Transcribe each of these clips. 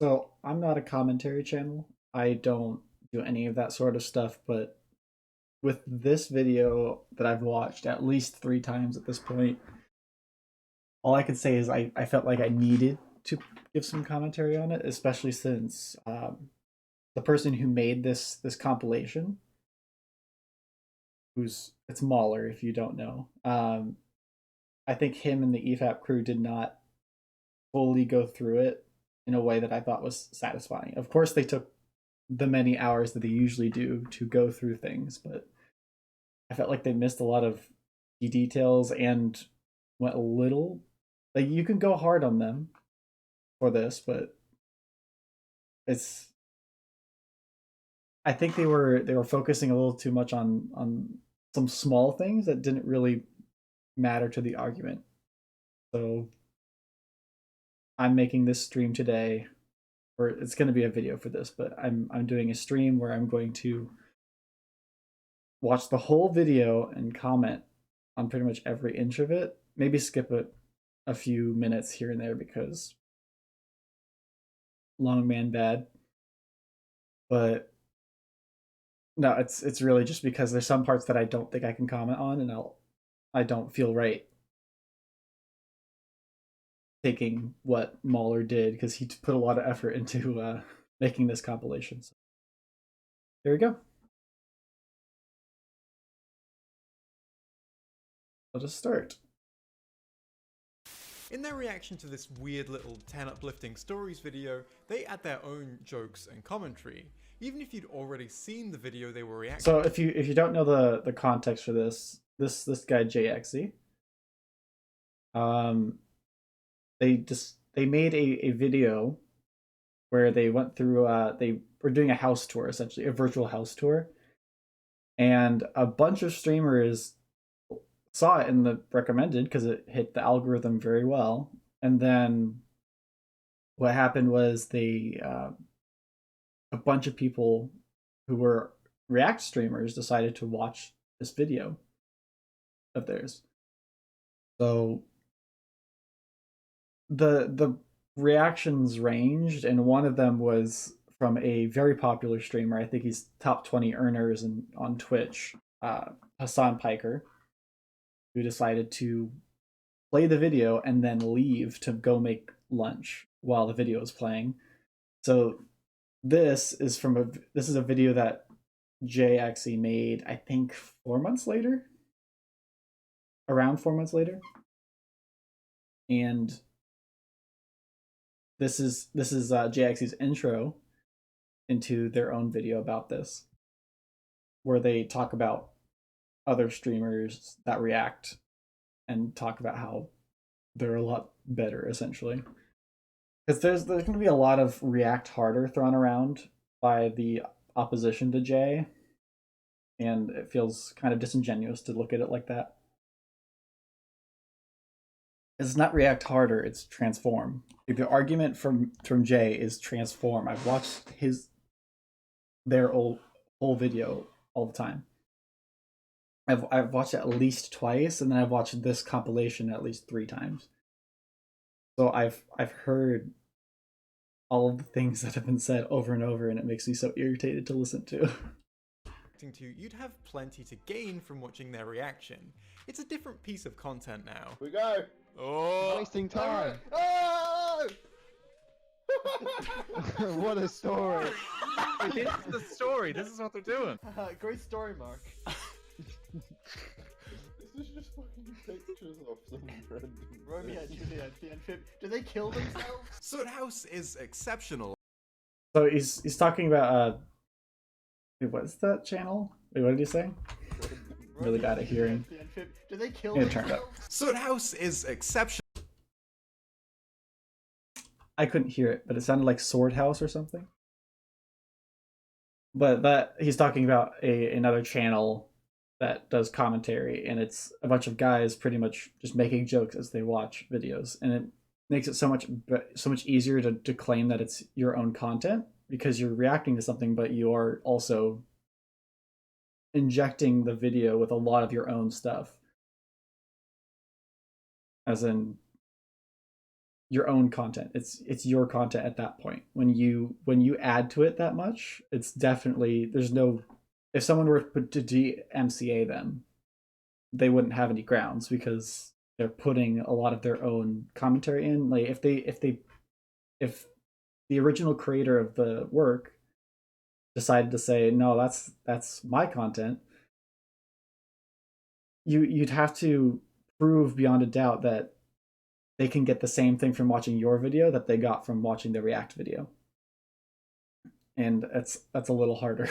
So I'm not a commentary channel. I don't do any of that sort of stuff, but with this video that I've watched at least 3 times at this point, all I can say is I felt like I needed to give some commentary on it, especially since the person who made this compilation, who's it's Mahler if you don't know, I think him and the EFAP crew did not fully go through it in a way that I thought was satisfying. Of course, they took the many hours that they usually do to go through things, but I felt like they missed a lot of key details and went a little like you can go hard on them for this, but it's I think they were focusing a little too much on some small things that didn't really matter to the argument. So I'm making this stream today, or it's going to be a video for this, but I'm doing a stream where I'm going to watch the whole video and comment on pretty much every inch of it. Maybe skip a few minutes here and there because long man bad. But no, it's really just because there's some parts that I don't think I can comment on, and I don't feel right taking what Mahler did because he put a lot of effort into making this compilation. So there we go. I'll just start. In their reaction to this weird little 10 uplifting stories video, they add their own jokes and commentary, even if you'd already seen the video they were reacting to. So if you don't know the context for this guy JXE, they made a video where they went through they were doing a house tour, essentially a virtual house tour, and a bunch of streamers saw it in the recommended because it hit the algorithm very well. And then what happened was a bunch of people who were React streamers decided to watch this video of theirs. So the reactions ranged, and one of them was from a very popular streamer. I think he's top 20 earners on Twitch, Hassan Piker, who decided to play the video and then leave to go make lunch while the video is playing. So this is a video that Jay actually made, I think 4 months later, around 4 months later, and this is JX's intro into their own video about this, where they talk about other streamers that react and talk about how they're a lot better, essentially. Because there's going to be a lot of react harder thrown around by the opposition to Jay, and it feels kind of disingenuous to look at it like that. It's not react harder, it's transform. The argument from Jay is transform. I've watched their whole video all the time. I've watched it at least twice, and then I've watched this compilation at least 3 times. So I've heard all of the things that have been said over and over, and it makes me so irritated to listen to. you'd have plenty to gain from watching their reaction. It's a different piece of content now. We go! Oh! Wasting time. Oh! What a story. This is the story. This is what they're doing. Great story, Mark. This is just fucking pictures of some random Romeo and Juliet, the Amphib. Do they kill themselves? Soot House is exceptional. So he's talking about what's that channel? Wait, what did he say? Really bad at hearing. The Amphib. Do they kill It turned themselves? up. Soot House is exceptional. I couldn't hear it, but it sounded like Sword House or something. But that he's talking about another channel that does commentary, and it's a bunch of guys pretty much just making jokes as they watch videos, and it makes it so much easier to claim that it's your own content because you're reacting to something, but you're also injecting the video with a lot of your own stuff. As in, your own content. It's your content at that point. When you add to it that much, it's definitely, there's no, if someone were to DMCA them, they wouldn't have any grounds because they're putting a lot of their own commentary in. Like if the original creator of the work decided to say, no, that's my content, you'd have to prove beyond a doubt that they can get the same thing from watching your video that they got from watching the React video. And that's a little harder.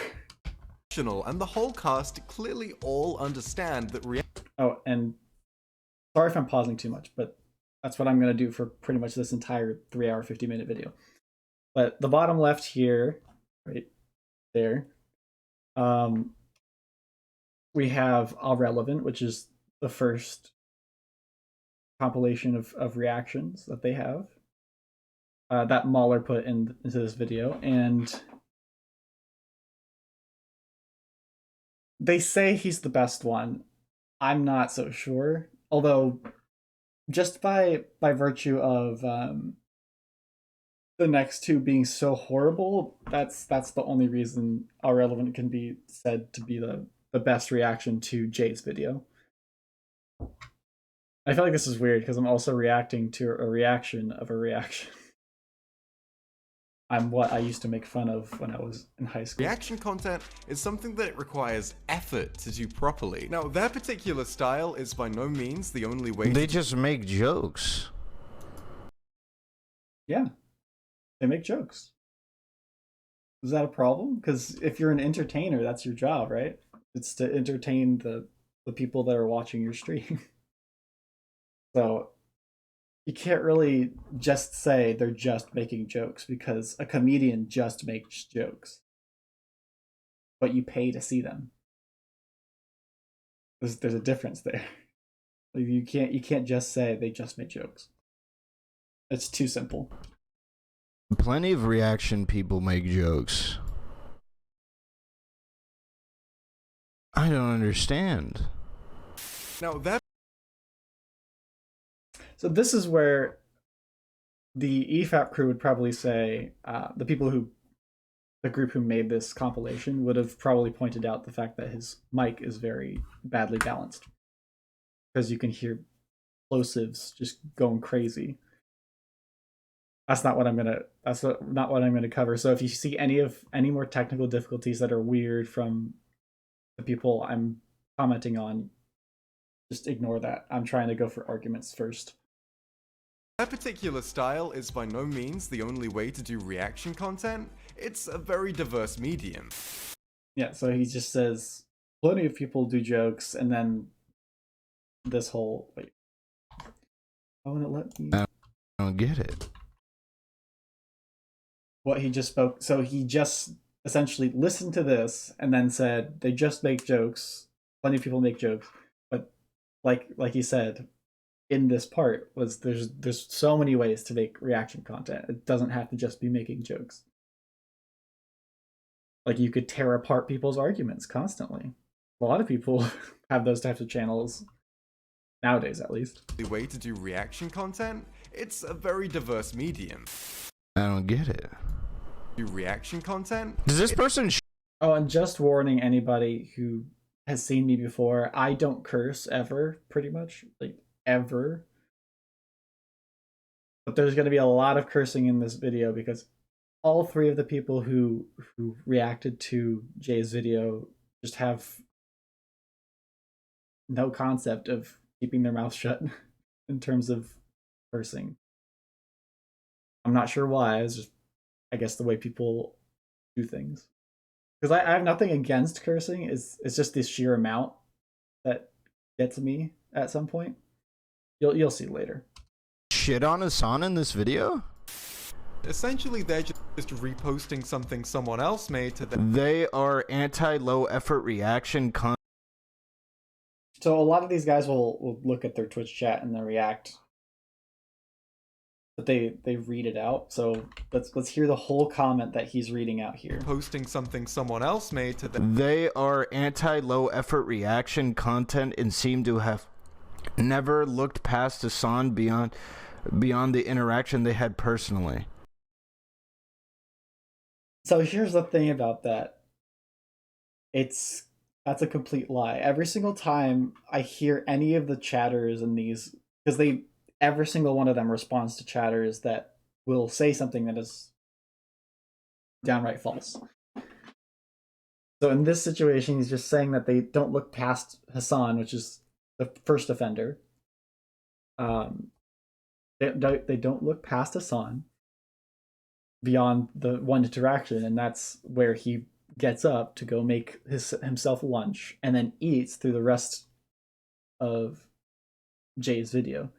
And the whole cast clearly all understand that Oh, and sorry if I'm pausing too much, but that's what I'm going to do for pretty much this entire 3-hour, 50-minute video. But the bottom left here, right there, we have Ahrelevant, which is the first compilation of reactions that they have. That Mahler put into this video, and they say he's the best one. I'm not so sure. Although, just by virtue of the next two being so horrible, that's the only reason Ahrelevant can be said to be the best reaction to Jay's video. I feel like this is weird because I'm also reacting to a reaction of a reaction. I'm what I used to make fun of when I was in high school. reaction content is something that requires effort to do properly. Now, their particular style is by no means the only way They just make jokes. Yeah, they make jokes. Is that a problem? Because if you're an entertainer, that's your job, right? It's to entertain the people that are watching your stream. So you can't really just say they're just making jokes, because a comedian just makes jokes, but you pay to see them. There's a difference there. Like you can't just say they just make jokes. It's too simple. Plenty of reaction people make jokes. I don't understand. Now, that So this is where the EFAP crew would probably say, the group who made this compilation would have probably pointed out the fact that his mic is very badly balanced, because you can hear plosives just going crazy. That's not what I'm gonna cover. So if you see any more technical difficulties that are weird from the people I'm commenting on, just ignore that. I'm trying to go for arguments first. Their particular style is by no means the only way to do reaction content. It's a very diverse medium. Yeah, so he just says plenty of people do jokes, and then this whole wait. I want to let me. I don't get it. What he just spoke. So he just essentially listened to this and then said they just make jokes. Plenty of people make jokes, but like he said in this part was there's so many ways to make reaction content. It doesn't have to just be making jokes. Like you could tear apart people's arguments constantly. A lot of people have those types of channels nowadays, at least. The way to do reaction content, it's a very diverse medium. I don't get it. Do reaction content? Does this person Oh, and just warning anybody who has seen me before, I don't curse ever, pretty much. Like, ever. But there's going to be a lot of cursing in this video because all three of the people who reacted to Jay's video just have no concept of keeping their mouth shut in terms of cursing. I'm not sure why. It's just, I guess, the way people do things. Because I have nothing against cursing. It's just the sheer amount that gets me at some point. You'll see later. shit on Hassan in this video? Essentially, they're just reposting something someone else made to them. They are anti-low effort reaction content. So a lot of these guys will look at their Twitch chat and then react, but they read it out. So let's hear the whole comment that he's reading out here. Posting something someone else made to them. They are anti-low effort reaction content and seem to have never looked past Hassan beyond beyond the interaction they had personally. So here's the thing about that. That's a complete lie. Every single time I hear any of the chatters in these, because every single one of them responds to chatters that will say something that is downright false. So in this situation, he's just saying that they don't look past Hassan, which is the first offender. They don't look past Hassan beyond the one interaction, and that's where he gets up to go make himself lunch and then eats through the rest of Jay's video,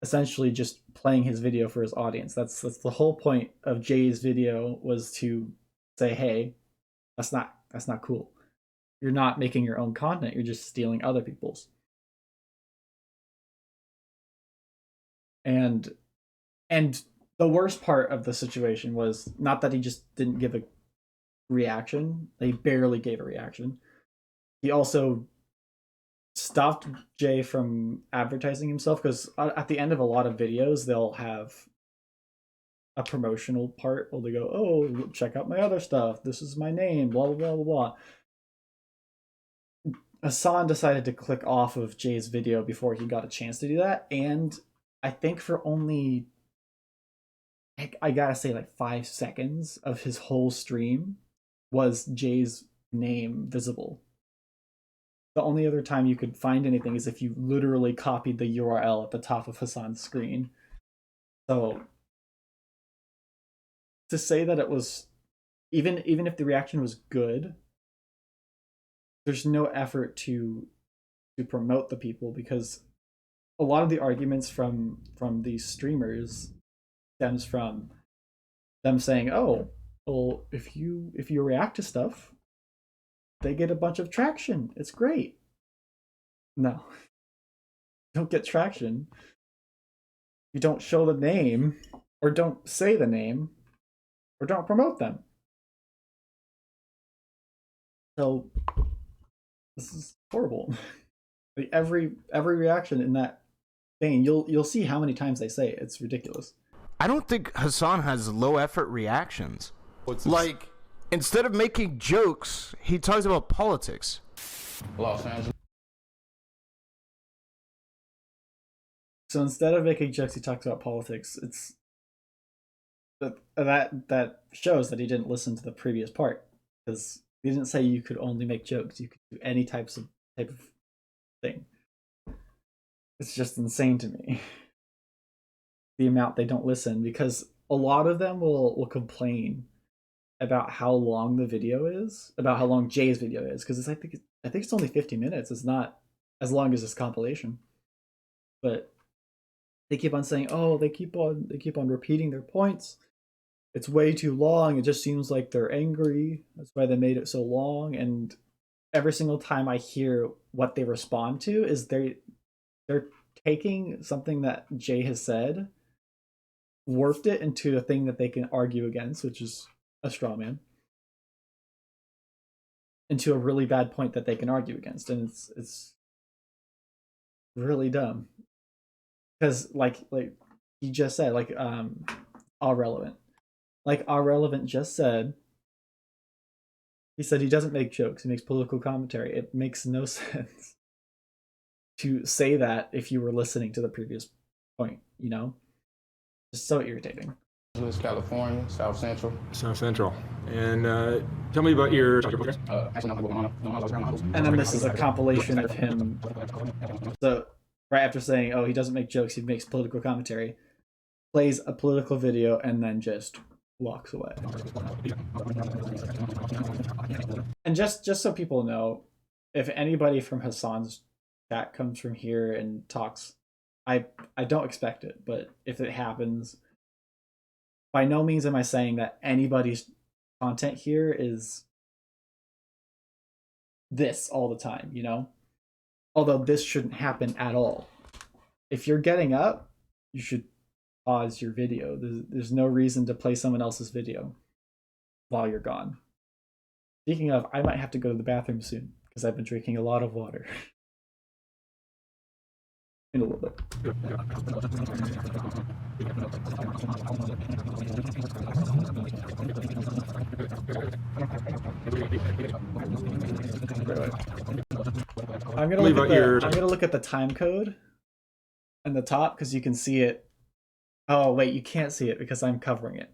essentially just playing his video for his audience. That's the whole point of Jay's video, was to say, hey, that's not cool. You're not making your own content, you're just stealing other people's. And the worst part of the situation was not that he just didn't give a reaction. They barely gave a reaction. He also stopped Jay from advertising himself, because at the end of a lot of videos, they'll have a promotional part where they go, oh, check out my other stuff. This is my name, blah, blah, blah, blah, blah. Hassan decided to click off of Jay's video before he got a chance to do that. And I think for only, I gotta say, like 5 seconds of his whole stream was Jay's name visible. The only other time you could find anything is if you literally copied the URL at the top of Hassan's screen. So to say that it was, even if the reaction was good, there's no effort to promote the people, because a lot of the arguments from these streamers stems from them saying, oh, well, if you react to stuff, they get a bunch of traction. It's great. No. Don't get traction. You don't show the name, or don't say the name, or don't promote them. So this is horrible. Like every reaction in that thing, you'll see how many times they say it. It's ridiculous. I don't think Hassan has low effort reactions. Like, instead of making jokes, he talks about politics. Los Angeles. So instead of making jokes, he talks about politics. It's that shows that he didn't listen to the previous part, because he didn't say you could only make jokes. You could do any type of thing. It's just insane to me, the amount they don't listen, because a lot of them will complain about how long the video is, about how long Jay's video is, because I think it's only 50 minutes. It's not as long as this compilation, but they keep on saying, oh, they keep on repeating their points. It's way too long. It just seems like they're angry. That's why they made it so long. And every single time I hear what they respond to is they're taking something that Jay has said, warped it into a thing that they can argue against, which is a straw man, into a really bad point that they can argue against. And it's really dumb. Because like he just said, like Ahrelevant. Like Ahrelevant just said, he said he doesn't make jokes, he makes political commentary. It makes no sense to say that if you were listening to the previous point, you know? It's so irritating. California, South Central. South Central. And tell me about your... And then this is a compilation of him. So right after saying, oh, he doesn't make jokes, he makes political commentary, plays a political video, and then just walks away. And just so people know, if anybody from Hassan's chat comes from here and talks, I don't expect it, but if it happens, by no means am I saying that anybody's content here is this all the time, you know? Although this shouldn't happen at all. If you're getting up, you should pause your video. There's no reason to play someone else's video while you're gone. Speaking of, I might have to go to the bathroom soon because I've been drinking a lot of water. in a little bit. I'm gonna look at the time code in the top because you can see it. Oh wait, you can't see it because I'm covering it.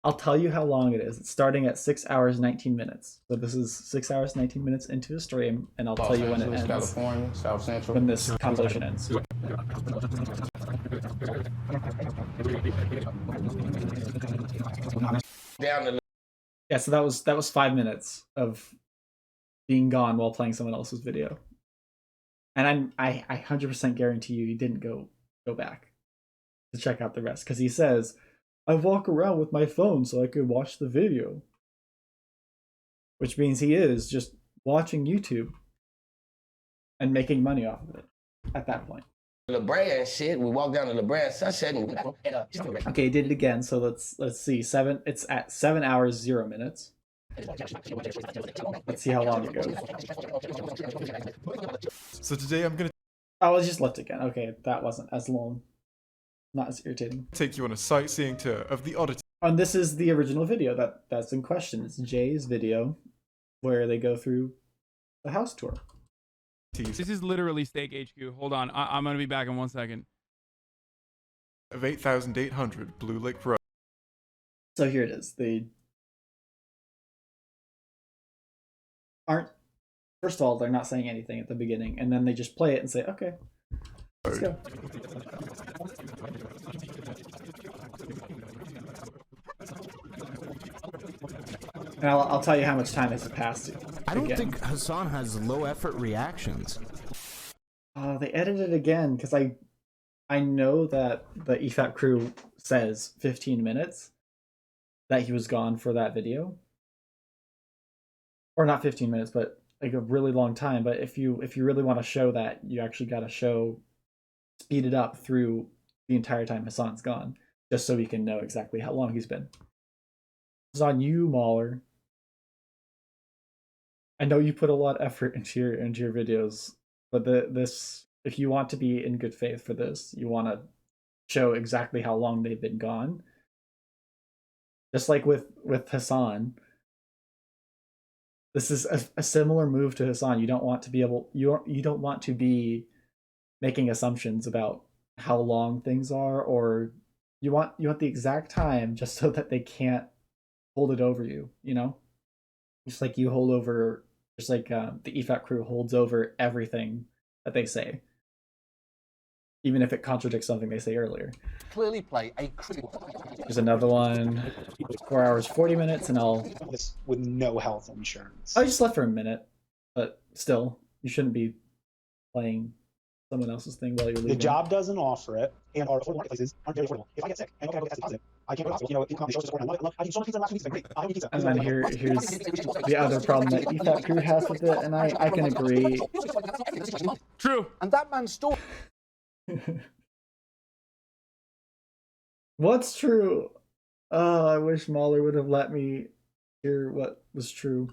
I'll tell you how long it is. It's starting at 6 hours 19 minutes. So this is 6 hours 19 minutes into the stream, and I'll tell you when it ends. California, South Central. When this compilation ends. Yeah, so that was 5 minutes of being gone while playing someone else's video. And I 100% guarantee you he didn't go back to check out the rest, because he says, I walk around with my phone so I could watch the video. Which means he is just watching YouTube and making money off of it at that point. LeBron shit. We walked down to LeBron Sunset and okay, he did it again. So let's see. It's at 7 hours 0 minutes. Let's see how long it goes. So today I'm gonna Oh, it just left again. Okay, that wasn't as long. Not as irritating. take you on a sightseeing tour of the oddity. And this is the original video that's in question. It's Jay's video where they go through the house tour. This is literally Steak HQ. Hold on, I'm gonna be back in 1 second. Of 8,800 Blue Lake Road. So here it is. They aren't. First of all, they're not saying anything at the beginning, and then they just play it and say, "Okay, let's go." And I'll tell you how much time has passed. I don't think Hassan has low effort reactions. They edited it again because I know that the EFAP crew says 15 minutes that he was gone for that video, or not 15 minutes, but like a really long time. But if you really want to show that, you actually got to speed it up through the entire time Hassan's gone, just so we can know exactly how long he's been. It's on you, Mahler. I know you put a lot of effort into your videos, but this, if you want to be in good faith for this, you want to show exactly how long they've been gone. Just like with Hassan, this is a similar move to Hassan. You don't want to be you don't want to be making assumptions about how long things are, or you want the exact time just so that they can't hold it over you, you know? Just like you hold over, just like the EFAP crew holds over everything that they say, even if it contradicts something they say earlier. clearly play a critical. There's another one, 4 hours 40 minutes, and I'll with no health insurance. I just left for a minute, but still, you shouldn't be playing someone else's thing while you're leaving. The job doesn't offer it, and our affordable marketplaces aren't very affordable. If I get sick and I have a test positive, I can't go to the hospital. You know, income shows support. I love it. I eat so much pizza last week. It's been great. I don't eat pizza. And then here's the other problem that EFAP crew has with it, and I can agree. True. And that man's story. What's true? Oh, I wish Mahler would have let me hear what was true.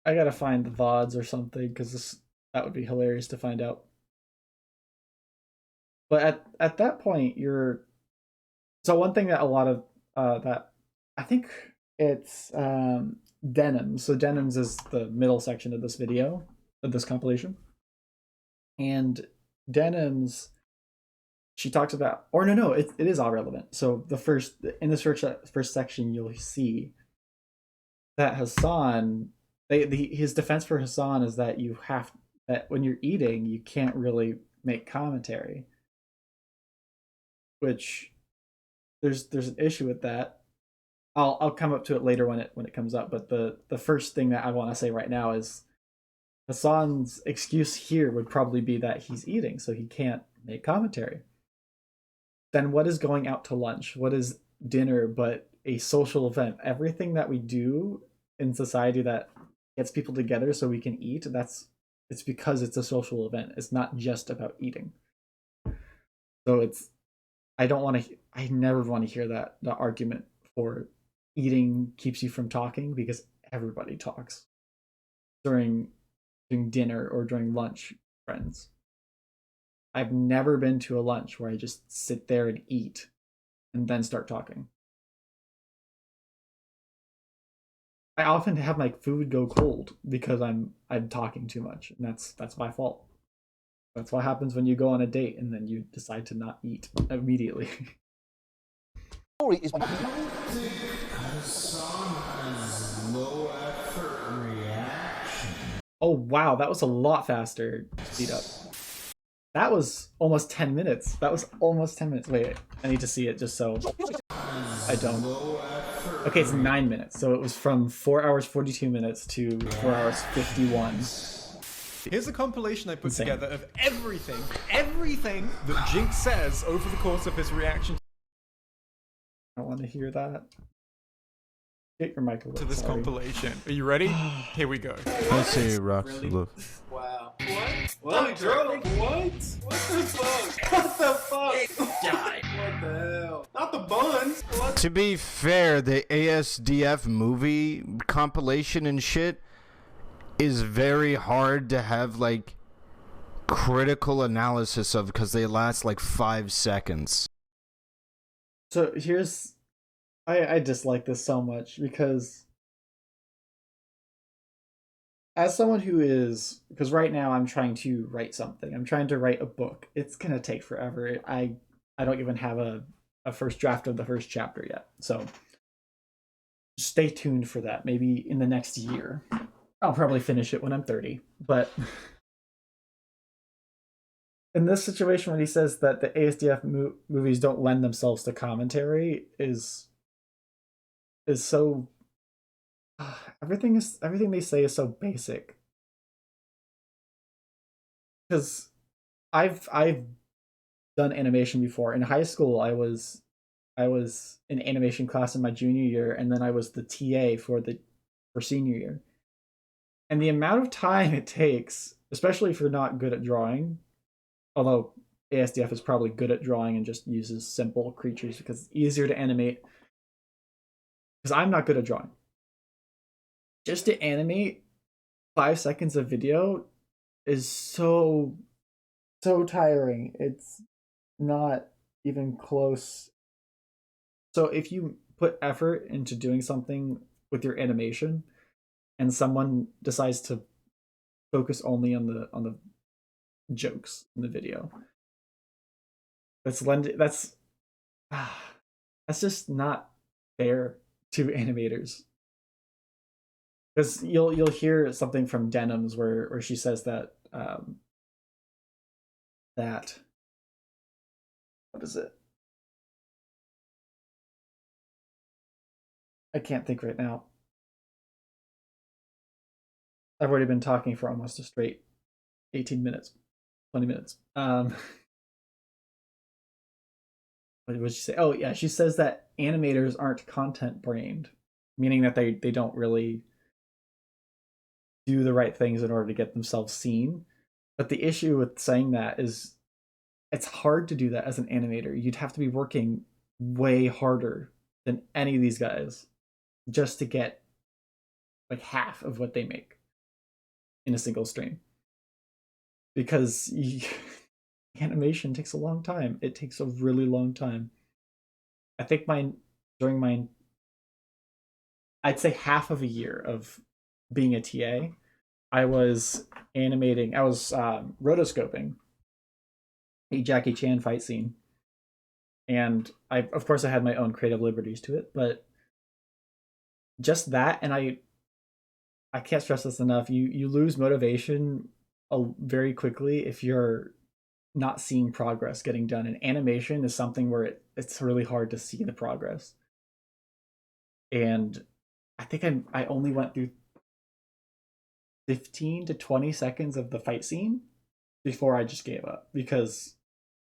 I gotta find the VODs or something, because that would be hilarious to find out. But at that point, so one thing that a lot of that I think it's Denims. So Denims is the middle section of this video, of this compilation, and Denims, she talks about, or no, it is Ahrelevant. So in this first section, you'll see that Hassan, his defense for Hassan is that that when you're eating, you can't really make commentary, which there's an issue with that. I'll come up to it later when it comes up. But the first thing that I want to say right now is Hassan's excuse here would probably be that he's eating, so he can't make commentary. Then what is going out to lunch? What is dinner but a social event? Everything that we do in society that gets people together so we can eat, it's because it's a social event. It's not just about eating. So I never want to hear the argument for eating keeps you from talking, because everybody talks during dinner or during lunch. friends. I've never been to a lunch where I just sit there and eat and then start talking. I often have my food go cold because I'm talking too much, and that's my fault. That's what happens when you go on a date and then you decide to not eat immediately. Story is Oh wow, that was a lot faster. Speed up. That was almost 10 minutes. That was almost 10 minutes. Wait, I need to see it just so I don't. Okay, it's 9 minutes. So it was from 4 hours 42 minutes to 4 hours 51. Here's a compilation I put Insane. together of everything that Jinx says over the course of his reaction I want to hear that. Get your mic away. to this sorry. compilation. Are you ready? Here we go. I say rocks. Really? Wow. What, bro? What? What the fuck? What the fuck? Die. What the hell? Not the buns. What? To be fair, the ASDF movie compilation and shit is very hard to have like critical analysis of because they last like 5 seconds. So here's I dislike this so much because as someone who is, because right now I'm trying to write something. I'm trying to write a book. It's gonna take forever. I don't even have a first draft of the first chapter yet. So stay tuned for that. Maybe in the next year. I'll probably finish it when I'm 30. But in this situation when he says that the ASDF movies don't lend themselves to commentary is so everything they say is so basic. Because I've done animation before. In high school I was in animation class in my junior year, and then I was the TA for senior year. And the amount of time it takes, especially if you're not good at drawing, although ASDF is probably good at drawing and just uses simple creatures because it's easier to animate. Because I'm not good at drawing. Just to animate 5 seconds of video is so tiring. It's not even close. So if you put effort into doing something with your animation and someone decides to focus only on the jokes in the video, that's just not fair to animators. Because you'll hear something from Denims where she says that that what is it? I can't think right now. I've already been talking for almost a straight 18 minutes, 20 minutes. What did she say? Oh yeah, she says that animators aren't content brained, meaning that they don't really do the right things in order to get themselves seen. But the issue with saying that is it's hard to do that as an animator. You'd have to be working way harder than any of these guys just to get like half of what they make in a single stream. Because animation takes a long time. It takes a really long time. I think I'd say half of a year of being a TA, I was rotoscoping a Jackie Chan fight scene. And of course I had my own creative liberties to it, but just that, and I can't stress this enough, you lose motivation very quickly if you're not seeing progress getting done. And animation is something where it's really hard to see the progress. And I think I only went through 15 to 20 seconds of the fight scene before I just gave up because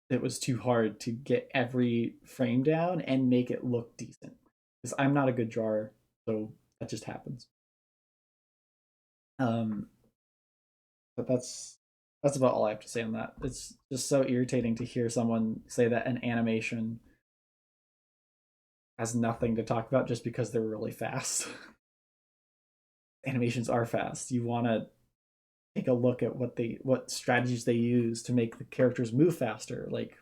it was too hard to get every frame down and make it look decent. Because I'm not a good drawer, so that just happens. But that's about all I have to say on that. It's just so irritating to hear someone say that an animation has nothing to talk about just because they're really fast. Animations are fast. You want to take a look at what strategies they use to make the characters move faster, like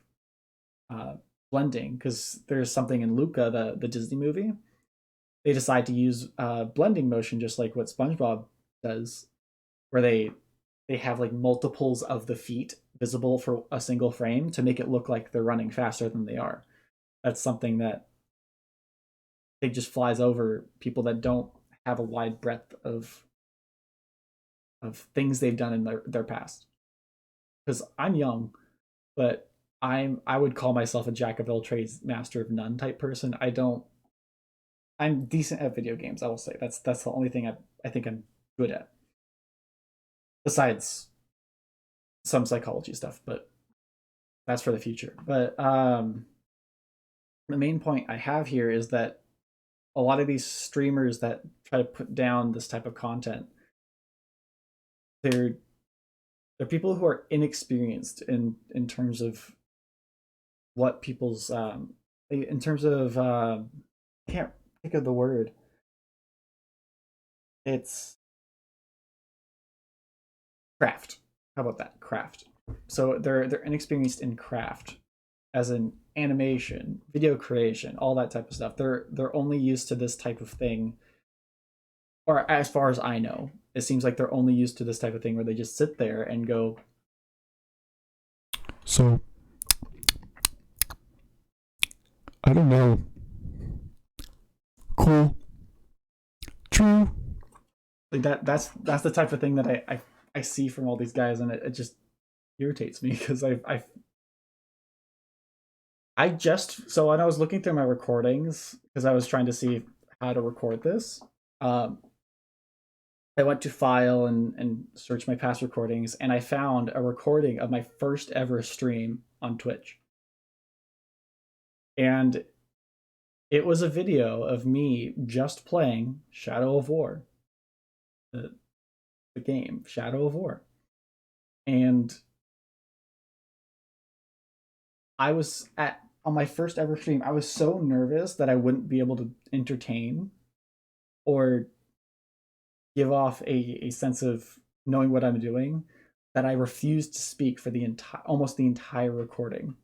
blending, because there's something in Luca, the Disney movie. They decide to use blending motion, just like what SpongeBob does, where they have like multiples of the feet visible for a single frame to make it look like they're running faster than they are. That's something that they just flies over people that don't have a wide breadth of things they've done in their past. Because I'm young, but I would call myself a jack of all trades, master of none type person. I'm decent at video games, I will say. That's the only thing I think I'm good at. Besides some psychology stuff, but that's for the future. But the main point I have here is that a lot of these streamers that try to put down this type of content, they're people who are inexperienced in terms of what people's in terms of I can't think of the word. It's craft. How about that? Craft. So they're inexperienced in craft, as in animation, video creation, all that type of stuff. They're only used to this type of thing, or as far as I know, it seems like they're only used to this type of thing where they just sit there and go, So, I don't know. Cool. True. like that's the type of thing that I see from all these guys, and it just irritates me because I just, so when I was looking through my recordings, because I was trying to see how to record this, I went to file and search my past recordings, and I found a recording of my first ever stream on Twitch. And it was a video of me just playing Shadow of War, the game Shadow of War. And I was on my first ever stream, I was so nervous that I wouldn't be able to entertain or give off a sense of knowing what I'm doing, that I refused to speak for almost the entire recording.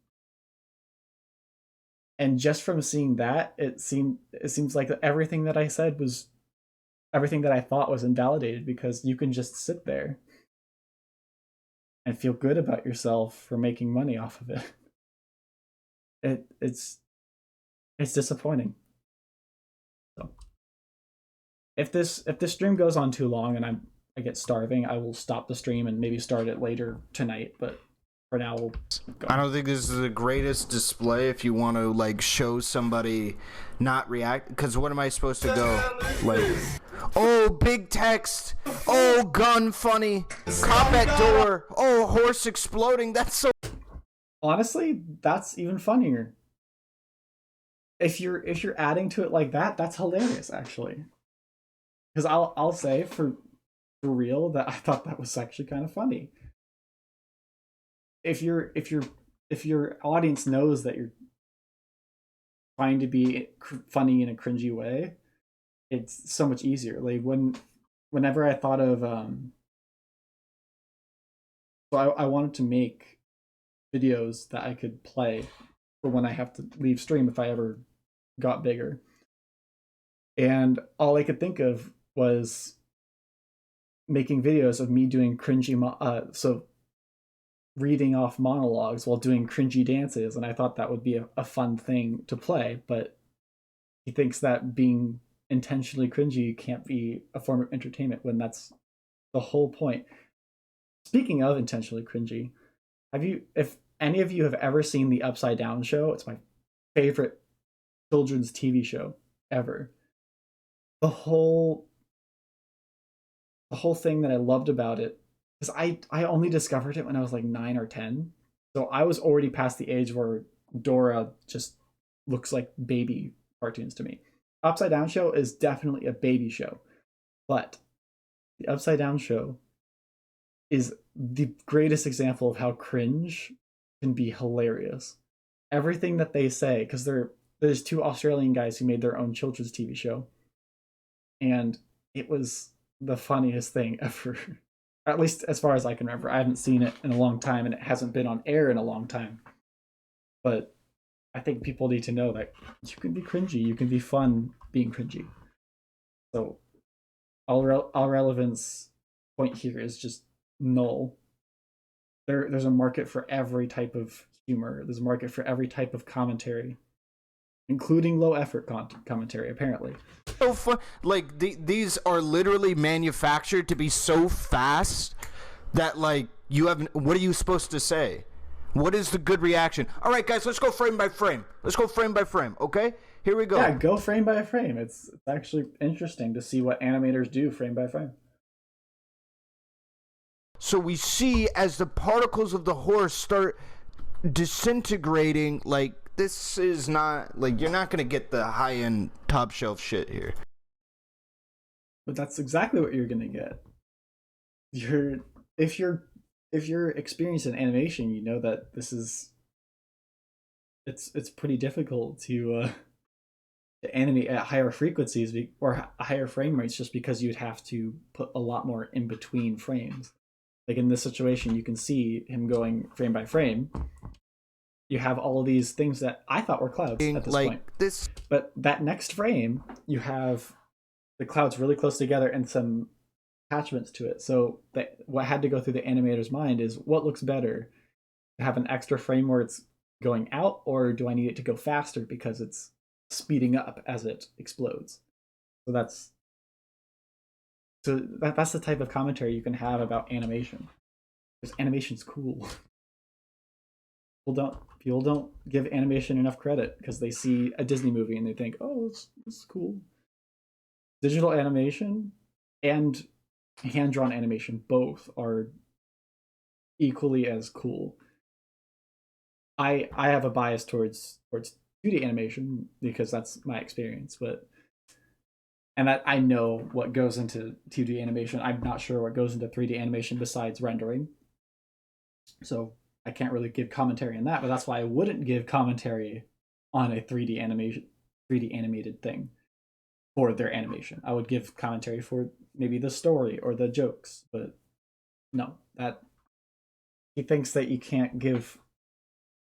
And just from seeing that, it seems like everything that I said was everything that I thought was invalidated, because you can just sit there and feel good about yourself for making money off of it. It's disappointing. So if this stream goes on too long and I get starving, I will stop the stream and maybe start it later tonight, but for now we'll go. I don't think this is the greatest display if you want to like show somebody not react, because what am I supposed to go like, oh, big text, oh, gun funny, cop at door, oh, horse exploding? That's so, honestly, that's even funnier. If you're adding to it like that, that's hilarious actually. Because I'll say for real that I thought that was actually kind of funny. If your audience knows that you're trying to be funny in a cringy way, it's so much easier. Like whenever I thought of so I wanted to make videos that I could play for when I have to leave stream if I ever got bigger. And all I could think of was making videos of me doing cringy so reading off monologues while doing cringy dances, and I thought that would be a fun thing to play, but he thinks that being intentionally cringy can't be a form of entertainment when that's the whole point. Speaking of intentionally cringy, if any of you have ever seen the Upside Down Show, it's my favorite children's TV show ever. The whole thing that I loved about it, because I only discovered it when I was like 9 or 10. So I was already past the age where Dora just looks like baby cartoons to me. Upside Down Show is definitely a baby show. But the Upside Down Show is the greatest example of how cringe can be hilarious. Everything that they say, because there's two Australian guys who made their own children's TV show. And it was the funniest thing ever. At least as far as I can remember. I haven't seen it in a long time, and it hasn't been on air in a long time. But I think people need to know that you can be cringy, you can be fun being cringy. So Ahrelevant's point here is just null. There's a market for every type of humor. There's a market for every type of commentary, including low effort commentary, apparently. So fun. Like these are literally manufactured to be so fast that like you have. What are you supposed to say? What is the good reaction? All right, guys, let's go frame by frame. Let's go frame by frame. Okay, here we go. Yeah, go frame by frame. It's actually interesting to see what animators do frame by frame. So we see as the particles of the horse start disintegrating, like this is not, like you're not going to get the high-end top shelf shit here. But that's exactly what you're going to get. If you're experienced in animation, you know that this is it's pretty difficult to animate at higher frequencies or higher frame rates, just because you'd have to put a lot more in between frames. Like in this situation, you can see him going frame by frame. You have all of these things that I thought were clouds at this point. But that next frame, you have the clouds really close together and some attachments to it. So what had to go through the animator's mind is, what looks better? To have an extra frame where it's going out, or do I need it to go faster because it's speeding up as it explodes? So that's the type of commentary you can have about animation. Because animation's cool. People don't give animation enough credit because they see a Disney movie and they think, oh, it's cool. Digital animation and hand-drawn animation both are equally as cool. I have a bias towards 2D animation because that's my experience, and that I know what goes into 2D animation. I'm not sure what goes into 3D animation besides rendering. So I can't really give commentary on that, but that's why I wouldn't give commentary on a 3D animated thing for their animation. I would give commentary for maybe the story or the jokes, but no, that he thinks that you can't give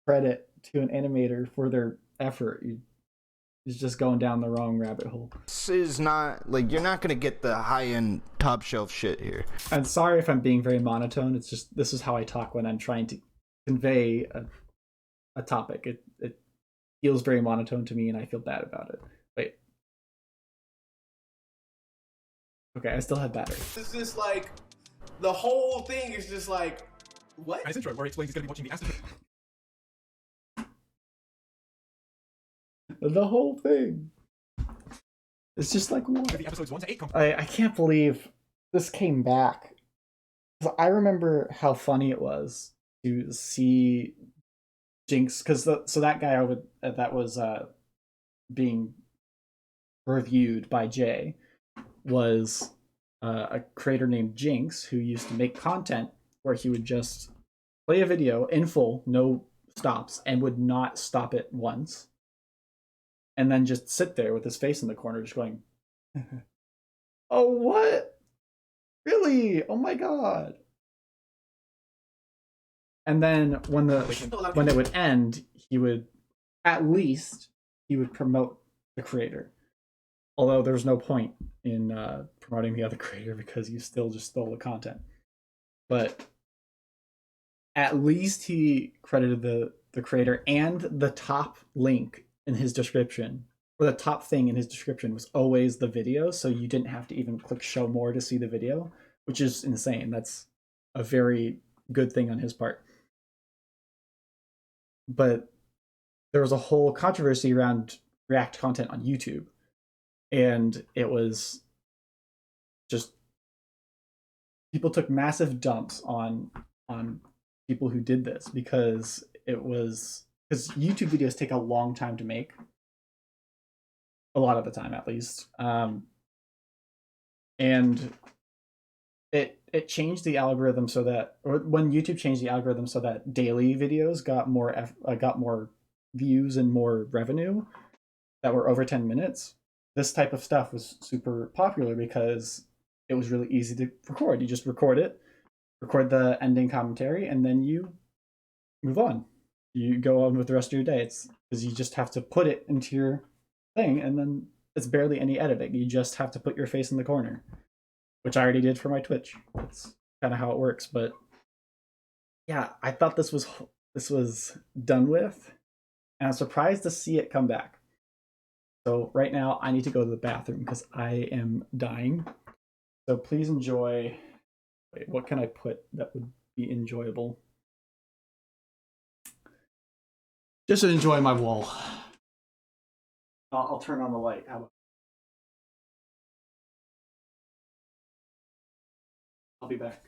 credit to an animator for their effort. He's just going down the wrong rabbit hole. This is not, like, you're not going to get the high-end top shelf shit here. I'm sorry if I'm being very monotone. It's just, this is how I talk when I'm trying to convey a topic. It feels very monotone to me and I feel bad about it. Wait. Okay, I still have battery. It's just like, the whole thing is just like, what? Nice intro where he explains he's going to be watching the Aston. The whole thing. It's just like, what? The episodes 1 to 8 I can't believe this came back. I remember how funny it was to see Jinx, because so that guy that was being reviewed by Jay was a creator named Jinx, who used to make content where he would just play a video in full, no stops, and would not stop it once. And then just sit there with his face in the corner, just going, oh, what? Really? Oh my god. And then when it would end, he would promote the creator. Although there's no point in promoting the other creator because you still just stole the content. But at least he credited the creator, and the top link in his description, or the top thing in his description, was always the video, so you didn't have to even click show more to see the video, which is insane. That's a very good thing on his part. But there was a whole controversy around React content on YouTube, and it was just, people took massive dumps on people who did this because YouTube videos take a long time to make, a lot of the time at least, and it changed the algorithm so that, or when YouTube changed the algorithm so that daily videos got more views and more revenue that were over 10 minutes, this type of stuff was super popular because it was really easy to record. You just record it, record the ending commentary, and then you move on. You go on with the rest of your day. It's because you just have to put it into your thing, and then it's barely any editing. You just have to put your face in the corner, which I already did for my Twitch. That's kind of how it works. But yeah, I thought this was done with, and I'm surprised to see it come back. So right now I need to go to the bathroom because I am dying. So please enjoy. Wait, what can I put that would be enjoyable? Just enjoy my wall. I'll turn on the light. How about? I'll be back.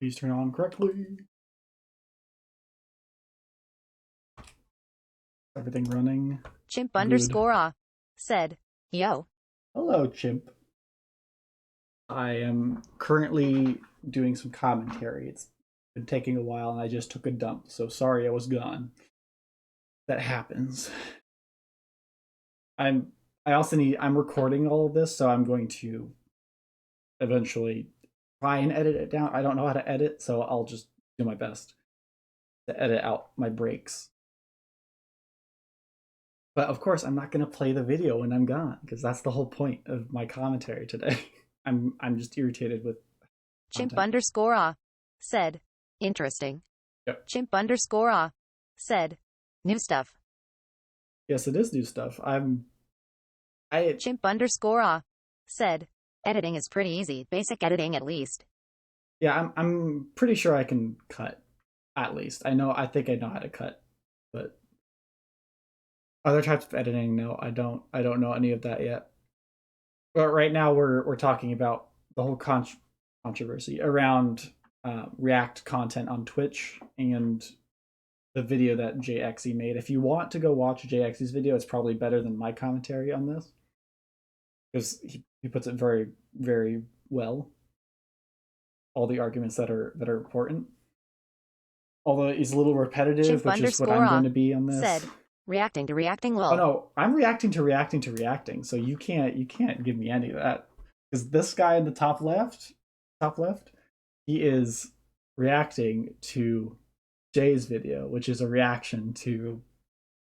Please turn on correctly. Everything running. Chimp Good. underscore said, yo. Hello, Chimp. I am currently doing some commentary. It's been taking a while and I just took a dump, so sorry I was gone. That happens. I'm recording all of this, so I'm going to eventually try and edit it down. I don't know how to edit, so I'll just do my best to edit out my breaks. But of course, I'm not going to play the video when I'm gone, because that's the whole point of my commentary today. I'm just irritated with Chimp content. underscore said, interesting. Yep. Chimp underscore said, new stuff. Yes, it is new stuff. Chimp underscore said, editing is pretty easy. Basic editing at least. Yeah, I'm pretty sure I can cut. At least I think I know how to cut, but other types of editing, no, I don't know any of that yet. But right now we're talking about the whole controversy around React content on Twitch and the video that JXE made. If you want to go watch JXE's video, it's probably better than my commentary on this, because he puts it very, very well. All the arguments that are important. Although he's a little repetitive, Chimp which is what I'm going to be on this. Said, reacting to reacting lol. Oh no, I'm reacting to reacting. So you can't give me any of that, because this guy in the top left, he is reacting to Jay's video, which is a reaction to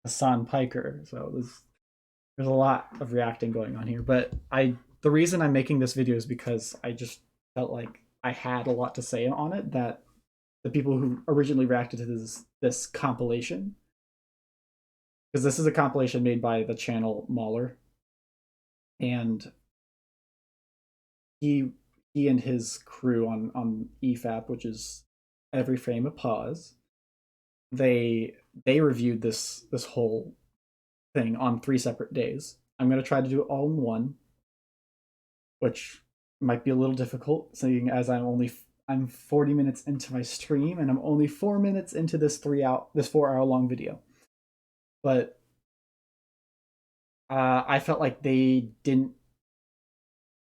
Hassan Piker. So there's a lot of reacting going on here. But the reason I'm making this video is because I just felt like I had a lot to say on it, that the people who originally reacted to this compilation, because this is a compilation made by the channel Mahler, and he and his crew on EFAP, which is Every Frame a Pause, they reviewed this whole thing on 3 separate days. I'm going to try to do it all in one, which might be a little difficult, seeing as I'm 40 minutes into my stream and I'm only 4 minutes into this 4-hour long video. But I felt like they didn't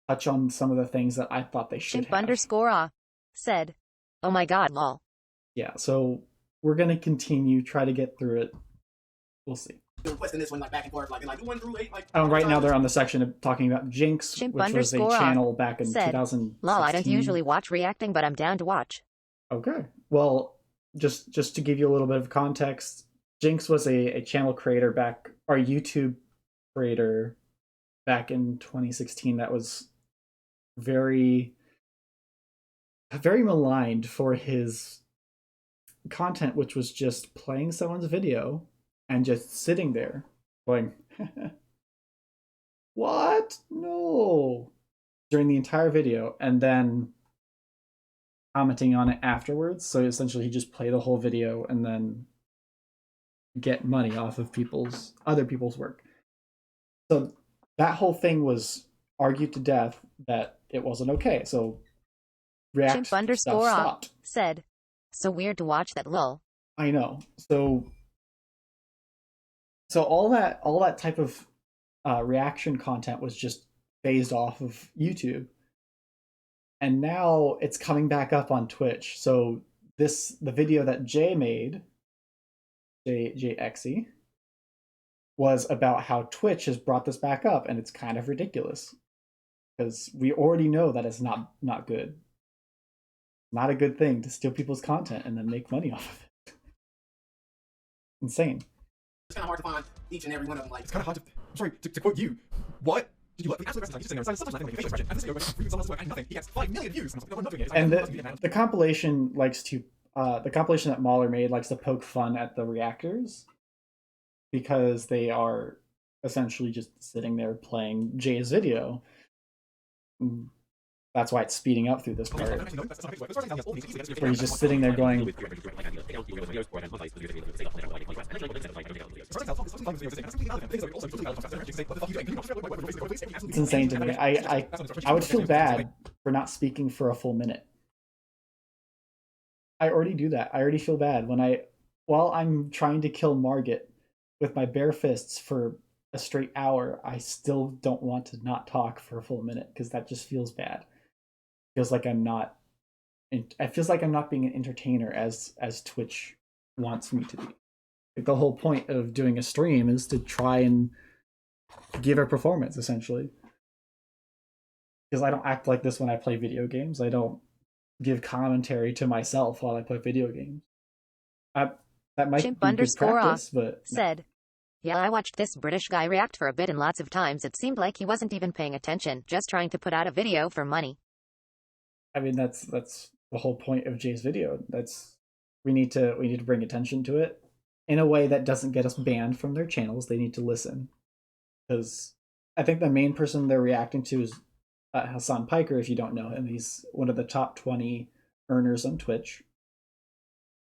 touch on some of the things that I thought they should have. _ah said, "Oh my god, lol." Yeah, so we're gonna continue, try to get through it. We'll see. This one, like, back and forth, like 1 through 8, like. Right now they're on the section of talking about Jinx, which was a channel back in 2016. Lol, I don't usually watch reacting, but I'm down to watch. Okay, well, just to give you a little bit of context, Jinx was a channel creator YouTube creator back in 2016 that was very maligned for his content, which was just playing someone's video and just sitting there going, what? No, during the entire video, and then commenting on it afterwards. So essentially he just play the whole video and then get money off of other people's work. So that whole thing was argued to death that it wasn't okay. So React stuff stopped. Said, "So weird to watch that, lol." I know. So all that type of reaction content was just phased off of YouTube, and now it's coming back up on Twitch. So the video that Jay made, JXE, was about how Twitch has brought this back up, and it's kind of ridiculous because we already know that it's not good. Not a good thing to steal people's content and then make money off of it. Insane. It's kind of hard to find each and every one of them. Like, it's kind of hard to. I'm sorry to quote you. What? Did you let the absolute rest of the time just sitting there and face expression, and this video went 3 weeks on work and nothing. He gets 5 million views. And the compilation the compilation that Mahler made likes to poke fun at the reactors because they are essentially just sitting there playing Jay's video. That's why it's speeding up through this part. Where he's just sitting there going, it's insane to me. I would feel bad for not speaking for a full minute. I already do that. I already feel bad while I'm trying to kill Margit with my bare fists for a straight hour, I still don't want to not talk for a full minute because that just feels bad. Feels like I'm not. It feels like I'm not being an entertainer as Twitch wants me to be. Like, the whole point of doing a stream is to try and give a performance, essentially. Because I don't act like this when I play video games. I don't give commentary to myself while I play video games. That might Chimp be good practice, but said, "Yeah, I watched this British guy react for a bit, and lots of times it seemed like he wasn't even paying attention, just trying to put out a video for money." I mean, that's the whole point of Jay's video. We need to bring attention to it in a way that doesn't get us banned from their channels. They need to listen, because I think the main person they're reacting to is Hassan Piker. If you don't know him, he's one of the top 20 earners on Twitch,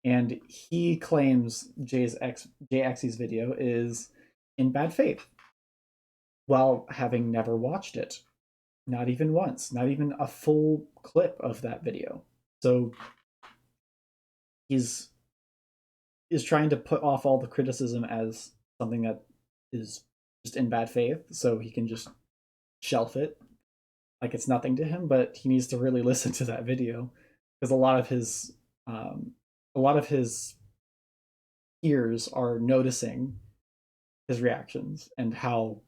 and he claims JXE's video is in bad faith, while having never watched it. Not even once, not even a full clip of that video. So he's trying to put off all the criticism as something that is just in bad faith, so he can just shelf it like it's nothing to him. But he needs to really listen to that video, because a lot of his peers are noticing his reactions and how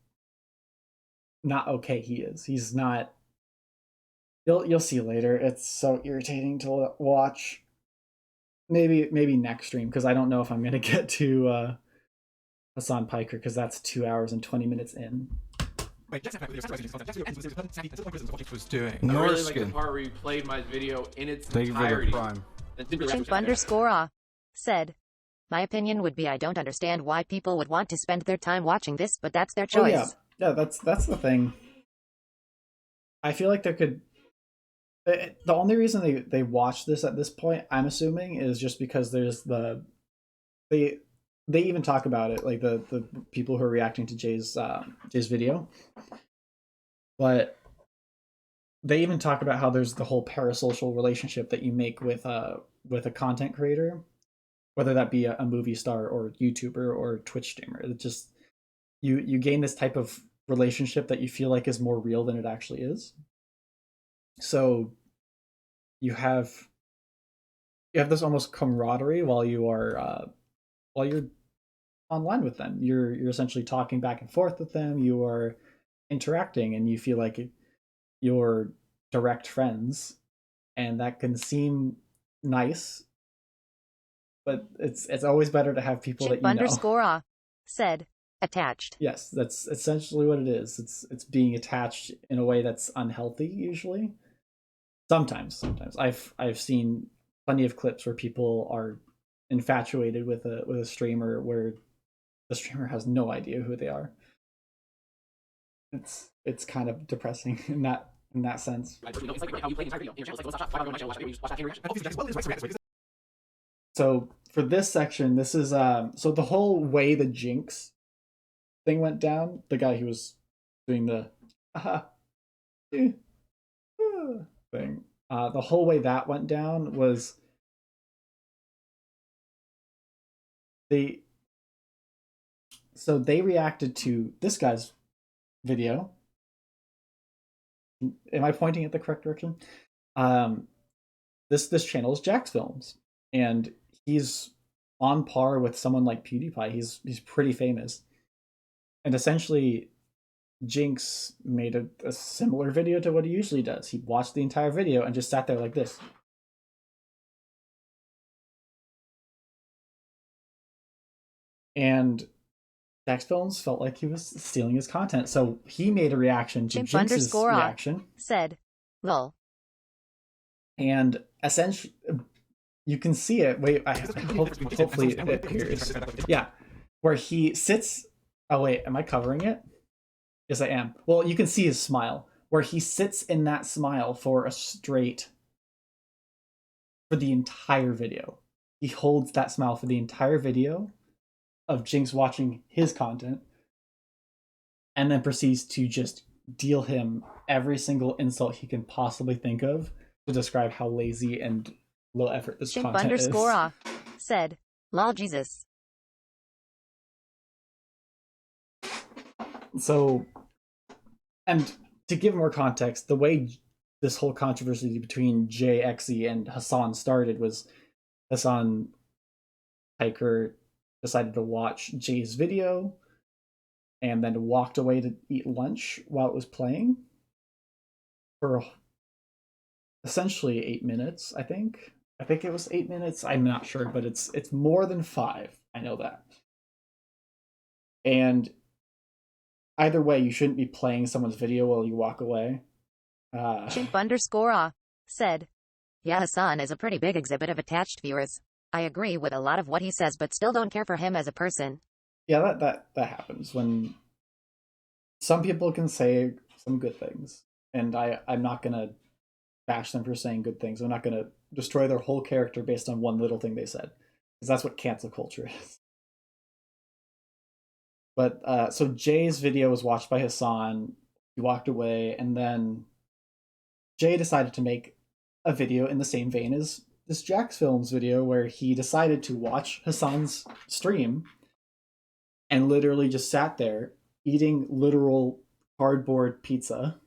not okay he is. He's not You'll see later. It's so irritating to watch. Maybe next stream, because I don't know if I'm gonna get to Hassan Piker, because that's 2 hours and 20 minutes in. Was doing. I really like the Norskin. part where you played my video in its Thank you for the entirety. prime. Chimp_A said, my opinion would be I don't understand why people would want to spend their time watching this, but that's their choice. Oh, yeah, that's the thing. I feel like there could. The only reason they watch this at this point, I'm assuming, is just because there's they even talk about it, like the people who are reacting to Jay's video, but they even talk about how there's the whole parasocial relationship that you make with a content creator, whether that be a movie star or YouTuber or Twitch streamer. It just you gain this type of relationship that you feel like is more real than it actually is. So you have this almost camaraderie while you're online with them. You're essentially talking back and forth with them. You are interacting, and you feel like you're direct friends, and that can seem nice, but it's always better to have people that you know. Chimp_A said, attached. Yes, that's essentially what it is. It's being attached in a way that's unhealthy usually. Sometimes I've seen plenty of clips where people are infatuated with a streamer where the streamer has no idea who they are. It's kind of depressing in that sense. So for this section, this is so the whole way the Jinx thing went down, the guy who was doing the thing, the whole way that went down was they reacted to this guy's video. Am I pointing at the correct direction? This channel is Jack's Films, and he's on par with someone like PewDiePie. He's pretty famous, and essentially Jinx made a similar video to what he usually does. He watched the entire video and just sat there like this. And Jack's Films felt like he was stealing his content, so he made a reaction to Jinx's reaction. Said, lol. And essentially, you can see it. Wait, hopefully it appears. Yeah, where he sits. Oh wait, am I covering it? Yes, I am. Well, you can see his smile, where he sits in that smile for the entire video. He holds that smile for the entire video of Jinx watching his content, and then proceeds to just deal him every single insult he can possibly think of to describe how lazy and low effort this content is. Chimp_A said, lol Jesus. So, and to give more context, the way this whole controversy between JXE and Hassan started was Hassan Hiker decided to watch Jay's video and then walked away to eat lunch while it was playing for essentially 8 minutes, I think. I think it was 8 minutes. I'm not sure, but it's more than 5. I know that. And either way, you shouldn't be playing someone's video while you walk away. Chimp_A said, yeah, Hassan is a pretty big exhibit of attached viewers. I agree with a lot of what he says, but still don't care for him as a person. Yeah, that happens when some people can say some good things, and I'm not gonna bash them for saying good things. I'm not gonna destroy their whole character based on one little thing they said, because that's what cancel culture is. But so Jay's video was watched by Hassan. He walked away, and then Jay decided to make a video in the same vein as this Jack's Films video, where he decided to watch Hassan's stream and literally just sat there eating literal cardboard pizza,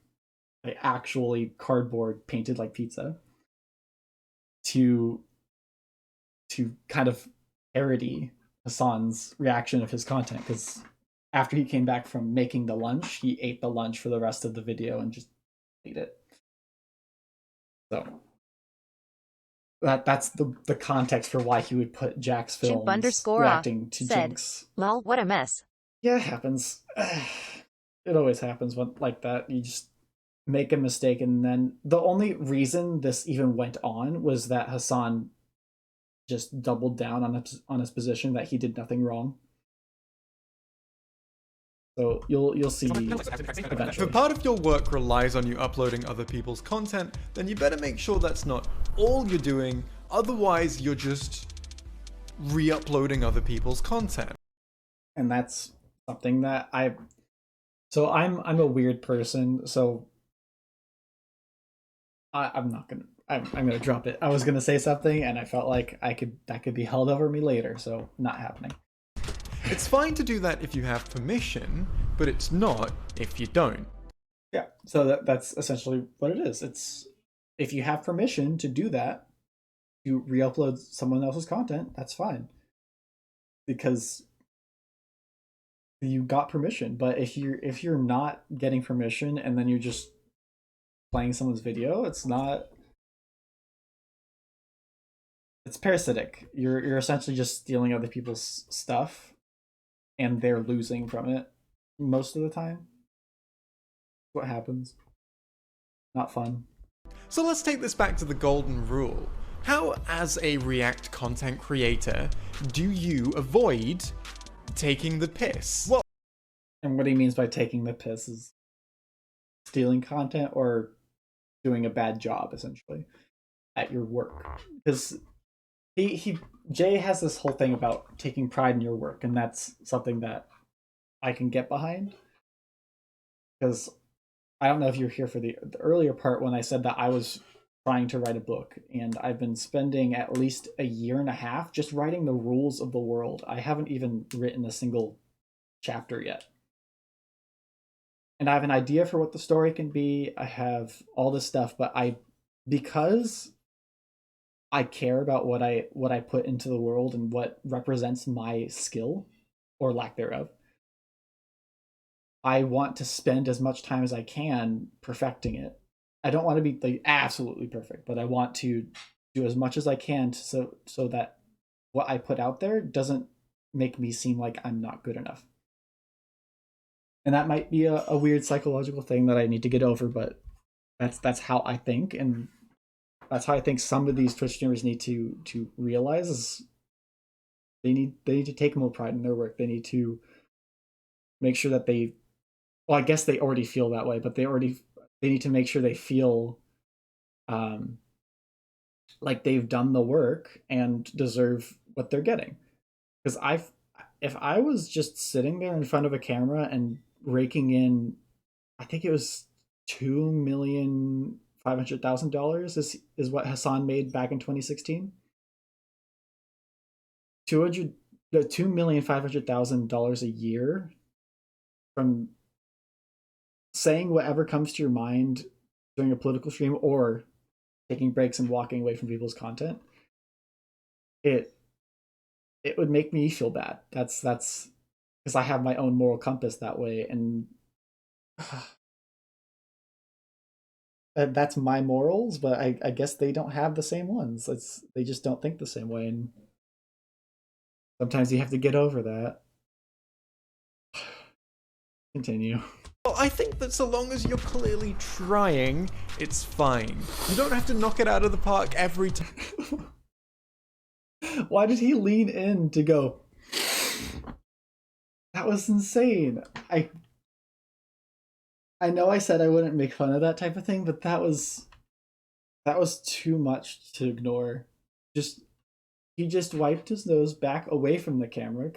like actually cardboard painted like pizza, to kind of parody Hassan's reaction of his content, because after he came back from making the lunch, he ate the lunch for the rest of the video and just ate it. So that's the context for why he would put Jack's films Chimp_off reacting to said, Jinx. Lol, what a mess. Yeah, it happens. It always happens when like that. You just make a mistake, and then the only reason this even went on was that Hassan just doubled down on his position that he did nothing wrong. So you'll see eventually. If a part of your work relies on you uploading other people's content, then you better make sure that's not all you're doing, otherwise you're just re-uploading other people's content. And that's something that I'm a weird person, so I'm gonna drop it. I was gonna say something and I felt like that could be held over me later, so not happening. It's fine to do that if you have permission, but it's not if you don't. Yeah, so that's essentially what it is. It's if you have permission to do that, you re-upload someone else's content, that's fine. Because you got permission. But if you're not getting permission and then you're just playing someone's video, it's parasitic. You're essentially just stealing other people's stuff, and they're losing from it most of the time. What happens? Not fun. So let's take this back to the golden rule. How, as a React content creator, do you avoid taking the piss? Well, and what he means by taking the piss is stealing content or doing a bad job, essentially, at your work. Because Jay has this whole thing about taking pride in your work, and that's something that I can get behind. Because I don't know if you're here for the earlier part when I said that I was trying to write a book, and I've been spending at least a year and a half just writing the rules of the world. I haven't even written a single chapter yet. And I have an idea for what the story can be. I have all this stuff, but because I care about what I put into the world and what represents my skill or lack thereof, I want to spend as much time as I can perfecting it. I don't want to be like absolutely perfect, but I want to do as much as I can so that what I put out there doesn't make me seem like I'm not good enough. And that might be a weird psychological thing that I need to get over, but that's how I think, and that's how I think some of these Twitch streamers need to realize is they need to take more pride in their work. They need to make sure that well, I guess they already feel that way, but they need to make sure they feel like they've done the work and deserve what they're getting. Because if I was just sitting there in front of a camera and raking in, I think it was $2,500,000 is what Hassan made back in 2016. $2,500,000 a year from saying whatever comes to your mind during a political stream or taking breaks and walking away from people's content. It would make me feel bad. That's because I have my own moral compass that way, and that's my morals, but I guess they don't have the same ones. They just don't think the same way, and sometimes you have to get over that. Continue. Well, I think that so long as you're clearly trying, it's fine. You don't have to knock it out of the park every time. Why did he lean in to go? That was insane. I know I said I wouldn't make fun of that type of thing, but that was too much to ignore. He just wiped his nose back away from the camera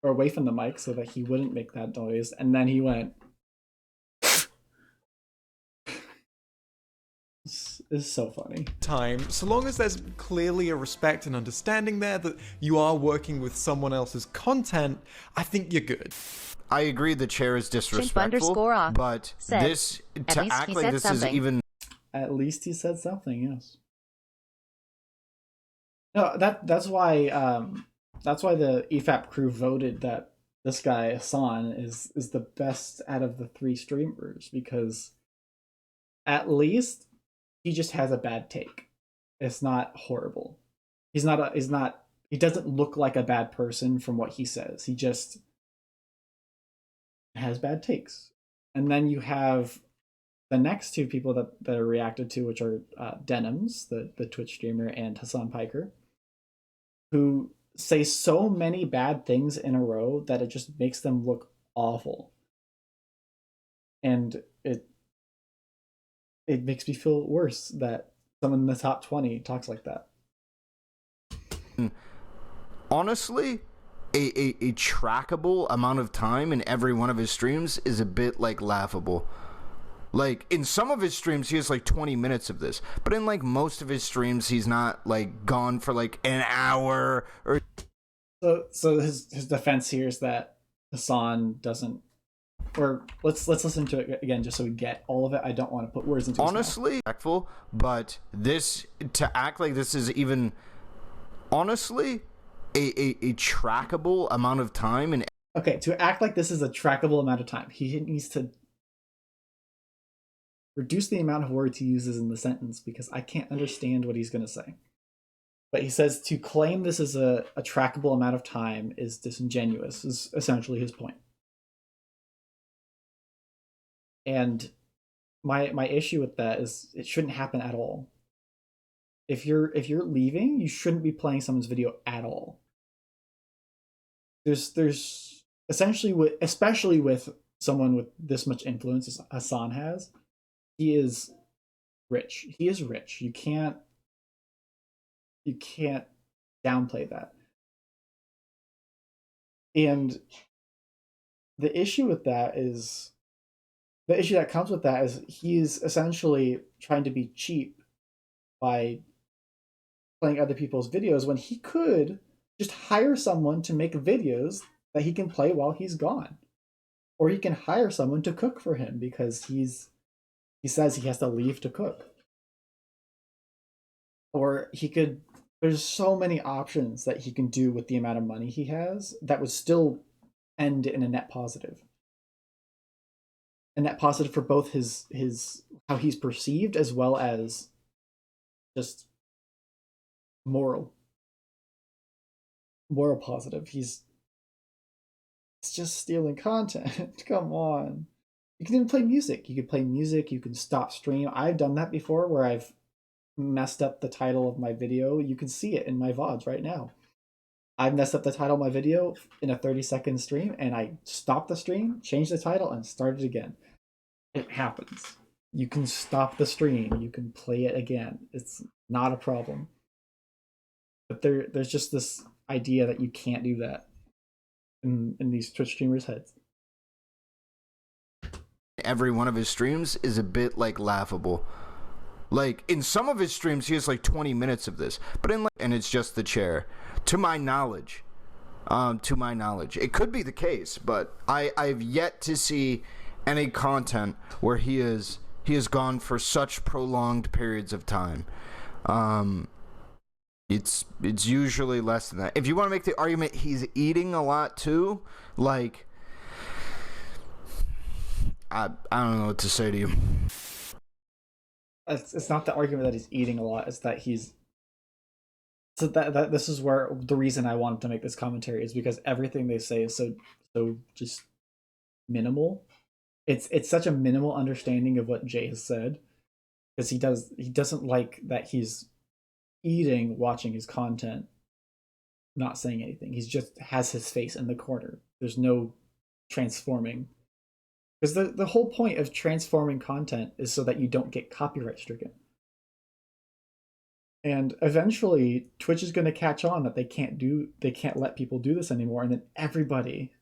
or away from the mic so that he wouldn't make that noise, and then he went. Is so funny. So long as there's clearly a respect and understanding there that you are working with someone else's content, I think you're good. I agree the chair is disrespectful, but this to act like this is even. At least he said something, yes. No, that's why the EFAP crew voted that this guy Hassan is the best out of the 3 streamers, because at least he just has a bad take. It's not horrible. He doesn't look like a bad person from what he says. He just has bad takes. And then you have the next two people that are reacted to, which are Denims, the Twitch streamer, and Hassan Piker, who say so many bad things in a row that it just makes them look awful. And it makes me feel worse that someone in the top 20 talks like that. Honestly, a trackable amount of time in every one of his streams is a bit like laughable. Like in some of his streams he has like 20 minutes of this, but in like most of his streams he's not like gone for like an hour or so his defense here is that Hassan doesn't, or let's listen to it again just so we get all of it. I don't want to put words into honestly respectful, but this to act like this is even honestly a trackable amount of time. And okay, to act like this is a trackable amount of time, he needs to reduce the amount of words he uses in the sentence because I can't understand what he's going to say. But he says to claim this is a trackable amount of time is disingenuous, is essentially his point. And my issue with that is it shouldn't happen at all. If you're leaving, you shouldn't be playing someone's video at all. There's essentially, especially with someone with this much influence as Hassan has, he is rich. He is rich. You can't downplay that. And the issue with that is, the issue that comes with that is he's essentially trying to be cheap by playing other people's videos when he could just hire someone to make videos that he can play while he's gone. Or he can hire someone to cook for him because he says he has to leave to cook. Or he could, there's so many options that he can do with the amount of money he has that would still end in a net positive. A net positive for both his how he's perceived as well as just moral positive. It's just stealing content. Come on. You can even play music. You can play music, you can stop stream. I've done that before where I've messed up the title of my video. You can see it in my VODs right now. I messed up the title of my video in a 30-second stream and I stopped the stream, changed the title, and started again. It happens. You can stop the stream, you can play it again. It's not a problem. But there's just this idea that you can't do that in these Twitch streamers' heads. Every one of his streams is a bit like laughable. Like in some of his streams he has like 20 minutes of this, but in like, and it's just the chair. To my knowledge, it could be the case, but I've yet to see any content where he has gone for such prolonged periods of time. It's usually less than that. If you want to make the argument he's eating a lot too, like I don't know what to say to you. It's not the argument that he's eating a lot, it's that he's so that this is where the reason I wanted to make this commentary is because everything they say is so just minimal. It's such a minimal understanding of what Jay has said, because he doesn't like that he's eating watching his content, not saying anything. He's just has his face in the corner. There's no transforming. Because the whole point of transforming content is so that you don't get copyright stricken. And eventually Twitch is going to catch on that they can't let people do this anymore, and then everybody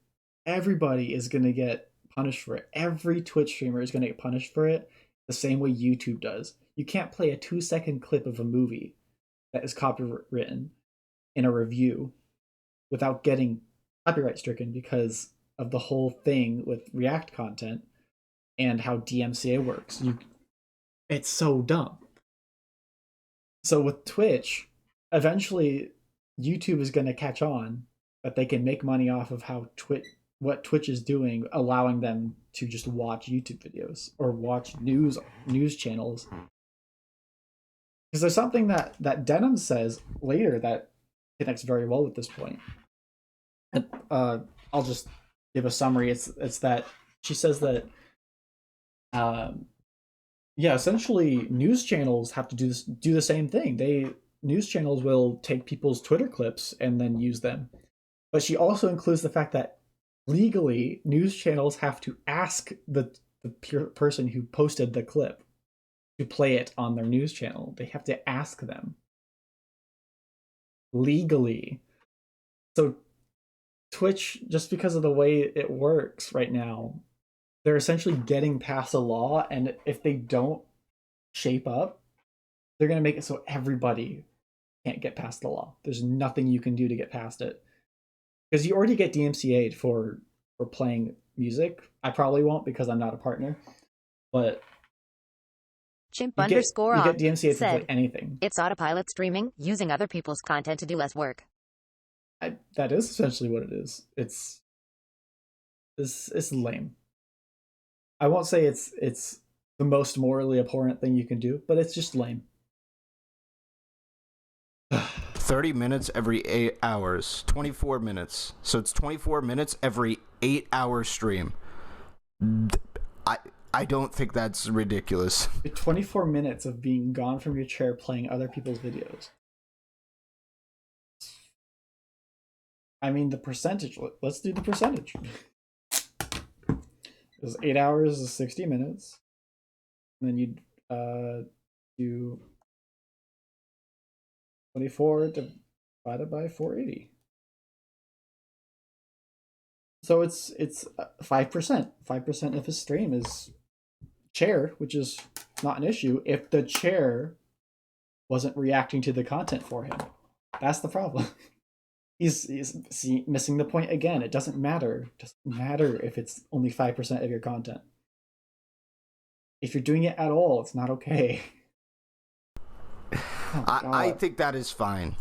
is going to get punished for it. Every Twitch streamer is going to get punished for it the same way YouTube does. You can't play a 2-second clip of a movie that is copywritten in a review without getting copyright stricken because of the whole thing with React content and how DMCA works. It's so dumb. So with Twitch, eventually YouTube is going to catch on that they can make money off of what Twitch is doing, allowing them to just watch YouTube videos or watch news channels Because there's something that Denim says later that connects very well with this point. I'll just give a summary. It's that she says that, yeah, essentially news channels have to do the same thing. News channels will take people's Twitter clips and then use them. But she also includes the fact that legally news channels have to ask the person who posted the clip to play it on their news channel. They have to ask them legally. So Twitch, just because of the way it works right now, they're essentially getting past a law, and if they don't shape up, they're going to make it so everybody can't get past the law. There's nothing you can do to get past it. Because you already get DMCA'd for playing music. I probably won't because I'm not a partner, but Chimp you underscore get DMCA'd for said, anything. It's autopilot streaming, using other people's content to do less work. That is essentially what it is. It's lame. I won't say it's the most morally abhorrent thing you can do, but it's just lame. 30 minutes every 8 hours. 24 minutes. So it's 24 minutes every 8-hour stream. I don't think that's ridiculous. 24 minutes of being gone from your chair playing other people's videos. I mean, the percentage. Let's do the percentage. Because 8 hours is 60 minutes. And then you'd do 24 divided by 480. So it's 5%. 5% of his stream is chair, which is not an issue if the chair wasn't reacting to the content for him. That's the problem. He's missing the point again. It doesn't matter. It doesn't matter if it's only 5% of your content. If you're doing it at all, it's not okay. Oh, I think that is fine.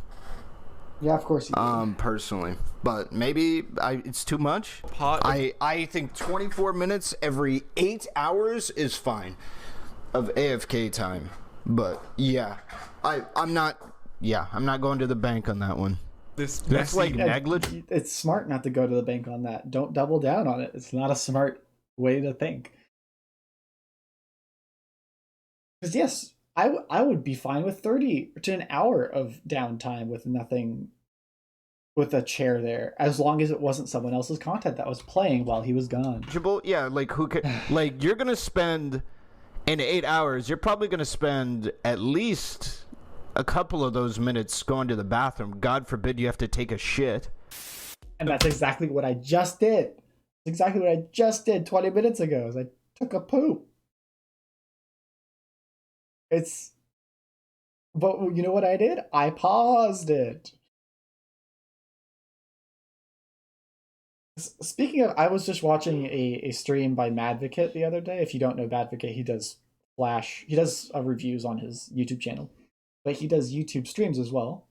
Yeah, of course you do. Personally. But maybe it's too much. I think 24 minutes every 8 hours is fine of AFK time. But yeah, I'm not going to the bank on that one. That's like negligent. It's smart not to go to the bank on that. Don't double down on it. It's not a smart way to think. Because yes, I would be fine with 30 to an hour of downtime with nothing, with a chair there, as long as it wasn't someone else's content that was playing while he was gone. Yeah, like who could, like you're gonna spend in 8 hours. You're probably gonna spend at least a couple of those minutes going to the bathroom. God forbid you have to take a shit. And that's exactly what I just did. That's exactly what I just did 20 minutes ago. Is I took a poop. But you know what I did? I paused it. Speaking of, I was just watching a stream by Madvocate the other day. If you don't know Madvocate, he does reviews on his YouTube channel, but he does YouTube streams as well.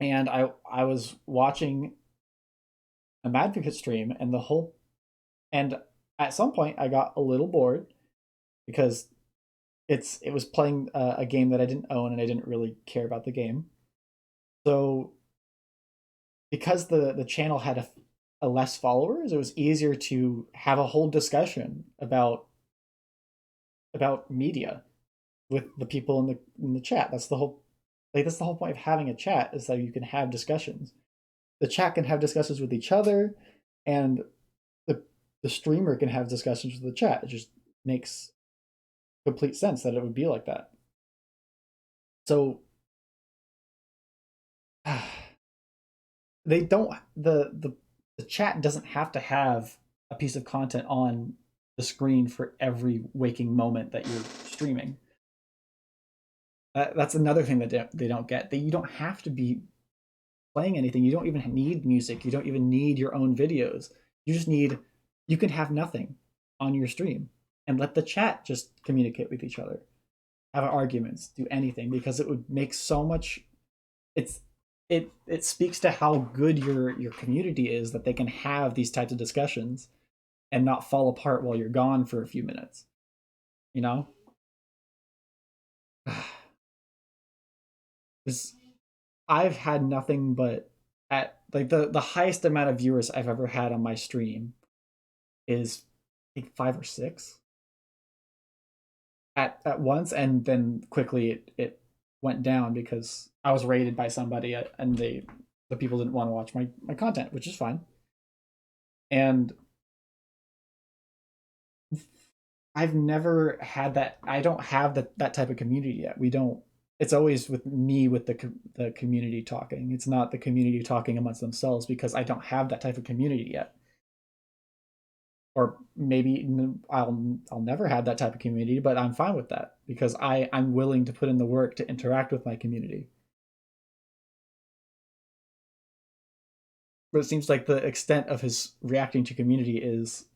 And I was watching a Madvocate stream, and at some point I got a little bored because it was playing a game that I didn't own and I didn't really care about the game. So because the channel had a less followers, it was easier to have a whole discussion about media with the people in the chat. That's the whole point of having a chat, is that you can have discussions. The chat can have discussions with each other, and the streamer can have discussions with the chat. It just makes complete sense that it would be like that. So they don't the chat doesn't have to have a piece of content on the screen for every waking moment that you're streaming. That's another thing that they don't get. That you don't have to be playing anything. You don't even need music. You don't even need your own videos. You can have nothing on your stream and let the chat just communicate with each other, have arguments, do anything, because it would make so much. It speaks to how good your community is that they can have these types of discussions and not fall apart while you're gone for a few minutes. You know? is I've had nothing but at like the highest amount of viewers I've ever had on my stream is I think 5 or 6 at once, and then quickly it went down because I was raided by somebody and the people didn't want to watch my content, which is fine. And I've never had that. I don't have that type of community yet. We don't. It's always with me with the community talking. It's not the community talking amongst themselves because I don't have that type of community yet. Or maybe I'll never have that type of community, but I'm fine with that because I'm willing to put in the work to interact with my community. But it seems like the extent of his reacting to community is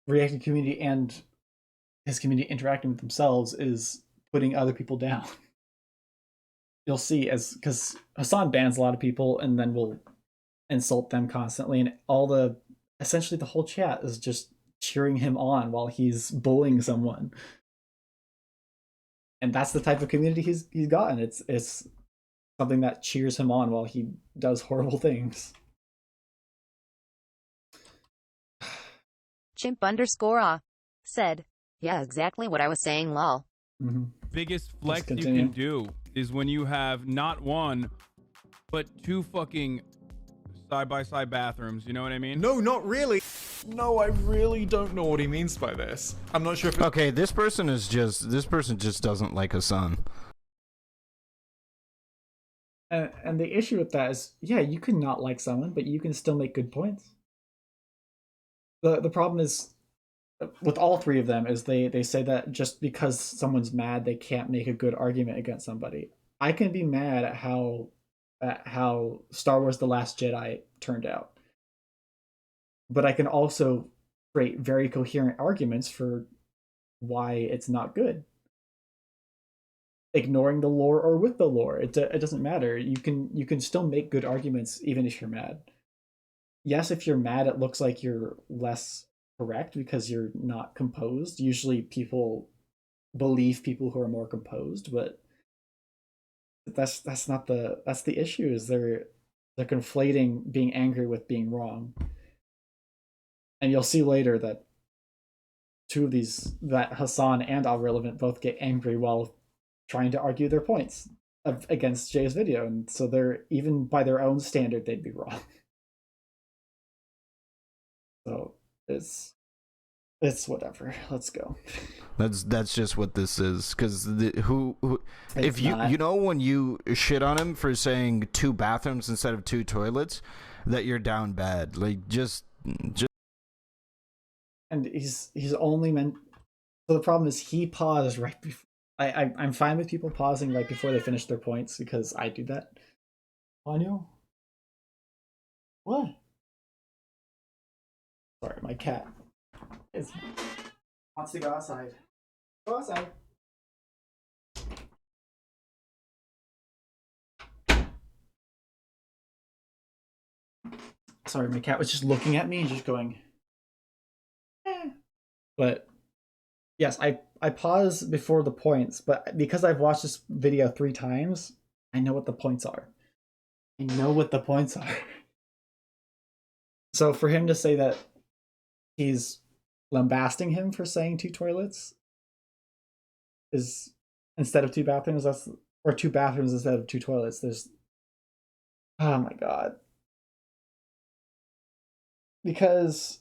reacting to community and his community interacting with themselves is putting other people down. You'll see because Hassan bans a lot of people and then will insult them constantly, and essentially the whole chat is just cheering him on while he's bullying someone. And that's the type of community he's gotten. It's something that cheers him on while he does horrible things. Chimp_ah said, yeah, exactly what I was saying, lol. Biggest flex you can do is when you have not one, but 2 fucking side-by-side bathrooms. You know what I mean? No, not really. No, I really don't know what he means by this. I'm not sure if Okay, this person just doesn't like Hassan. And the issue with that is, yeah, you can not like someone, but you can still make good points. The problem is with all 3 of them is they say that just because someone's mad, they can't make a good argument against somebody. I can be mad at how Star Wars The Last Jedi turned out. But I can also create very coherent arguments for why it's not good. Ignoring the lore or with the lore, it doesn't matter. You can still make good arguments even if you're mad. Yes, if you're mad, it looks like you're less correct because you're not composed. Usually people believe people who are more composed, but that's not that's the issue, is they're conflating being angry with being wrong. And you'll see later that 2 of these, that Hassan and Ahrelevant, both get angry while trying to argue their points against Jay's video, and so they're, even by their own standard, they'd be wrong. So it's whatever. Let's go. That's just what this is. Because if you know when you shit on him for saying 2 bathrooms instead of 2 toilets, that you're down bad. Like just. And he's only meant. So the problem is he paused right before. I'm fine with people pausing right before they finish their points because I do that. Anyo? What? Sorry, my cat wants to go outside. Go outside. Sorry, my cat was just looking at me and just going. Eh. But yes, I pause before the points, but because I've watched this video 3 times, I know what the points are. I know what the points are. So for him to say that he's lambasting him for saying 2 toilets is instead of 2 bathrooms, or 2 bathrooms instead of 2 toilets. There's, oh my god. Because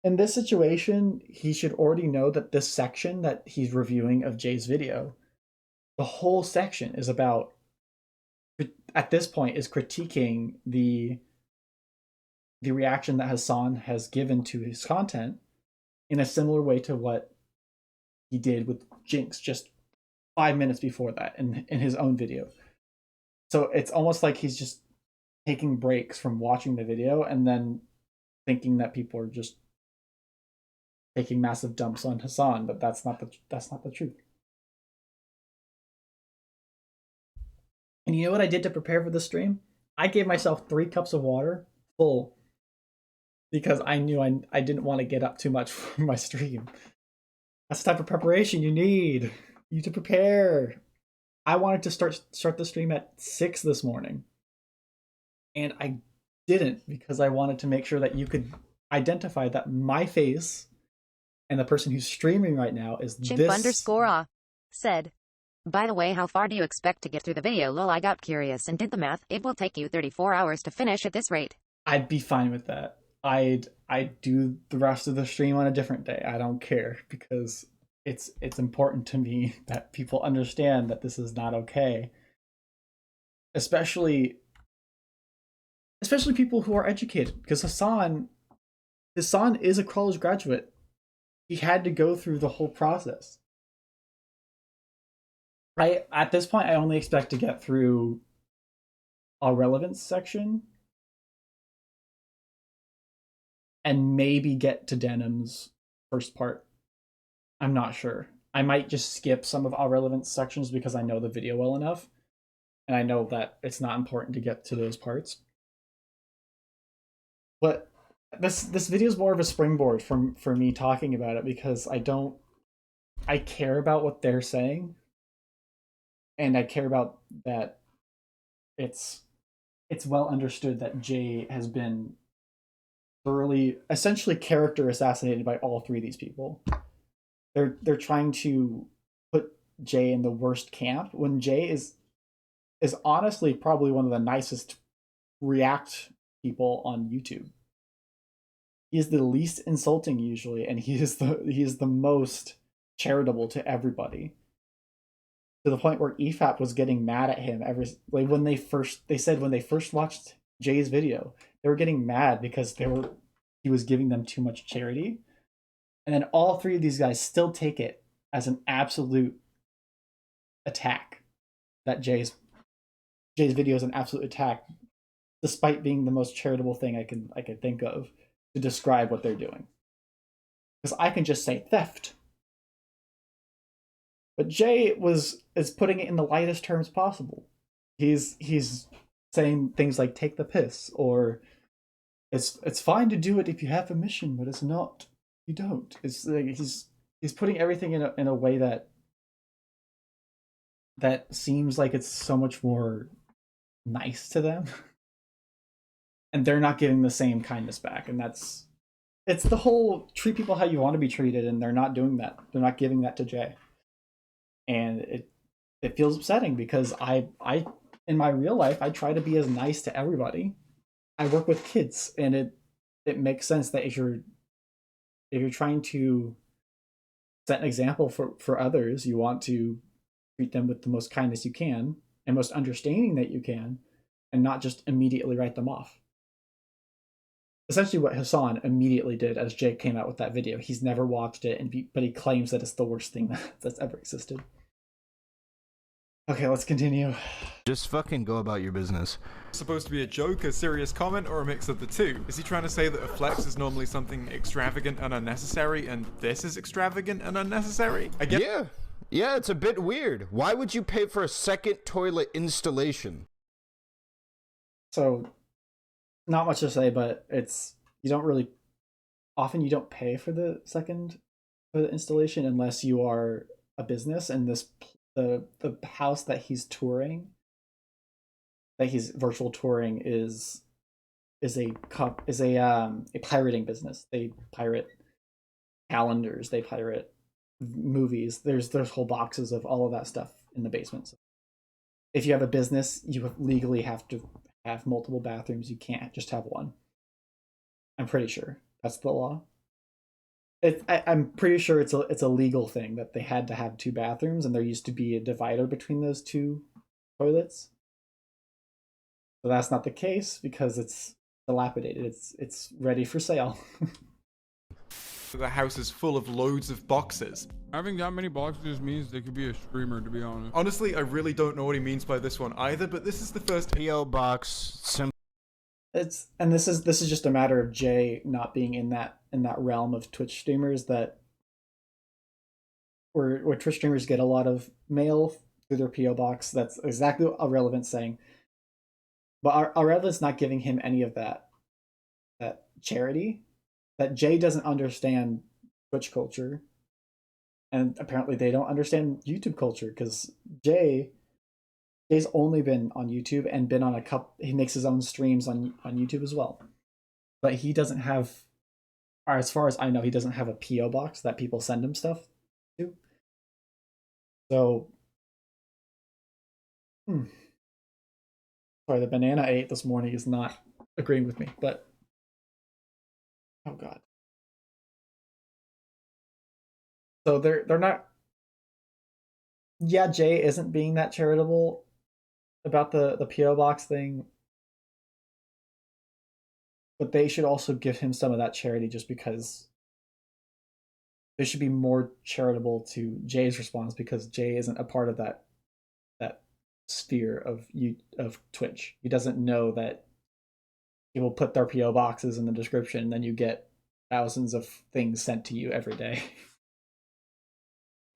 in this situation, he should already know that this section that he's reviewing of Jay's video, the whole section is about, at this point, is critiquing the reaction that Hassan has given to his content in a similar way to what he did with Jinx just 5 minutes before that in his own video. So it's almost like he's just taking breaks from watching the video and then thinking that people are just taking massive dumps on Hassan, but that's not the truth. And you know what I did to prepare for the stream? I gave myself 3 cups of water full because I knew I didn't want to get up too much for my stream. That's the type of preparation you need. You need to prepare. I wanted to start the stream at 6 this morning, and I didn't because I wanted to make sure that you could identify that my face and the person who's streaming right now is Chimp_ah said, by the way, how far do you expect to get through the video? Lol, I got curious and did the math. It will take you 34 hours to finish at this rate. I'd be fine with that. I'd do the rest of the stream on a different day. I don't care, because it's important to me that people understand that this is not okay. Especially people who are educated, because Hassan is a college graduate. He had to go through the whole process. At this point, I only expect to get through Ahrelevant section and maybe get to Denim's first part. I'm not sure. I might just skip some of Ahrelevant sections because I know the video well enough, and I know that it's not important to get to those parts. But this video is more of a springboard for me talking about it, because I care about what they're saying, and I care about that it's well understood that Jay has been thoroughly, essentially character assassinated by all three of these people. They're trying to put Jay in the worst camp, when Jay is honestly probably one of the nicest React people on YouTube. He is the least insulting usually, and he is the most charitable to everybody. To the point where EFAP was getting mad at him when they first watched Jay's video, they were getting mad because he was giving them too much charity. And then all three of these guys still take it as an absolute attack, that Jay's video is an absolute attack, despite being the most charitable thing I can think of to describe what they're doing. Because I can just say theft. But Jay is putting it in the lightest terms possible. He's saying things like "take the piss," or it's fine to do it if you have a mission, but it's not. You don't. It's like he's putting everything in a way that seems like it's so much more nice to them, and they're not giving the same kindness back. And it's the whole treat people how you want to be treated, and they're not doing that. They're not giving that to Jay. And it feels upsetting, because I in my real life I try to be as nice to everybody. I work with kids, and it makes sense that if you're trying to set an example for others, you want to treat them with the most kindness you can and most understanding that you can, and not just immediately write them off. Essentially what Hassan immediately did as Jake came out with that video. He's never watched it, but he claims that it's the worst thing that's ever existed. Okay, let's continue. Just fucking go about your business. Supposed to be a joke, a serious comment, or a mix of the two? Is he trying to say that a flex is normally something extravagant and unnecessary, and this is extravagant and unnecessary? Yeah, it's a bit weird. Why would you pay for a second toilet installation? So, not much to say, but you don't pay for the installation unless you are a business, and the house that he's virtual touring is a pirating business. They pirate calendars, they pirate movies. There's whole boxes of all of that stuff in the basement. So if you have a business, you legally have to have multiple bathrooms. You can't just have one. I'm pretty sure that's the law. I'm pretty sure it's a legal thing that they had to have two bathrooms, and there used to be a divider between those two toilets. So that's not the case, because it's dilapidated. It's ready for sale. The house is full of loads of boxes. Having that many boxes means they could be a streamer, to be honest. Honestly, I really don't know what he means by this one either, but this is the first PO box. This is just a matter of Jay not being in that realm of Twitch streamers where Twitch streamers get a lot of mail through their PO box. That's exactly what Ahrelevant's saying. But Ahrelevant's not giving him any of that charity. That Jay doesn't understand Twitch culture, and apparently they don't understand YouTube culture, because Jay Jay's only been on YouTube and been on a couple. He makes his own streams on YouTube as well, but he doesn't have, or as far as I know, he doesn't have a PO box that people send him stuff to. So, sorry, the banana I ate this morning is not agreeing with me, but oh god. So they're not. Yeah, Jay isn't being that charitable about the PO box thing, but they should also give him some of that charity, just because they should be more charitable to Jay's response, because Jay isn't a part of that sphere of Twitch. He doesn't know that people put their PO boxes in the description, and then you get thousands of things sent to you every day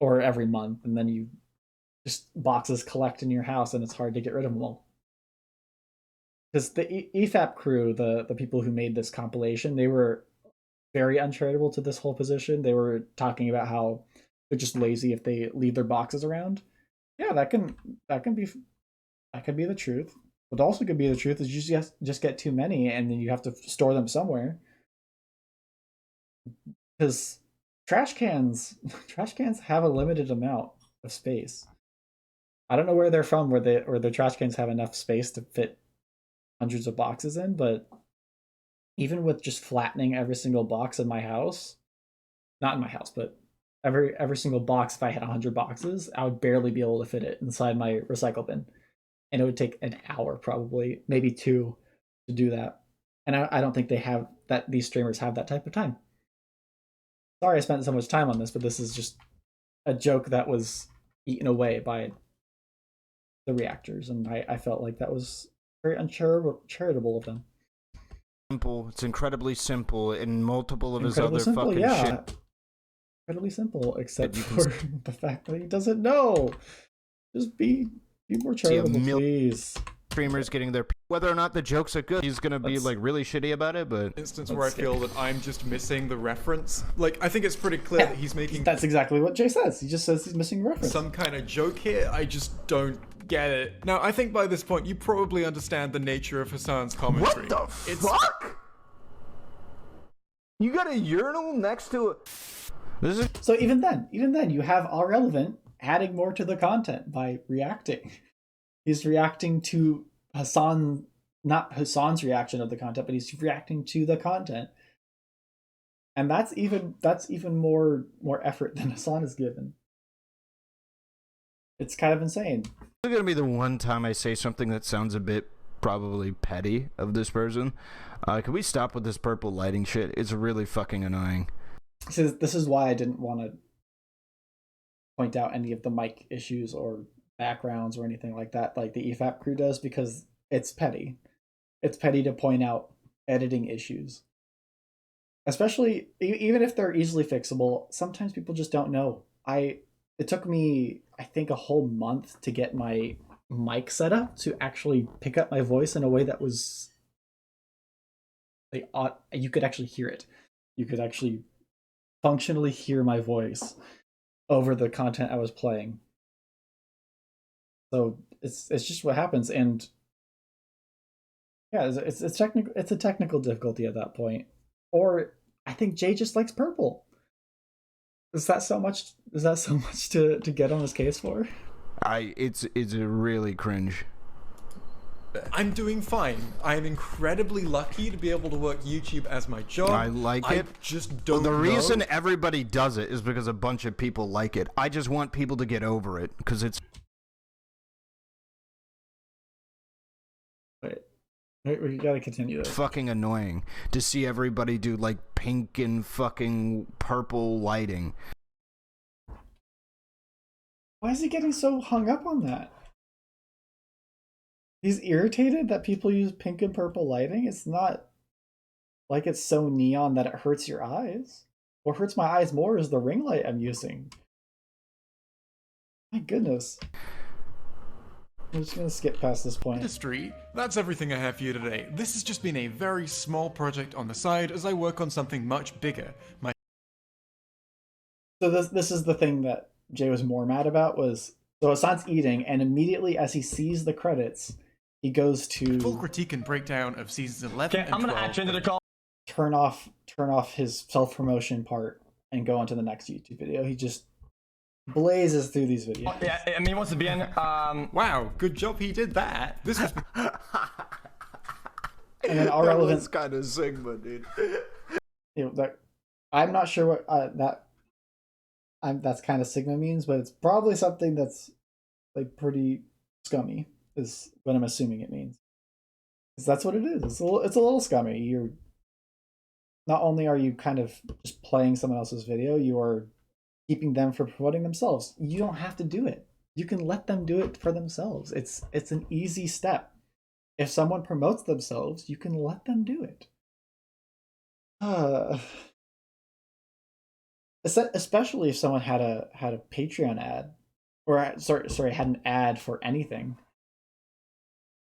or every month, and then you just boxes collect in your house, and it's hard to get rid of them all. Because the EFAP crew, the people who made this compilation, they were very uncharitable to this whole position. They were talking about how they're just lazy if they leave their boxes around. Yeah, that can be the truth. What also could be the truth is you just get too many, and then you have to store them somewhere. Because trash cans have a limited amount of space. I don't know where they're from, where the trash cans have enough space to fit hundreds of boxes in, but even with just flattening every single box in my house, not in my house, but every single box, if I had 100 boxes, I would barely be able to fit it inside my recycle bin. And it would take an hour, probably, maybe 2, to do that. And I don't think these streamers have that type of time. Sorry I spent so much time on this, but this is just a joke that was eaten away by the reactors, and I felt like that was very uncharitable of them. Simple. It's incredibly simple, and multiple of his other fucking shit. Incredibly simple, except for the fact that he doesn't know. Just be more charitable, please. Streamers getting their, whether or not the jokes are good, he's gonna be like really shitty about it. But instance where I feel that I'm just missing the reference. Like, I think it's pretty clear that he's making. That's exactly what Jay says. He just says he's missing the reference. Some kind of joke here. I just don't get it. Now, I think by this point you probably understand the nature of Hassan's commentary. What the fuck? You got a urinal next to it. So even then, you have Ahrelevant adding more to the content by reacting. He's reacting to not Hassan's reaction of the content, but he's reacting to the content. And that's even more effort than Hassan has given. It's kind of insane. It's gonna be the one time I say something that sounds a bit probably petty of this person. Can we stop with this purple lighting shit? It's really fucking annoying. So this is why I didn't want to point out any of the mic issues or backgrounds or anything like that, like the EFAP crew does, because it's petty. It's petty to point out editing issues. Especially, even if they're easily fixable, sometimes people just don't know. It took me, I think, a whole month to get my mic set up to actually pick up my voice in a way that was you could actually hear it. You could actually functionally hear my voice over the content I was playing. So it's just what happens, and yeah, it's a technical difficulty at that point. Or I think Jay just likes purple. Is that so much to get on his case for? It's a really cringe. I'm doing fine. I'm incredibly lucky to be able to work YouTube as my job. I like it. I just don't know. The reason everybody does it is because a bunch of people like it. I just want people to get over it, because it's... Wait, we gotta continue this. Fucking annoying to see everybody do like pink and fucking purple lighting. Why is he getting so hung up on that? He's irritated that people use pink and purple lighting. It's not like it's so neon that it hurts your eyes. What hurts my eyes more is the ring light I'm using. My goodness. I'm just gonna skip past this point. Industry. That's everything I have for you today. This has just been a very small project on the side as I work on something much bigger. So this is the thing that Jay was more mad about, was So Hassan's eating, and immediately as he sees the credits, he goes to Full critique and breakdown of seasons 11 and 12. I'm gonna act into the call. turn off his self-promotion part and go on to the next YouTube video. He just blazes through these videos. Yeah, I mean, once again, Wow, good job he did that. This was And then Ahrelevant kind of Sigma, dude. I'm not sure what that's kind of Sigma means, but it's probably something that's like pretty scummy, is what I'm assuming it means. Because that's what it is. It's a little scummy. You're not only are you kind of just playing someone else's video, you are keeping them from promoting themselves. You don't have to do it. You can let them do it for themselves. It's an easy step. If someone promotes themselves, you can let them do it. Especially if someone had a Patreon ad, or sorry, had an ad for anything.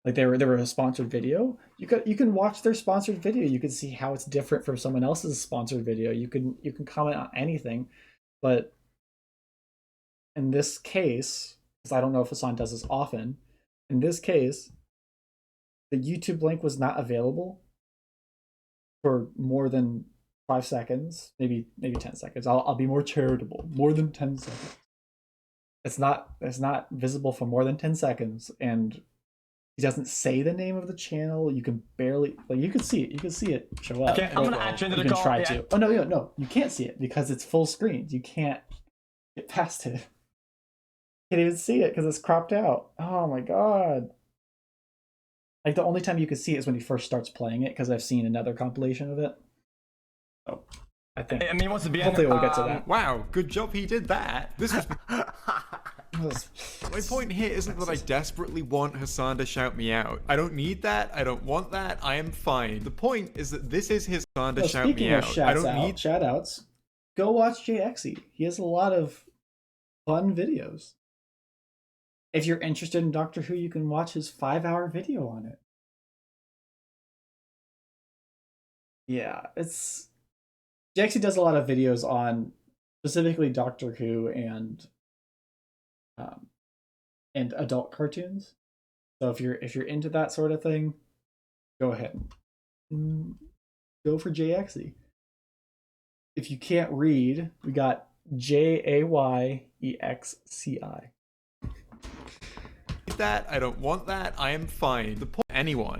Like they were a sponsored video. You can watch their sponsored video. You can see how it's different from someone else's sponsored video. You can comment on anything, but in this case, because I don't know if Hassan does this often, in this case, the YouTube link was not available for more than 5 seconds, maybe 10 seconds. I'll be more charitable. More than 10 seconds. It's not visible for more than 10 seconds, and he doesn't say the name of the channel. You can barely, like, you can see it. You can see it show up. okay, I'm gonna act into the You can call. try Yeah. to. Oh no, you can't see it because it's full screen. You can't get past it. You can't even see it because it's cropped out. Oh my god. Like, the only time you can see it is when he first starts playing it, because I've seen another compilation of it. So I think, I mean, once again, hopefully we'll get to that. wow, good job he did that. This was my point here isn't that I desperately want Hassan to shout me out. I don't need that. I don't want that. I am fine. The point is that this is his Hassan to shout me out. I don't need shout outs. Go watch JXE. He has a lot of fun videos. If you're interested in Doctor Who, you can watch his 5-hour video on it. Yeah, JXE does a lot of videos on specifically Doctor Who and adult cartoons. So if you're into that sort of thing, go ahead. Go for JXE. If you can't read, we got JAYEXCI. that. I don't want that. I am fine. The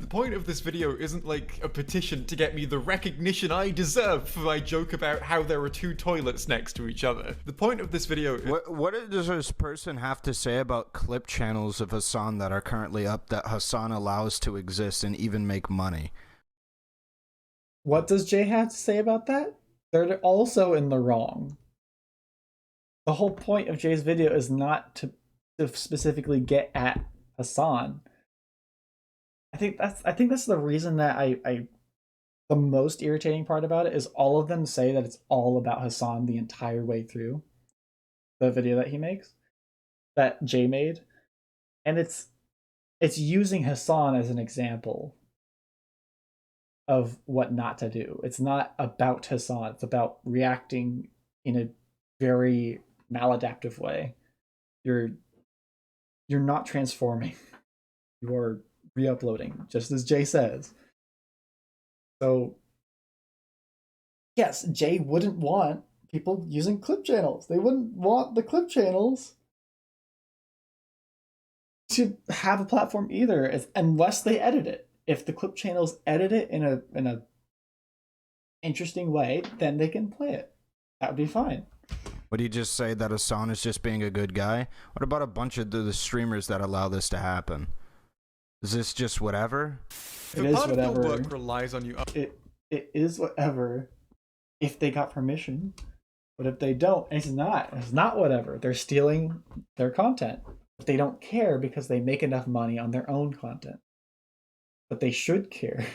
point of this video isn't like a petition to get me the recognition I deserve for my joke about how there are 2 toilets next to each other. The point of this video is... What does this person have to say about clip channels of Hassan that are currently up that Hassan allows to exist and even make money? What does Jay have to say about that? They're also in the wrong. The whole point of Jay's video is not to specifically get at Hassan. I think that's the reason that the most irritating part about it is all of them say that it's all about Hassan the entire way through the video that he makes, that Jay made, and it's using Hassan as an example of what not to do. It's not about Hassan. It's about reacting in a very maladaptive way. You're not transforming. You are re-uploading, just as Jay says. So yes, Jay wouldn't want people using clip channels. They wouldn't want the clip channels to have a platform either, unless they edit it. If the clip channels edit it in a interesting way, then they can play it. That would be fine. Would you just say that Hassan is just being a good guy? What about a bunch of the streamers that allow this to happen? Is this just whatever? It is whatever. Part of the work relies on you. It is whatever if they got permission. But if they don't, it's not whatever. They're stealing their content. But they don't care because they make enough money on their own content. But they should care.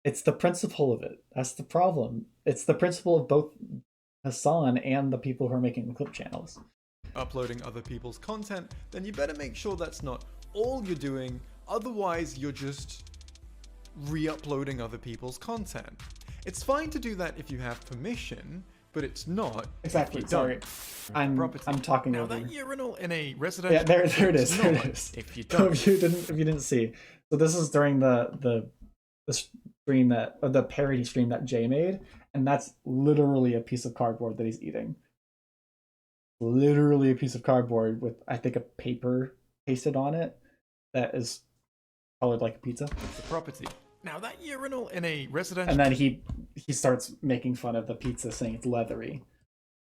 It's the principle of it. That's the problem. It's the principle of both Hassan and the people who are making the clip channels. Uploading other people's content, then you better make sure that's not all you're doing, otherwise you're just re-uploading other people's content. It's fine to do that if you have permission, but it's not. Exactly. If you Sorry, don't. I'm talking Now over. that urinal in a residential. Yeah, there it is. it's There not it is. If you So don't. if you didn't see, so this is during the stream that, or the parody stream that Jay made, and that's literally a piece of cardboard that he's eating. Literally a piece of cardboard with, I think, a paper pasted on it that is colored like a pizza. The property. Now that urinal in a residential. And then he starts making fun of the pizza, saying it's leathery.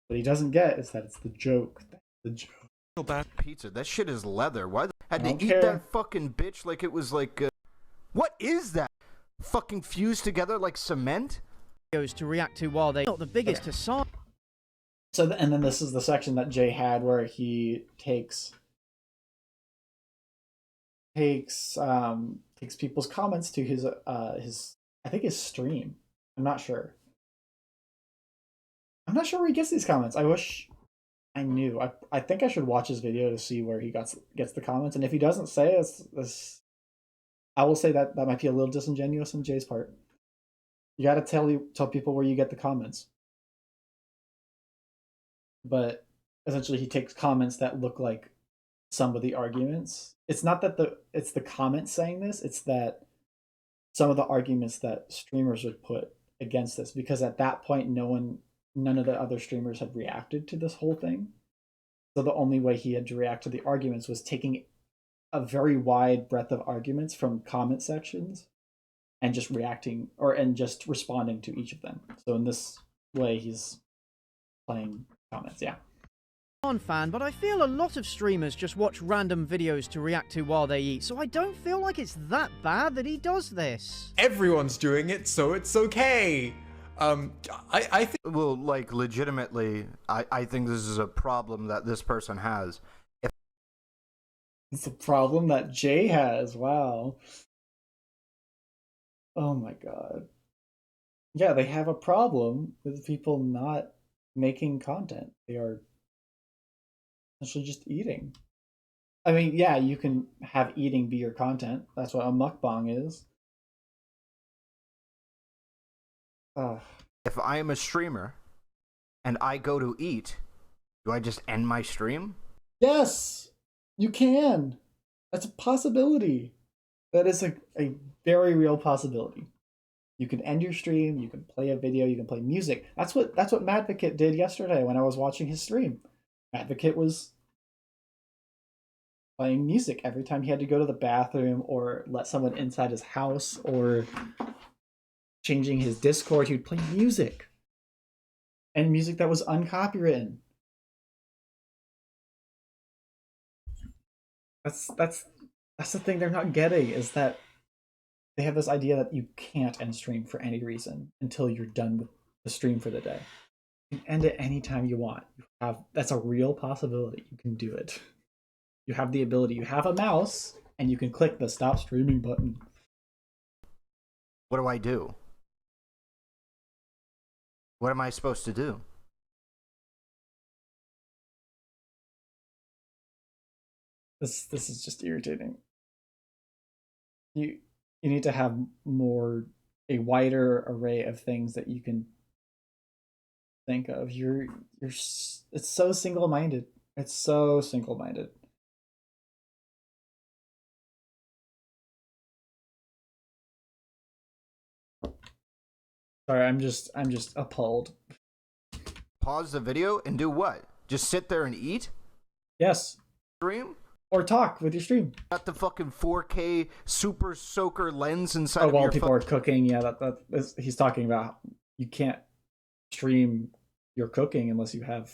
What he doesn't get is that it's the joke. The joke. Pizza. That shit is leather. Why had to don't eat care. that fucking bitch like it was like? What is that? Fucking fused together like cement? To react to while they not the biggest to sign. So and then this is the section that Jay had where he takes people's comments to his I think his stream. I'm not sure. I'm not sure where he gets these comments. I wish I knew. I think I should watch his video to see where he gets the comments. And if he doesn't say this, I will say that might be a little disingenuous on Jay's part. You got to tell people where you get the comments. But essentially, he takes comments that look like some of the arguments. It's not that it's the comments saying this. It's that some of the arguments that streamers would put against this, because at that point, none of the other streamers had reacted to this whole thing. So the only way he had to react to the arguments was taking a very wide breadth of arguments from comment sections and just reacting and just responding to each of them. So in this way, he's playing comments. Yeah. Fan, but I feel a lot of streamers just watch random videos to react to while they eat, so I don't feel like it's that bad that he does this. Everyone's doing it, so it's okay. I think. Well, like, legitimately, I think this is a problem that this person has. It's a problem that Jay has. Wow. Oh my god. Yeah, they have a problem with people not making content. They are essentially just eating. I mean, yeah, you can have eating be your content. That's what a mukbang is. If I am a streamer and I go to eat, do I just end my stream? Yes, you can. That's a possibility. That is a very real possibility. You can end your stream, you can play a video, you can play music. That's what Madvocate did yesterday when I was watching his stream. Advocate was playing music every time he had to go to the bathroom or let someone inside his house or changing his Discord. He would play music, and music that was uncopywritten. That's the thing they're not getting, is that they have this idea that you can't end stream for any reason until you're done with the stream for the day. You can end it anytime you want. That's a real possibility. You can do it. You have the ability. You have a mouse, and you can click the stop streaming button. What do I do? What am I supposed to do? This is just irritating. You need to have a wider array of things that you can think of. It's so single-minded. It's so single-minded. Sorry, I'm just appalled. Pause the video and do what? Just sit there and eat? Yes. Stream? Or talk with your stream. Got the fucking 4K super soaker lens inside Oh, of while your people are cooking, yeah, he's talking about you can't stream your cooking unless you have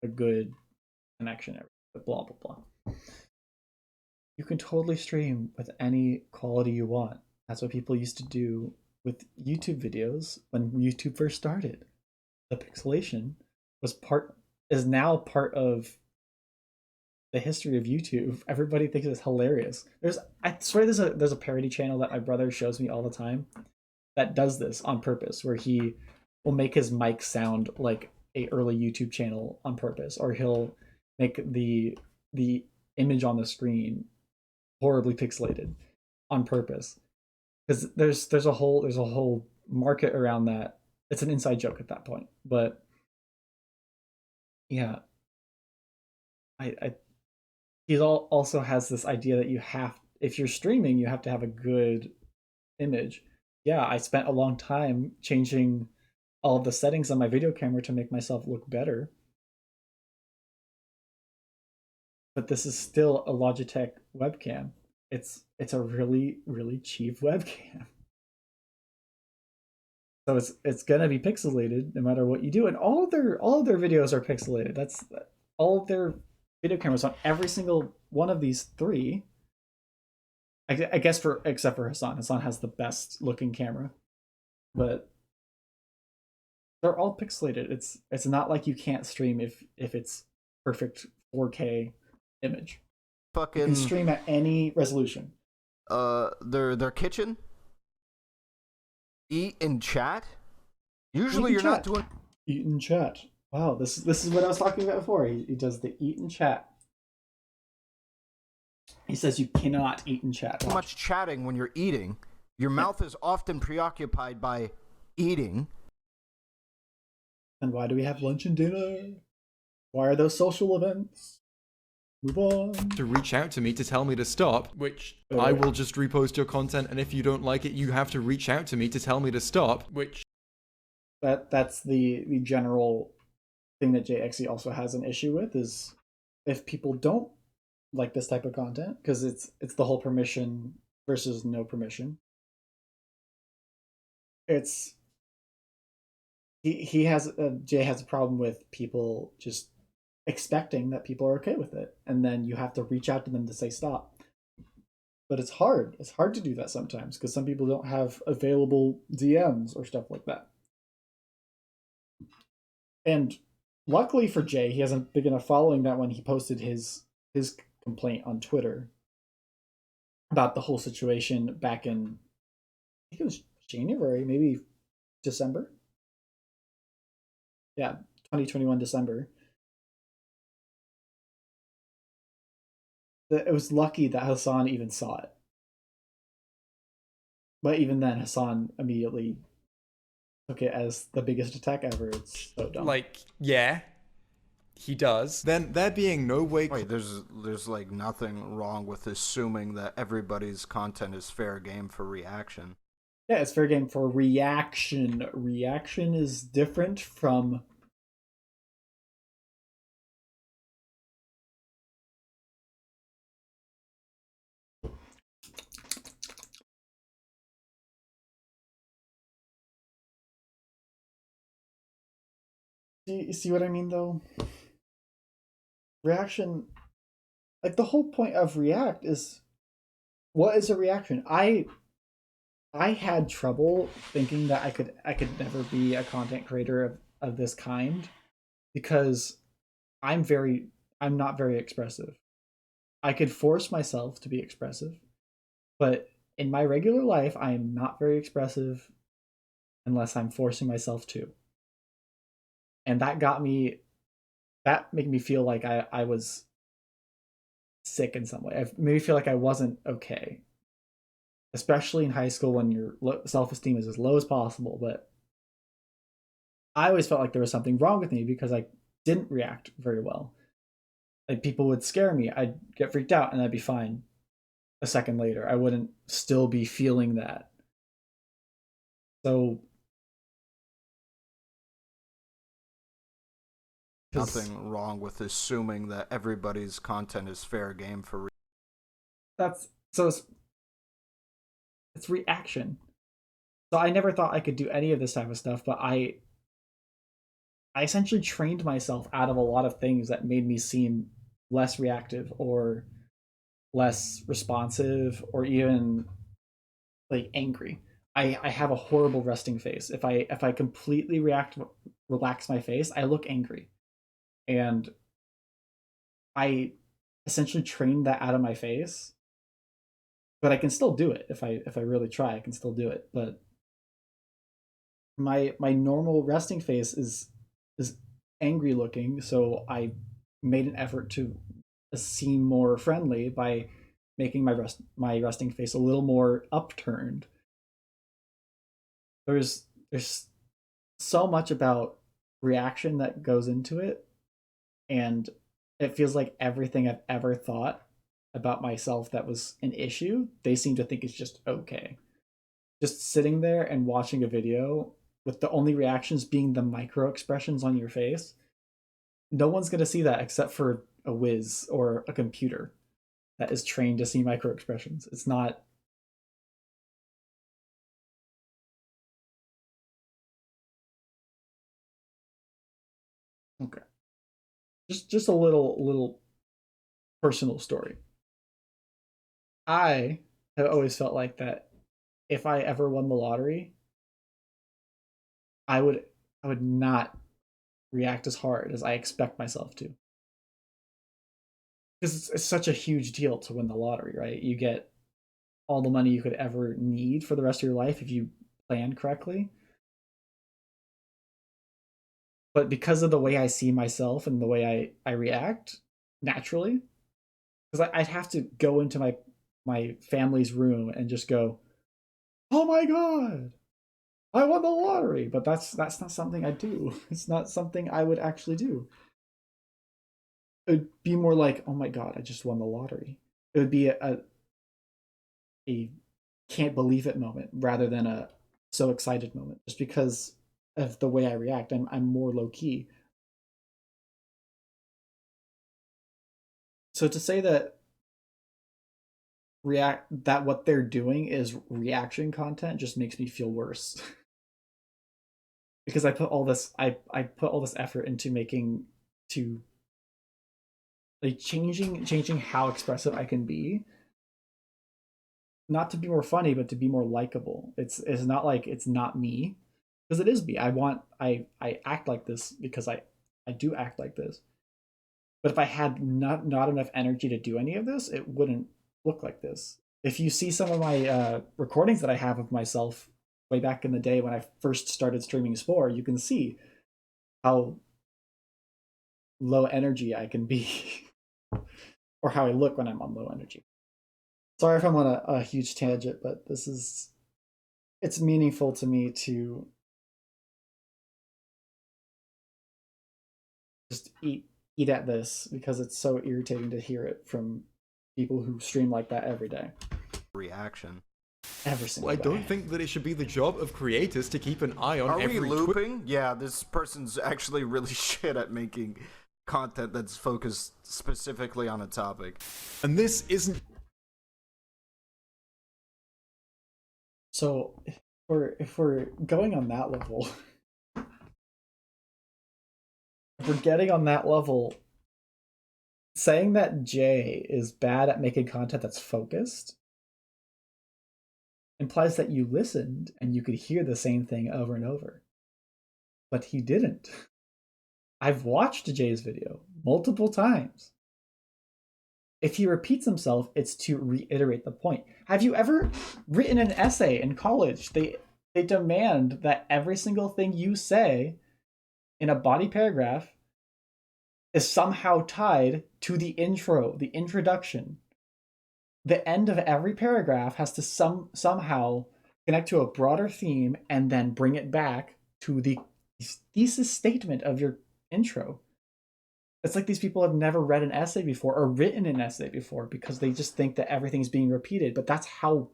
a good connection. Blah blah blah. You can totally stream with any quality you want. That's what people used to do with YouTube videos when YouTube first started. The pixelation is now part of the history of YouTube. Everybody thinks it's hilarious. I swear there's a parody channel that my brother shows me all the time that does this on purpose, where he will make his mic sound like a early YouTube channel on purpose, or he'll make the image on the screen horribly pixelated on purpose. Because there's a whole market around that. It's an inside joke at that point, but Yeah. I he also has this idea that you have, if you're streaming, you have to have a good image. Yeah, I spent a long time changing all of the settings on my video camera to make myself look better. But this is still a Logitech webcam. It's a really, really cheap webcam. So it's gonna be pixelated no matter what you do, and all of their videos are pixelated. That's all of their video cameras on every single one of these three. I guess except for Hassan. Hassan has the best looking camera, but they're all pixelated. It's not like you can't stream if it's perfect 4K image. Fucking you can stream at any resolution. Their kitchen. Eat and chat. Usually you're not doing eat and chat. Wow, this is what I was talking about before. He does the eat and chat. He says you cannot eat and chat. too much chatting when you're eating. Your mouth is often preoccupied by eating. And why do we have lunch and dinner? Why are those social events? Move on. To reach out to me to tell me to stop, which I will just repost your content, and if you don't like it, you have to reach out to me to tell me to stop, which... That's the general thing that JXE also has an issue with, is if people don't like this type of content, because it's the whole permission versus no permission. It's... Jay has a problem with people just expecting that people are okay with it, and then you have to reach out to them to say stop. But it's hard to do that sometimes, because some people don't have available DMs or stuff like that. And luckily for Jay, he has a big enough following that when he posted his complaint on Twitter about the whole situation back in, I think it was January, maybe December. Yeah, 2021 December. It was lucky that Hassan even saw it. But even then, Hassan immediately took it as the biggest attack ever. It's so dumb. Like, yeah, he does. Then there being no way... Wait, there's like nothing wrong with assuming that everybody's content is fair game for reaction. Yeah, it's fair game for reaction. Reaction is different from... You see what I mean, though? Reaction, like the whole point of React is, what is a reaction? I had trouble thinking that I could never be a content creator of this kind, because I'm not very expressive. I could force myself to be expressive, but in my regular life, I am not very expressive unless I'm forcing myself to. And that made me feel like I was sick in some way. It made me feel like I wasn't okay. Especially in high school when your self-esteem is as low as possible. But I always felt like there was something wrong with me because I didn't react very well. Like, people would scare me. I'd get freaked out and I'd be fine a second later. I wouldn't still be feeling that. So... Nothing wrong with assuming that everybody's content is fair game for it's reaction. So I never thought I could do any of this type of stuff, but I essentially trained myself out of a lot of things that made me seem less reactive or less responsive or even like angry. I have a horrible resting face. If I completely relax my face, I look angry. And I essentially trained that out of my face. But I can still do it. If I really try, I can still do it. But my normal resting face is angry looking, so I made an effort to seem more friendly by making my resting face a little more upturned. There's so much about reaction that goes into it and it feels like everything I've ever thought about myself that was an issue, they seem to think is just okay. Just sitting there and watching a video with the only reactions being the micro expressions on your face, no one's going to see that except for a whiz or a computer that is trained to see micro expressions. It's not. Okay. Just a little personal story. I have always felt like that if I ever won the lottery, I would not react as hard as I expect myself to. Because it's such a huge deal to win the lottery, right? You get all the money you could ever need for the rest of your life if you plan correctly. But because of the way I see myself and the way I react naturally, because I'd have to go into my family's room and just go, "Oh my god, I won the lottery!" But that's not something I do. It's not something I would actually do. It would be more like, "Oh my god, I just won the lottery." It would be a can't believe it moment rather than a so excited moment, just because of the way I react. I'm more low key. So to say that what they're doing is reaction content just makes me feel worse. Because I put all this effort into like changing how expressive I can be, not to be more funny but to be more likable. It's not like it's not me, because it is me. I act like this because I do act like this. But if I had not enough energy to do any of this, it wouldn't look like this. If you see some of my recordings that I have of myself way back in the day when I first started streaming Spore, you can see how low energy I can be or how I look when I'm on low energy. Sorry if I'm on a huge tangent, but it's meaningful to me to just eat at this, because it's so irritating to hear it from people who stream like that every day. Reaction. Every single I day. don't think that it should be the job of creators to keep an eye on every... Are we looping? Yeah, this person's actually really shit at making content that's focused specifically on a topic. And this isn't... So, if we're going on that level... if we're getting on that level, saying that Jay is bad at making content that's focused implies that you listened and you could hear the same thing over and over. But he didn't. I've watched Jay's video multiple times. If he repeats himself, it's to reiterate the point. Have you ever written an essay in college? They demand that every single thing you say in a body paragraph is somehow tied to the intro, the introduction. The end of every paragraph has to somehow connect to a broader theme and then bring it back to the thesis statement of your intro. It's like these people have never read an essay before or written an essay before, because they just think that everything's being repeated. But that's how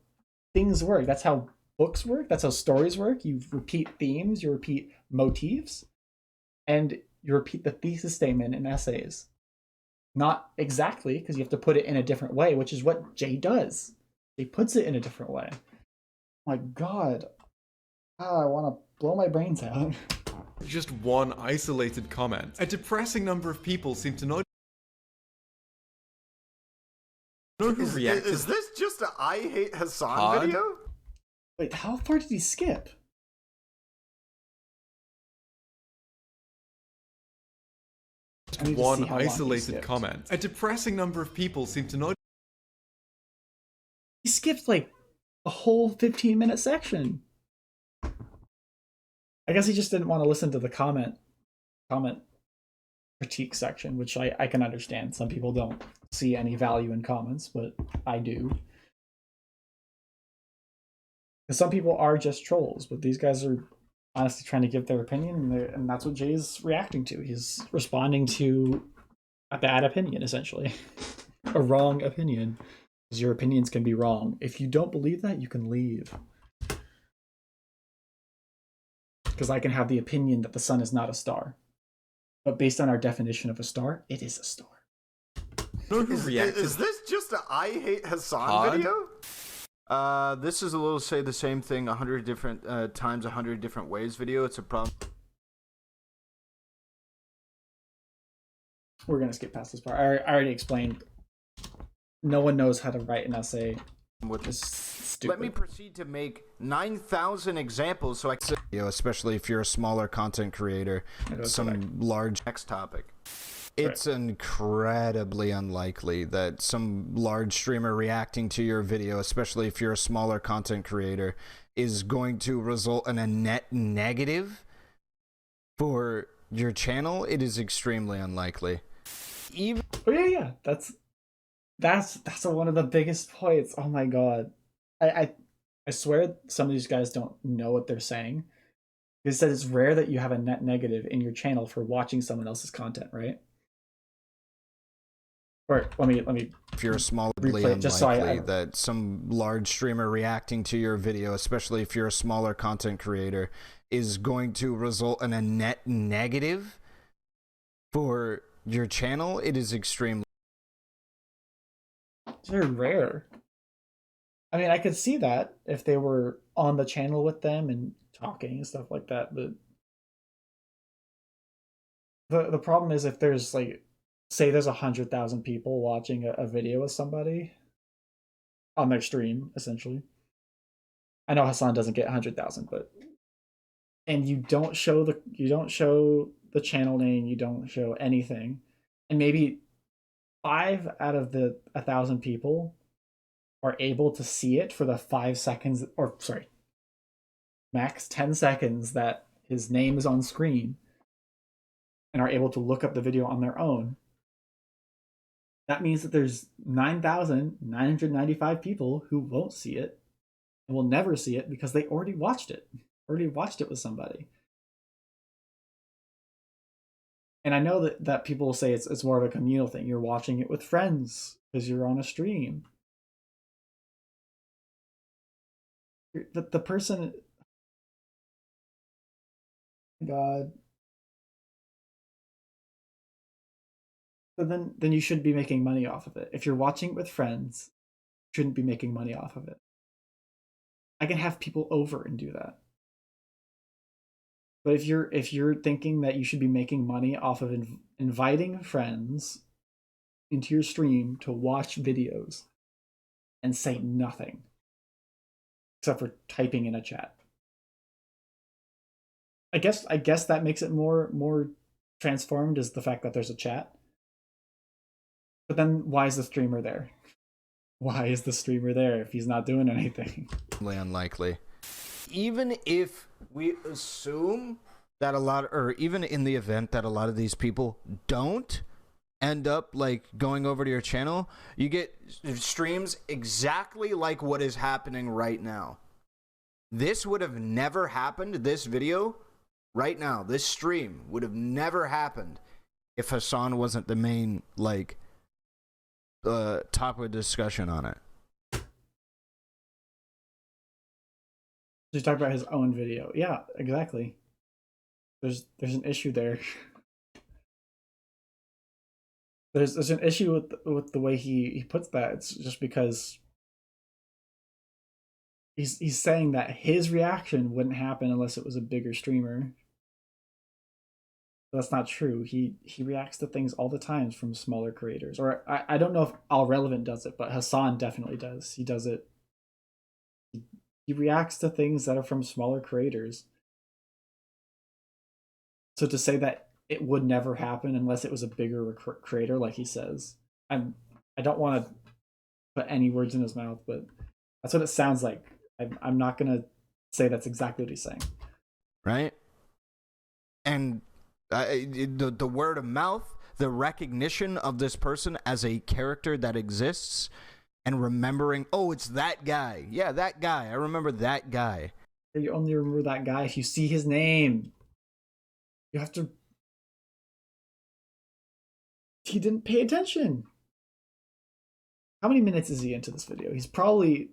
things work. That's how books work. That's how stories work. You repeat themes, you repeat motifs, and you repeat the thesis statement in essays. Not exactly, because you have to put it in a different way, which is what Jay does. He puts it in a different way. My God. I want to blow my brains out. Just one isolated comment. A depressing number of people seem to not know who reacted. Is this just a I Hate Hassan Hard? video? Wait, how far did he skip? One isolated comment. A depressing number of people seem to not... He skipped like a whole 15-minute section. I guess he just didn't want to listen to the comment critique section, which I can understand. Some people don't see any value in comments, but I do. And some people are just trolls, but these guys are honestly trying to give their opinion, and that's what Jay's reacting to. He's responding to a bad opinion, essentially. A wrong opinion. Because your opinions can be wrong. If you don't believe that, you can leave. Because I can have the opinion that the sun is not a star. But based on our definition of a star, it is a star. Is this just a I Hate Hassan video? This is a little say the same thing 100 different times 100 different ways video. It's a problem. We're going to skip past this part. I already explained. No one knows how to write an essay. Which is stupid. Let me proceed to make 9,000 examples so I can, especially if you're a smaller content creator, some large next topic. It's incredibly unlikely that some large streamer reacting to your video, especially if you're a smaller content creator, is going to result in a net negative for your channel. It is extremely unlikely. Yeah. That's one of the biggest points. Oh my god. I swear some of these guys don't know what they're saying. They said it's rare that you have a net negative in your channel for watching someone else's content, right? Or let me if you're a small replay, just so I that some large streamer reacting to your video, especially if you're a smaller content creator, is going to result in a net negative for your channel. It is extremely very rare. I mean, I could see that if they were on the channel with them and talking and stuff like that, but the problem is if there's like, say there's 100,000 people watching a video of somebody on their stream, essentially. I know Hassan doesn't get 100,000, but and you don't show the channel name, you don't show anything, and maybe 5 out of the 1,000 people are able to see it for the 5 seconds, or sorry, max 10 seconds that his name is on screen, and are able to look up the video on their own. That means that there's 9,995 people who won't see it and will never see it because they already watched it. With somebody. And I know that people will say it's more of a communal thing. You're watching it with friends because you're on a stream. The person... God... So then you shouldn't be making money off of it. If you're watching it with friends, you shouldn't be making money off of it. I can have people over and do that. But if you're thinking that you should be making money off of inviting friends into your stream to watch videos and say nothing except for typing in a chat, I guess that makes it more transformed, is the fact that there's a chat. But then why is the streamer there? Why is the streamer there if he's not doing anything? Unlikely. Even if we assume that even in the event that a lot of these people don't end up like going over to your channel, you get streams exactly like what is happening right now. This would have never happened. This video right now, this stream would have never happened if Hassan wasn't the main topic of discussion on it. He's talking about his own video. Yeah, exactly. There's an issue there. There's an issue with the way he puts that. It's just because he's saying that his reaction wouldn't happen unless it was a bigger streamer. That's not true. He reacts to things all the time from smaller creators. Or I don't know if Ahrelevant does it, but Hassan definitely does. He does it. He reacts to things that are from smaller creators. So to say that it would never happen unless it was a bigger creator, like he says, I don't want to put any words in his mouth, but that's what it sounds like. I'm not gonna say that's exactly what he's saying. Right. And the word of mouth, the recognition of this person as a character that exists, and remembering, oh, it's that guy. Yeah, that guy. I remember that guy. You only remember that guy if you see his name. You have to... He didn't pay attention. How many minutes is he into this video? He's probably,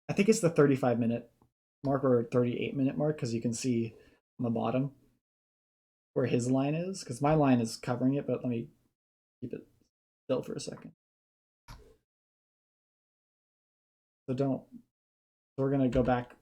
I think it's the 35-minute mark or 38-minute mark, because you can see on the bottom where his line is, because my line is covering it, but let me keep it still for a second. So we're gonna go back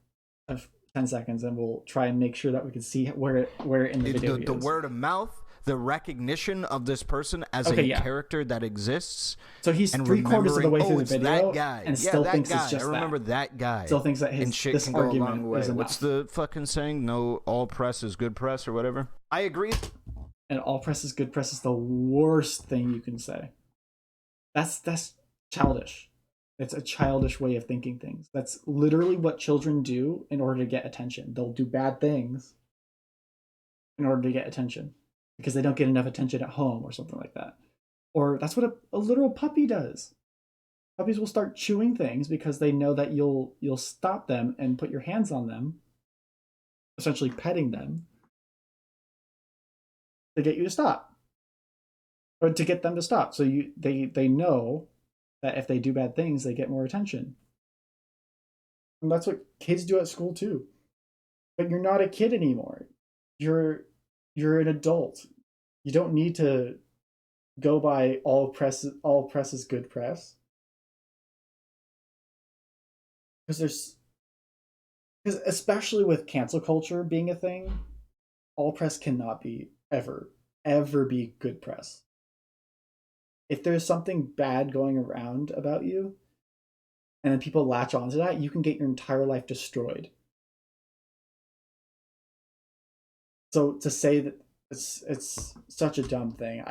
10 seconds and we'll try and make sure that we can see where in the video the word of mouth, the recognition of this person as a character that exists. So he's 3/4 of the way through the video, that guy. and still thinks guy. it's just I remember that guy. Still thinks that and shit this can go a argument long way. is enough. What's the fucking saying? No, all press is good press or whatever. I agree. And all press is good press is the worst thing you can say. That's childish. It's a childish way of thinking things. That's literally what children do in order to get attention. They'll do bad things in order to get attention because they don't get enough attention at home or something like that. Or that's what a literal puppy does. Puppies will start chewing things because they know that you'll stop them and put your hands on them, essentially petting them, to get you to stop. Or to get them to stop. So they know that if they do bad things, they get more attention. And that's what kids do at school too. But you're not a kid anymore. You're an adult. You don't need to go by all press is good press. Because especially with cancel culture being a thing, all press cannot be ever be good press. If there's something bad going around about you, and then people latch onto that, you can get your entire life destroyed. So to say that it's such a dumb thing,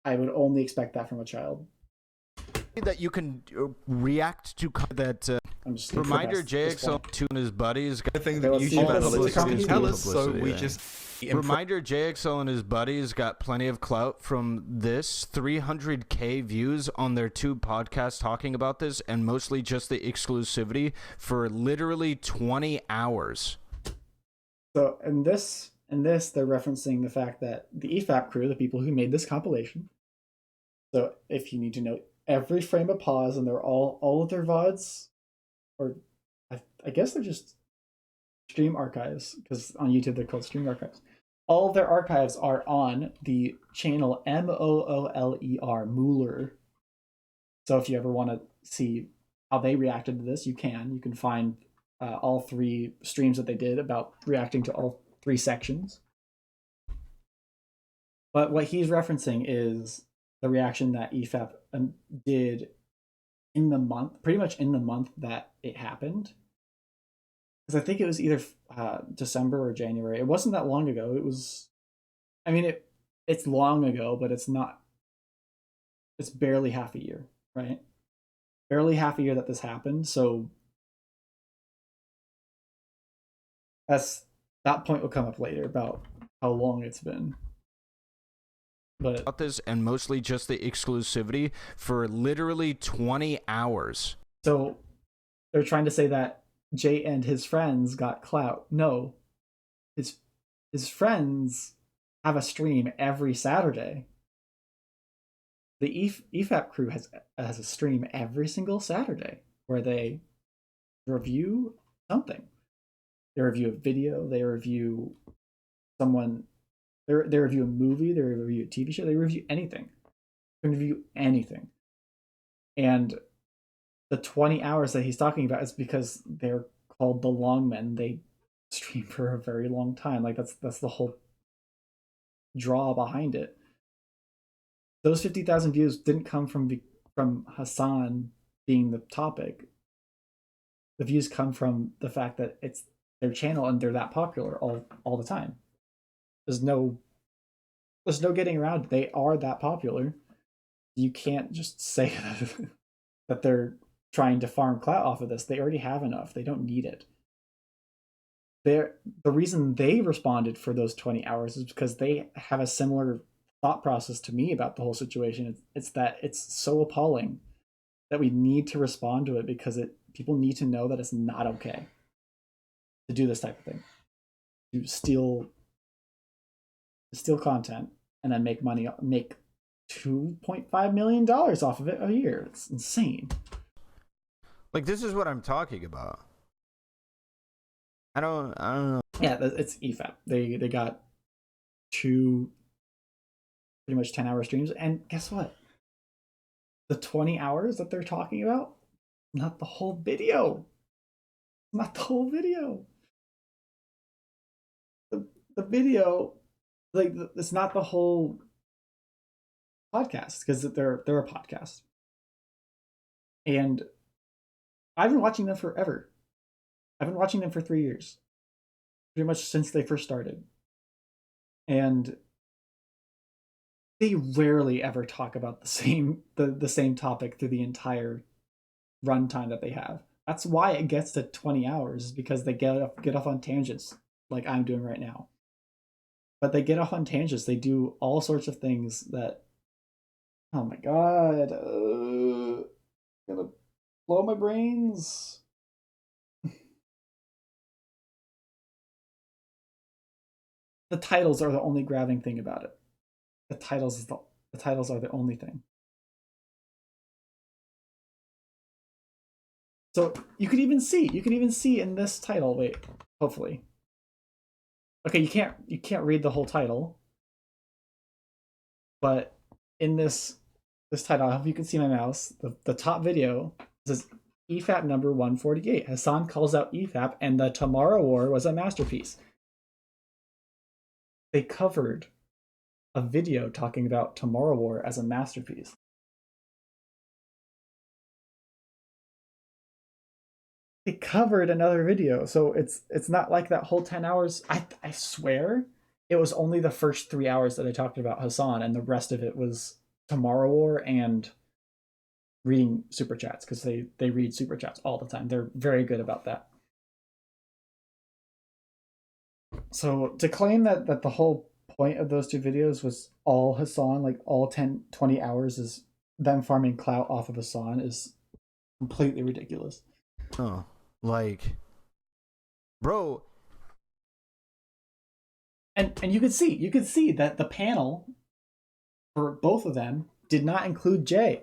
I would only expect that from a child. That you can react to that. Reminder: JXL2 and his buddies. The thing that YouTube analytics tell us, so we just. Reminder: JXL and his buddies got plenty of clout from this. 300K views on their 2 podcasts talking about this, and mostly just the exclusivity for literally 20 hours. So in this, they're referencing the fact that the EFAP crew, the people who made this compilation. So if you need to know every frame of pause, and they're all of their VODs, or I guess they're just stream archives, because on YouTube they're called stream archives. All of their archives are on the channel Mooler. So if you ever want to see how they reacted to this, you can find all 3 streams that they did about reacting to all 3 sections. But what he's referencing is the reaction that EFAP did in the month, pretty much in the month that it happened. Because I think it was either December or January. It wasn't that long ago. It was, I mean, it's long ago, but it's not. It's barely half a year, right? Barely half a year that this happened. So that point will come up later about how long it's been. But about this, and mostly just the exclusivity for literally 20 hours. So they're trying to say that Jay and his friends got clout. No, his friends have a stream every Saturday. The EFAP crew has a stream every single Saturday where they review something. They review a video. They review someone. They review a movie. They review a TV show. They review anything. They review anything. And the 20 hours that he's talking about is because they're called the long men. They stream for a very long time. Like that's the whole draw behind it. Those 50,000 views didn't come from Hassan being the topic. The views come from the fact that it's their channel and they're that popular all the time. There's no getting around it. They are that popular. You can't just say that they're trying to farm clout off of this. They already have enough. They don't need it. The reason they responded for those 20 hours is because they have a similar thought process to me about the whole situation. It's that it's so appalling that we need to respond to it because people need to know that it's not okay to do this type of thing. To steal content and then make $2.5 million off of it a year. It's insane. Like, this is what I'm talking about. I don't know. Yeah, it's EFAP. They got 2 pretty much 10-hour streams, and guess what? The 20 hours that they're talking about, not the whole video. Not the whole video. The video, like, it's not the whole podcast, because they're a podcast. And I've been watching them forever. I've been watching them for 3 years. Pretty much since they first started. And they rarely ever talk about the same topic through the entire runtime that they have. That's why it gets to 20 hours, because they get off on tangents like I'm doing right now. But they get off on tangents. They do all sorts of things that, oh my god, gonna blow my brains. The titles are the only grabbing thing about it. The titles are the only thing. So you could even see in this title. Wait, hopefully. Okay, you can't read the whole title, but in this title, I hope you can see my mouse. The top video says EFAP number 148. Hassan calls out EFAP, and the Tomorrow War was a masterpiece. They covered a video talking about Tomorrow War as a masterpiece. They covered another video, so it's not like that whole 10 hours. I swear it was only the first 3 hours that I talked about Hassan, and the rest of it was Tomorrow War and reading super chats, because they read super chats all the time. They're very good about that. So to claim that the whole point of those 2 videos was all Hassan, like all 20 hours is them farming clout off of Hassan, is completely ridiculous. Oh, like, bro. And you could see that the panel for both of them did not include Jay.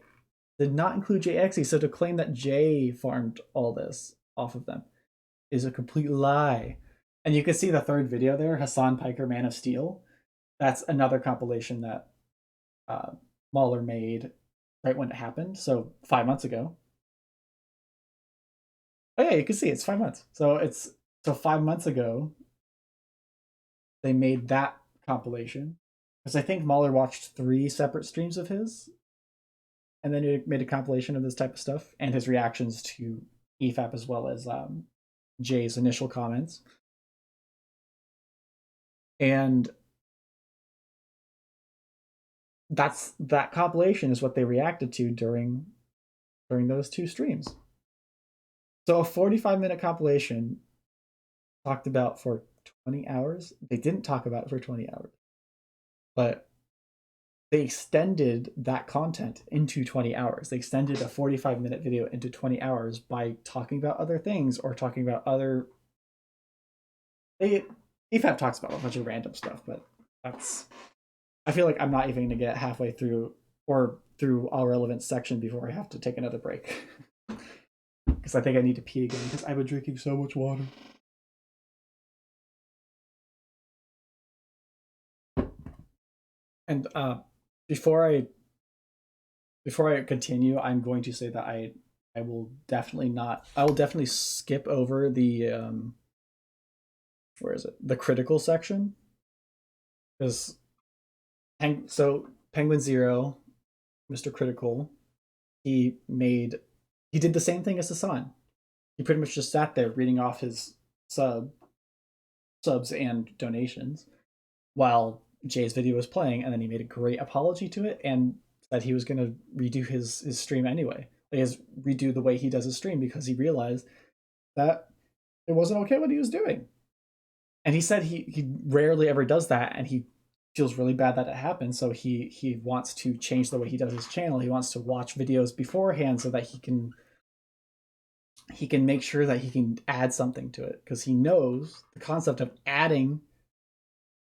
Did not include JXE. So to claim that Jay farmed all this off of them is a complete lie. And you can see the third video there, Hassan Piker, Man of Steel. That's another compilation that Mahler made right when it happened. So 5 months ago. Oh yeah, you can see it's 5 months. So 5 months ago, they made that compilation. Because I think Mahler watched 3 separate streams of his. And then he made a compilation of this type of stuff and his reactions to EFAP, as well as Jay's initial comments. And that compilation is what they reacted to during those 2 streams. So a 45-minute compilation talked about for 20 hours. They didn't talk about it for 20 hours. But they extended that content into 20 hours. They extended a 45-minute video into 20 hours by talking about other things or talking about other... EFAP talks about a bunch of random stuff, but I feel like I'm not even going to get halfway through or through Ahrelevant section before I have to take another break. Because I think I need to pee again, because I've been drinking so much water. And before I continue, I'm going to say that I will definitely skip over the where is it? The critical section. Because Penguin Zero, Mr. Critical, he did the same thing as Hassan. He pretty much just sat there reading off his subs and donations while Jay's video was playing, and then he made a great apology to it and said he was going to redo his stream anyway. He has redo the way he does his stream because he realized that it wasn't okay what he was doing. And he said he rarely ever does that, and he feels really bad that it happened, so he wants to change the way he does his channel. He wants to watch videos beforehand so that he can make sure that he can add something to it, because he knows the concept of adding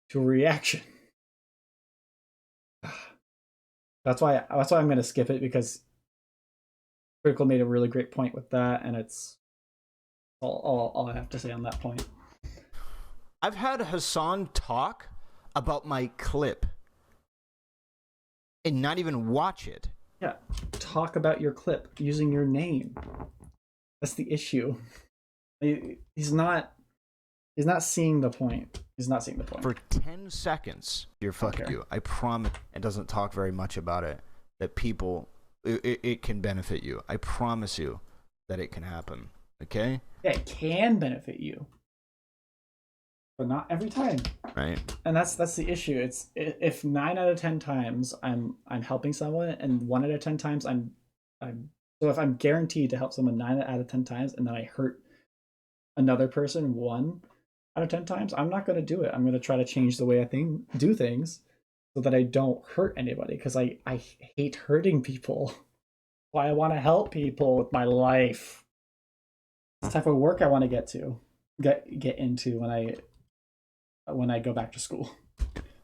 to a reaction. That's why I'm going to skip it, because Critical made a really great point with that, and it's all I have to say on that point. I've had Hassan talk about my clip and not even watch it. Yeah, talk about your clip using your name. That's the issue. He's not seeing the point. He's not seeing the point. For 10 seconds, you're fucking you. I promise. It doesn't talk very much about it. That people, it can benefit you. I promise you that it can happen. Okay? Yeah, it can benefit you, but not every time. Right. And that's the issue. It's if 9 out of 10 times I'm helping someone, and 1 out of 10 times I'm so if I'm guaranteed to help someone 9 out of 10 times, and then I hurt another person 1 out of 10 times, I'm not going to do it. I'm going to try to change the way I do things so that I don't hurt anybody, because I hate hurting people. Why I want to help people with my life. It's the type of work I want to get into when I go back to school.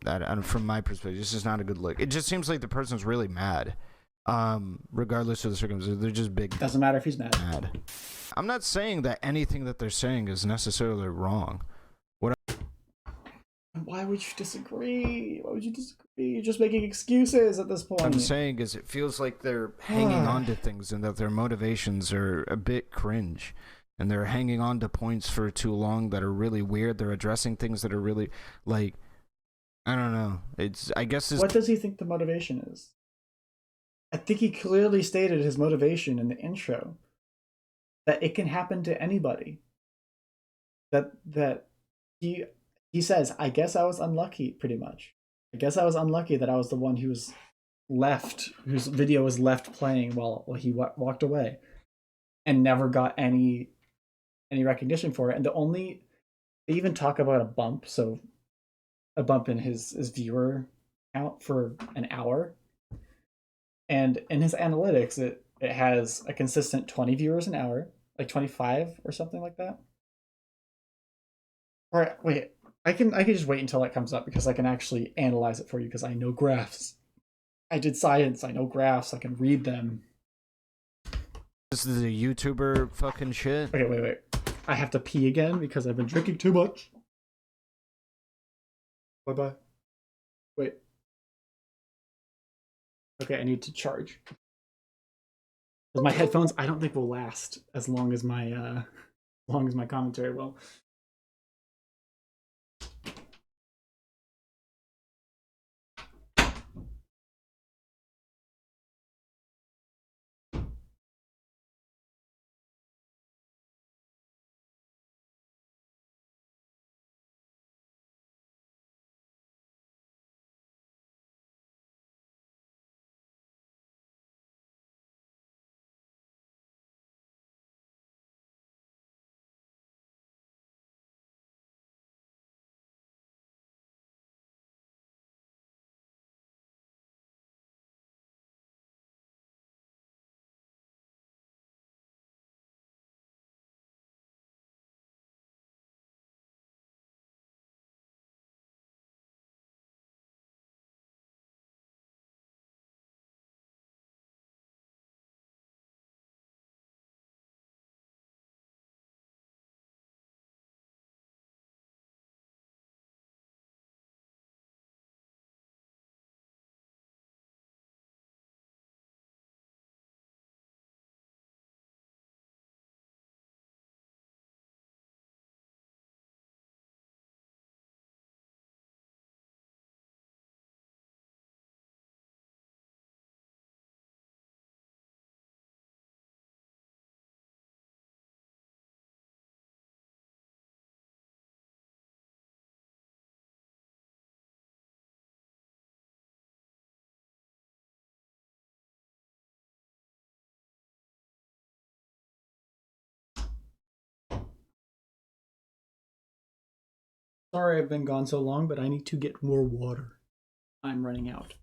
That, and from my perspective, this is not a good look. It just seems like the person's really mad. Regardless of the circumstances, they're just big. Doesn't matter if he's mad. I'm not saying that anything that they're saying is necessarily wrong. Why would you disagree? Why would you disagree? You're just making excuses at this point. What I'm saying is it feels like they're hanging on to things, and that their motivations are a bit cringe. And they're hanging on to points for too long that are really weird. They're addressing things that are really, like, I don't know. What does he think the motivation is? I think he clearly stated his motivation in the intro. That it can happen to anybody. That he says, I guess I was unlucky, pretty much. I guess I was unlucky that I was the one whose video was left playing while he walked away, and never got any recognition for it. And they even talk about a bump, so a bump in his viewer count for an hour. And in his analytics, it has a consistent 20 viewers an hour, like 25 or something like that. All right, wait, I can just wait until that comes up, because I can actually analyze it for you, because I know graphs. I did science, I know graphs, I can read them. This is a YouTuber fucking shit. Okay, wait. I have to pee again because I've been drinking too much. Bye-bye. Wait. Okay, I need to charge. Because my headphones, I don't think will last as long as my commentary will. Sorry I've been gone so long, but I need to get more water. I'm running out.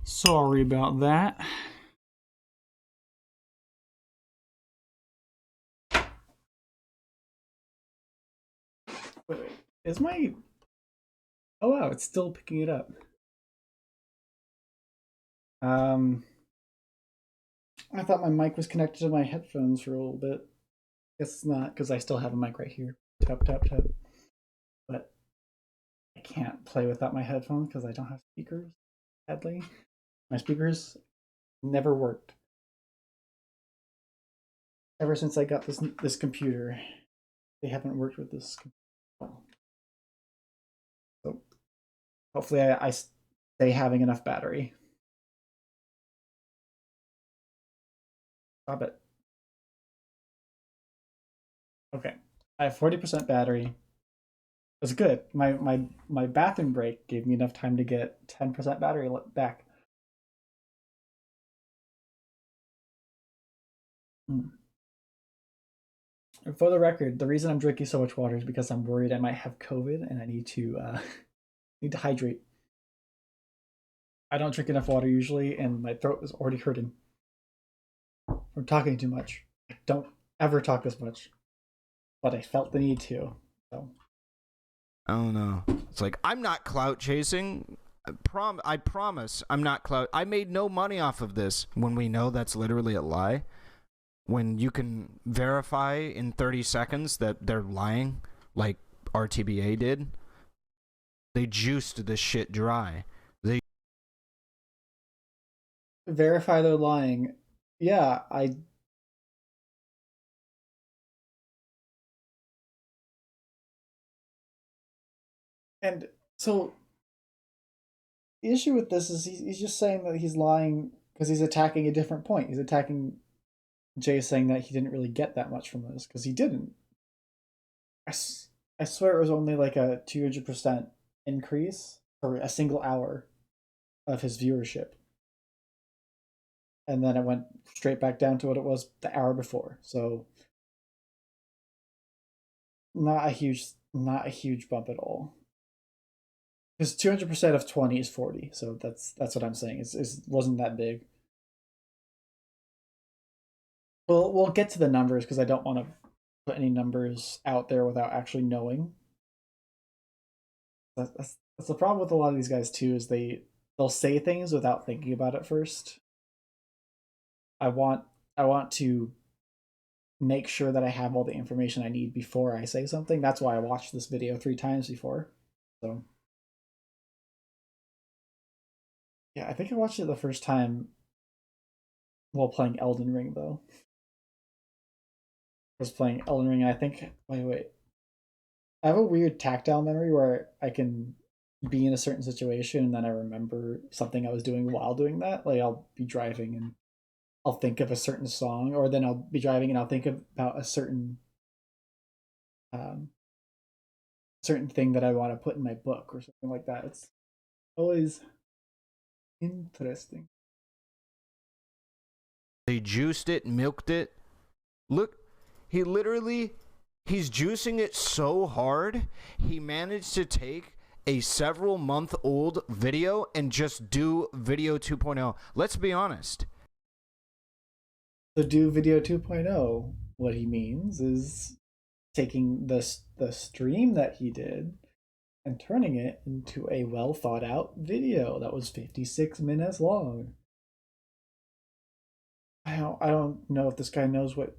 Sorry about that. Wait, is my... Oh wow, it's still picking it up. I thought my mic was connected to my headphones for a little bit. Guess it's not, because I still have a mic right here. Tap, tap, tap. But I can't play without my headphones because I don't have speakers, sadly. My speakers never worked. Ever since I got this computer, they haven't worked with this computer. So hopefully I stay having enough battery. Stop it. Okay, I have 40% battery. It's good. My bathroom break gave me enough time to get 10% battery back. For the record, the reason I'm drinking so much water is because I'm worried I might have COVID and I need to hydrate. I don't drink enough water usually, and my throat is already hurting from talking too much. I don't ever talk this much, but I felt the need to. So I don't know. It's like, I'm not clout chasing. I promise I'm not clout. I made no money off of this, when we know that's literally a lie. When you can verify in 30 seconds that they're lying, like RTBA did. They juiced this shit dry. They verify they're lying. Yeah, And so the issue with this is he's just saying that he's lying because he's attacking a different point. He's attacking Jay, saying that he didn't really get that much from this, because he didn't. I swear it was only like a 200% increase for a single hour of his viewership. And then it went straight back down to what it was the hour before. So not a huge bump at all. Because 200% of 20 is 40. So that's what I'm saying. It wasn't that big. We'll get to the numbers because I don't want to put any numbers out there without actually knowing. That's the problem with a lot of these guys too, is they'll say things without thinking about it first. I want to make sure that I have all the information I need before I say something. That's why I watched this video 3 times before. So yeah, I think I watched it the first time while playing Elden Ring though. I was playing Elden Ring and I think wait. I have a weird tactile memory where I can be in a certain situation and then I remember something I was doing while doing that. Like I'll be driving and I'll think of a certain song, or then I'll be driving and I'll think about a certain thing that I want to put in my book or something like that. It's always interesting. They juiced it, milked it. Look, he's juicing it so hard, he managed to take a several-month-old video and just do video 2.0. Let's be honest. So do video 2.0, what he means is taking the stream that he did and turning it into a well thought out video that was 56 minutes long. I don't know if this guy knows what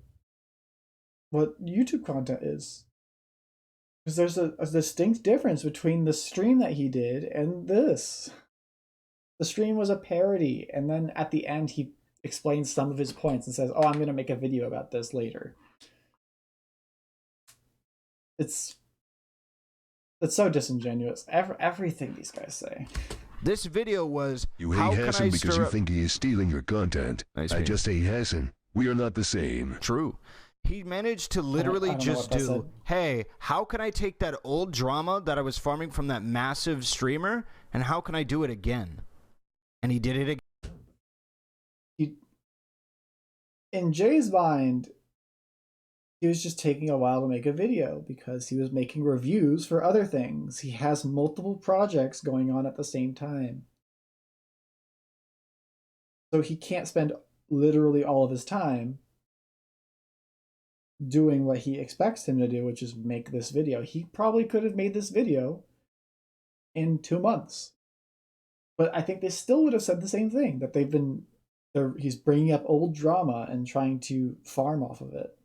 YouTube content is, because there's a distinct difference between the stream that he did and this. The stream was a parody, and then at the end he explains some of his points and says, "Oh, I'm going to make a video about this later." It's so disingenuous. Everything these guys say. This video was, you hate Hassan because you think he is stealing your content. I just hate Hassan. We are not the same. True. He managed to literally just do, hey, how can I take that old drama that I was farming from that massive streamer, and how can I do it again? And he did it again. In Jay's mind, he was just taking a while to make a video because he was making reviews for other things. He has multiple projects going on at the same time. So he can't spend literally all of his time doing what he expects him to do, which is make this video. He probably could have made this video in 2 months. But I think they still would have said the same thing, that he's bringing up old drama and trying to farm off of it.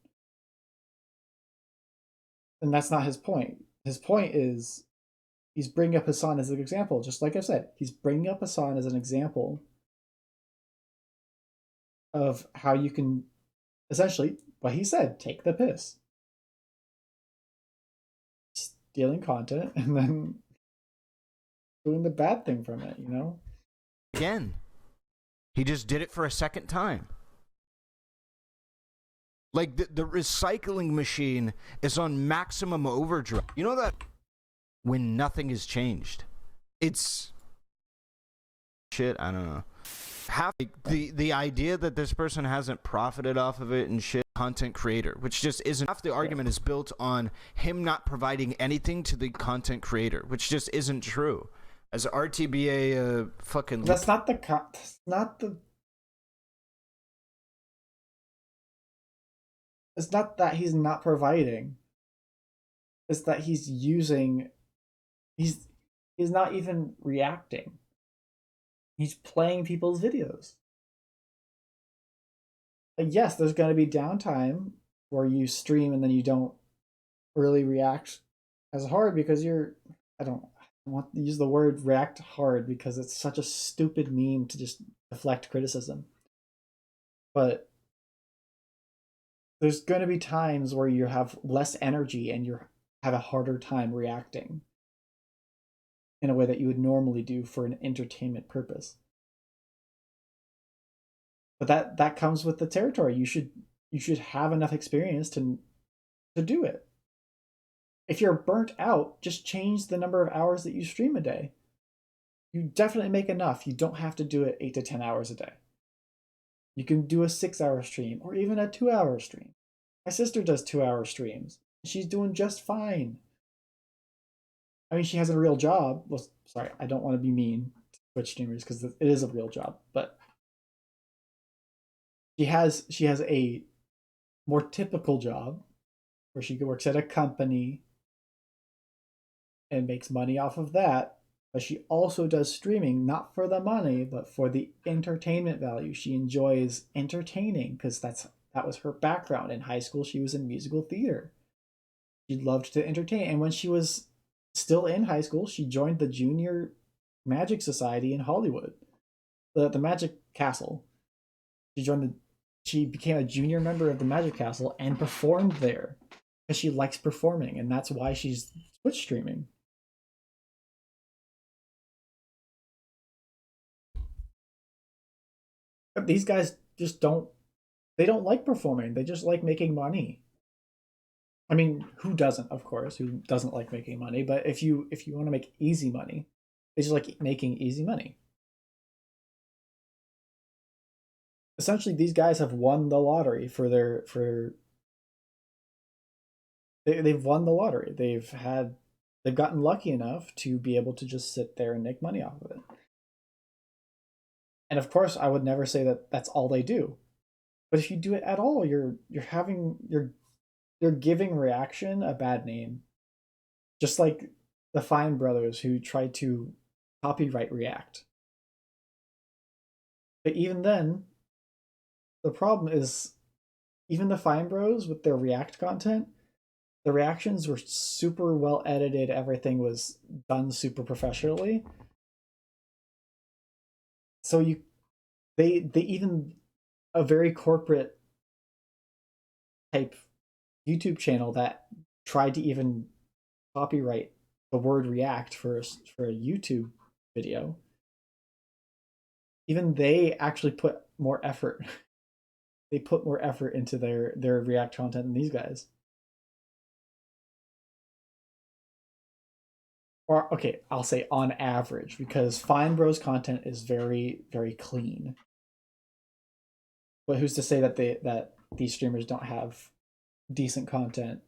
And that's not his point. His point is he's bringing up Hassan as an example. Just like I said, he's bringing up Hassan as an example of how you can, essentially, what he said, take the piss. Stealing content and then doing the bad thing from it, you know? Again. He just did it for a second time. Like, the recycling machine is on maximum overdrive. You know that when nothing has changed. It's shit, I don't know. The idea that this person hasn't profited off of it and shit, content creator, which just isn't. Half the argument is built on him not providing anything to the content creator, which just isn't true. As RTBA fucking... That's not the... It's not that he's not providing. It's that he's using... He's not even reacting. He's playing people's videos. Like, yes, there's going to be downtime where you stream and then you don't really react as hard because you're... I don't want to use the word react hard because it's such a stupid meme to just deflect criticism. But there's going to be times where you have less energy and you have a harder time reacting in a way that you would normally do for an entertainment purpose. But that comes with the territory. You should have enough experience to do it. If you're burnt out, just change the number of hours that you stream a day. You definitely make enough. You don't have to do it 8 to 10 hours a day. You can do a 6-hour stream or even a 2-hour stream. My sister does 2-hour streams. She's doing just fine. I mean, she has a real job. Well, sorry, I don't want to be mean to Twitch streamers because it is a real job, but she has a more typical job where she works at a company and makes money off of that, but she also does streaming, not for the money, but for the entertainment value. She enjoys entertaining because that was her background. In high school, she was in musical theater. She loved to entertain, and when she was still in high school, she joined the Junior Magic Society in Hollywood, the Magic Castle. She became a junior member of the Magic Castle and performed there because she likes performing, and that's why she's Twitch streaming. But these guys just don't like performing. They just like making money. I mean, who doesn't, of course, who doesn't like making money? But if you want to make easy money, they just like making easy money. Essentially, these guys have won the lottery they've won the lottery. They've gotten lucky enough to be able to just sit there and make money off of it. And of course, I would never say that that's all they do. But if you do it at all, you're giving reaction a bad name. Just like the Fine Brothers who tried to copyright React. But even then, the problem is, even the Fine Bros with their React content, the reactions were super well edited, everything was done super professionally. So they even a very corporate type YouTube channel that tried to even copyright the word react for a YouTube video, even they actually put more effort. They put more effort into their React content than these guys. Or, okay, I'll say on average, because Fine Bros content is very, very clean. But who's to say that these streamers don't have decent content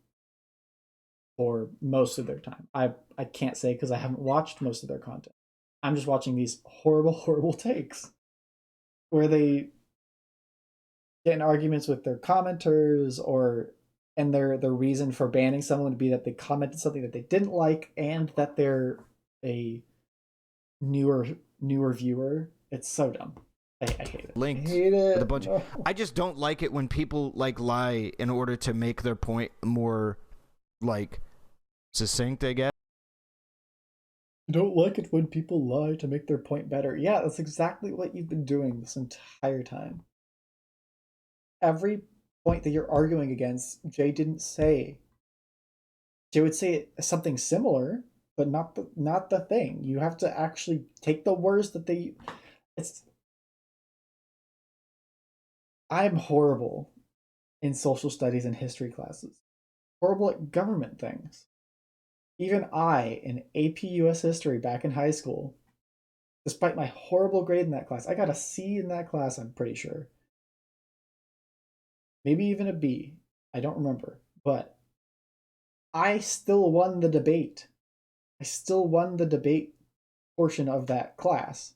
for most of their time? I can't say because I haven't watched most of their content. I'm just watching these horrible, horrible takes. where they get in arguments with their commenters, and their reason for banning someone would be that they commented something that they didn't like and that they're a newer viewer. It's so dumb. I hate it. Linked I hate it. with a bunch of, I just don't like it when people like lie in order to make their point more like succinct, I guess. I don't like it when people lie to make their point better. Yeah, that's exactly what you've been doing this entire time. Every point that you're arguing against, Jay didn't say. Jay would say something similar, but not the thing. You have to actually take the words that they. I'm horrible in social studies and history classes. Horrible at government things. Even I, in AP US history back in high school, despite my horrible grade in that class, I got a C in that class, I'm pretty sure. Maybe even a B. I don't remember. But I still won the debate. I still won the debate portion of that class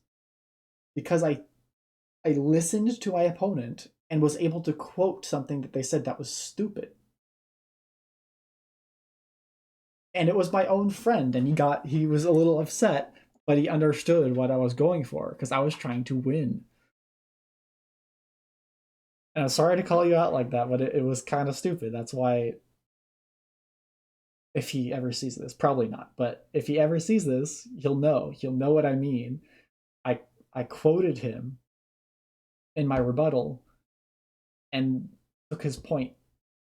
because I listened to my opponent and was able to quote something that they said that was stupid. And it was my own friend, and he was a little upset, but he understood what I was going for because I was trying to win. And I'm sorry to call you out like that, but it was kind of stupid. That's why, if he ever sees this, probably not, but if he ever sees this, he'll know what I mean. I quoted him in my rebuttal and took his point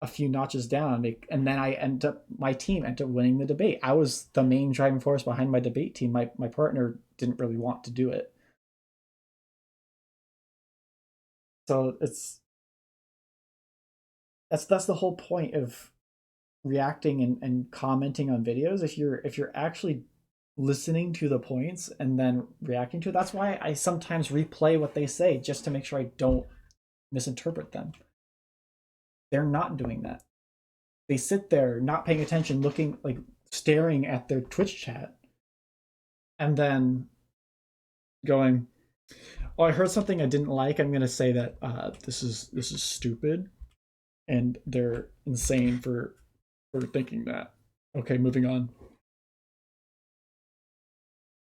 a few notches down, and then my team ended up winning the debate. I was the main driving force behind my debate team. My partner didn't really want to do it. So that's the whole point of reacting and commenting on videos. If you're actually listening to the points and then reacting to it, that's why I sometimes replay what they say just to make sure I don't misinterpret them. They're not doing that. They sit there not paying attention, looking like staring at their Twitch chat, and then going, "Oh, I heard something I didn't like. I'm gonna say that this is stupid, and they're insane for thinking that." Okay, moving on.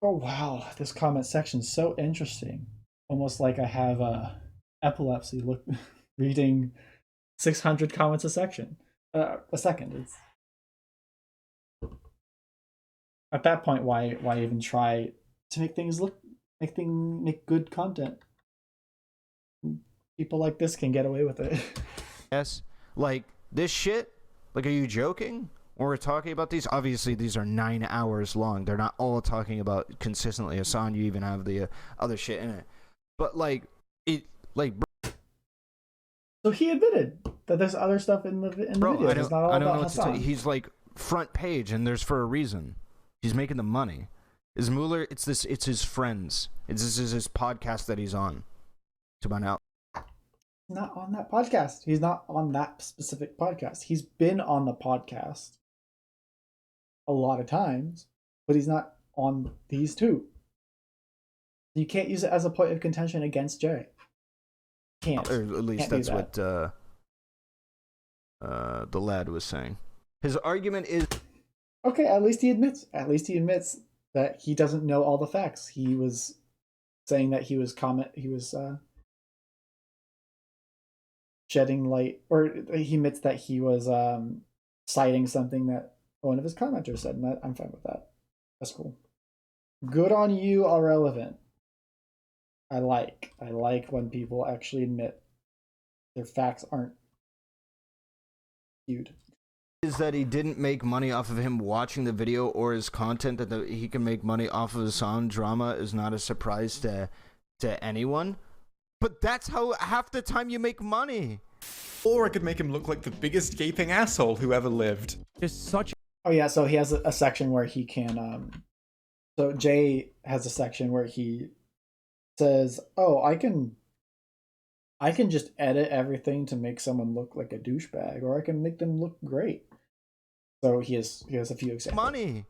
Oh wow, this comment section's so interesting. Almost like I have epilepsy. Look, reading 600 comments a second. It's at that point, why even try to make good content? People like this can get away with it. Yes, like this shit. Like, are you joking? When we're talking about these, obviously these are 9 hours long. They're not all talking about consistently. Hassan, you even have the other shit in it. But like it, like. So he admitted that there's other stuff in the video. It's not all I don't about know what to Hassan. tell you. He's like front page, and there's for a reason. He's making the money. Is Mueller? It's his friends. This is his podcast that he's on. To find out. Not on that podcast. He's not on that specific podcast. He's been on the podcast a lot of times, but he's not on these two. You can't use it as a point of contention against Jay. Can't. Or at least that's what the lad was saying. His argument is okay. At least he admits that he doesn't know all the facts. He was saying that he was shedding light, or he admits that he was citing something that one of his commenters said, and I'm fine with that. That's cool. Good on you, Ahrelevant. I like when people actually admit their facts aren't skewed. Is that he didn't make money off of him watching the video or his content, that he can make money off of his sound drama is not a surprise to anyone. But that's how half the time you make money. Or I could make him look like the biggest gaping asshole who ever lived. Just such. Oh yeah, so he has a section where he can. So Jay has a section where he says, "Oh, I can just edit everything to make someone look like a douchebag, or I can make them look great." So he has a few examples. Money.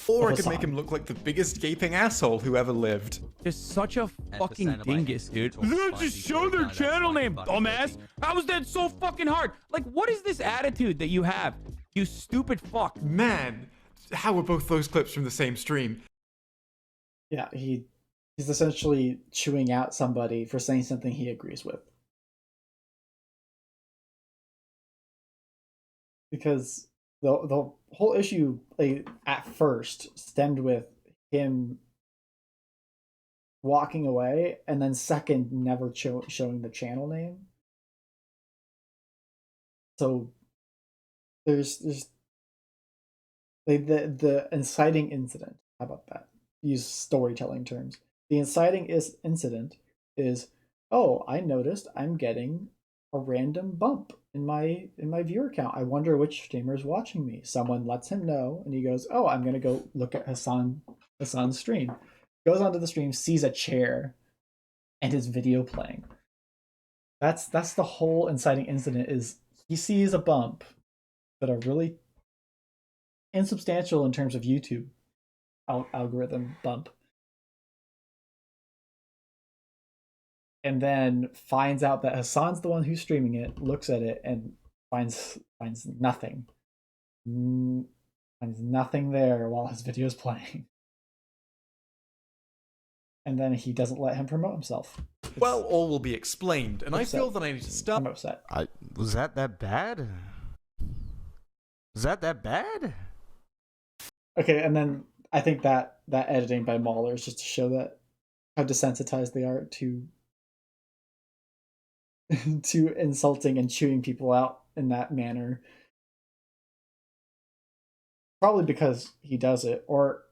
Or I of could make Hassan. him look like the biggest gaping asshole who ever lived. Just such a fucking dingus, dude. They'll just show their channel name, dumbass. How is that so fucking hard? Like, what is this attitude that you have? You stupid fuck. Man, how are both those clips from the same stream? Yeah, he's essentially chewing out somebody for saying something he agrees with. Because the whole issue, like, at first stemmed with him walking away, and then second, never showing the channel name. So there's the inciting incident. How about that? Use storytelling terms. The inciting incident is, oh, I noticed I'm getting a random bump in my viewer count. I wonder which streamer is watching me. Someone lets him know, and he goes, oh, I'm gonna go look at Hassan's stream. Goes onto the stream, sees a chair and his video playing. That's the whole inciting incident. Is he sees a bump that are really insubstantial in terms of YouTube algorithm bump, and then finds out that Hassan's the one who's streaming it, looks at it, and finds nothing. Finds nothing there while his video is playing. And then he doesn't let him promote himself. Well, all will be explained, and upset. I feel that I need to stop. I'm upset. Was that bad? Was that bad? Okay, and then I think that editing by Mahler is just to show that how desensitized they are to to insulting and chewing people out in that manner. Probably because he does it, or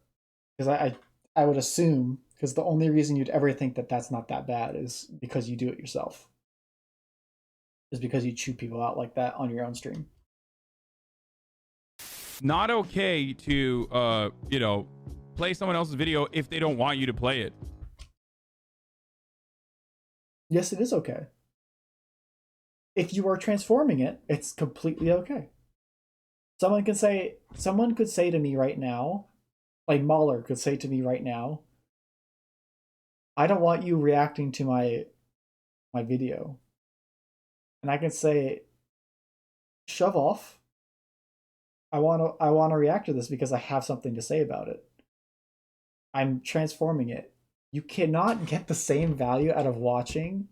because I would assume, because the only reason you'd ever think that that's not that bad is because you do it yourself. Is because you chew people out like that on your own stream. Not okay to, play someone else's video if they don't want you to play it. Yes, it is okay. If you are transforming it, it's completely okay. Someone could say to me right now, like Mahler could say to me right now, I don't want you reacting to my video. And I can say, shove off. I want to react to this because I have something to say about it. I'm transforming it. You cannot get the same value out of watching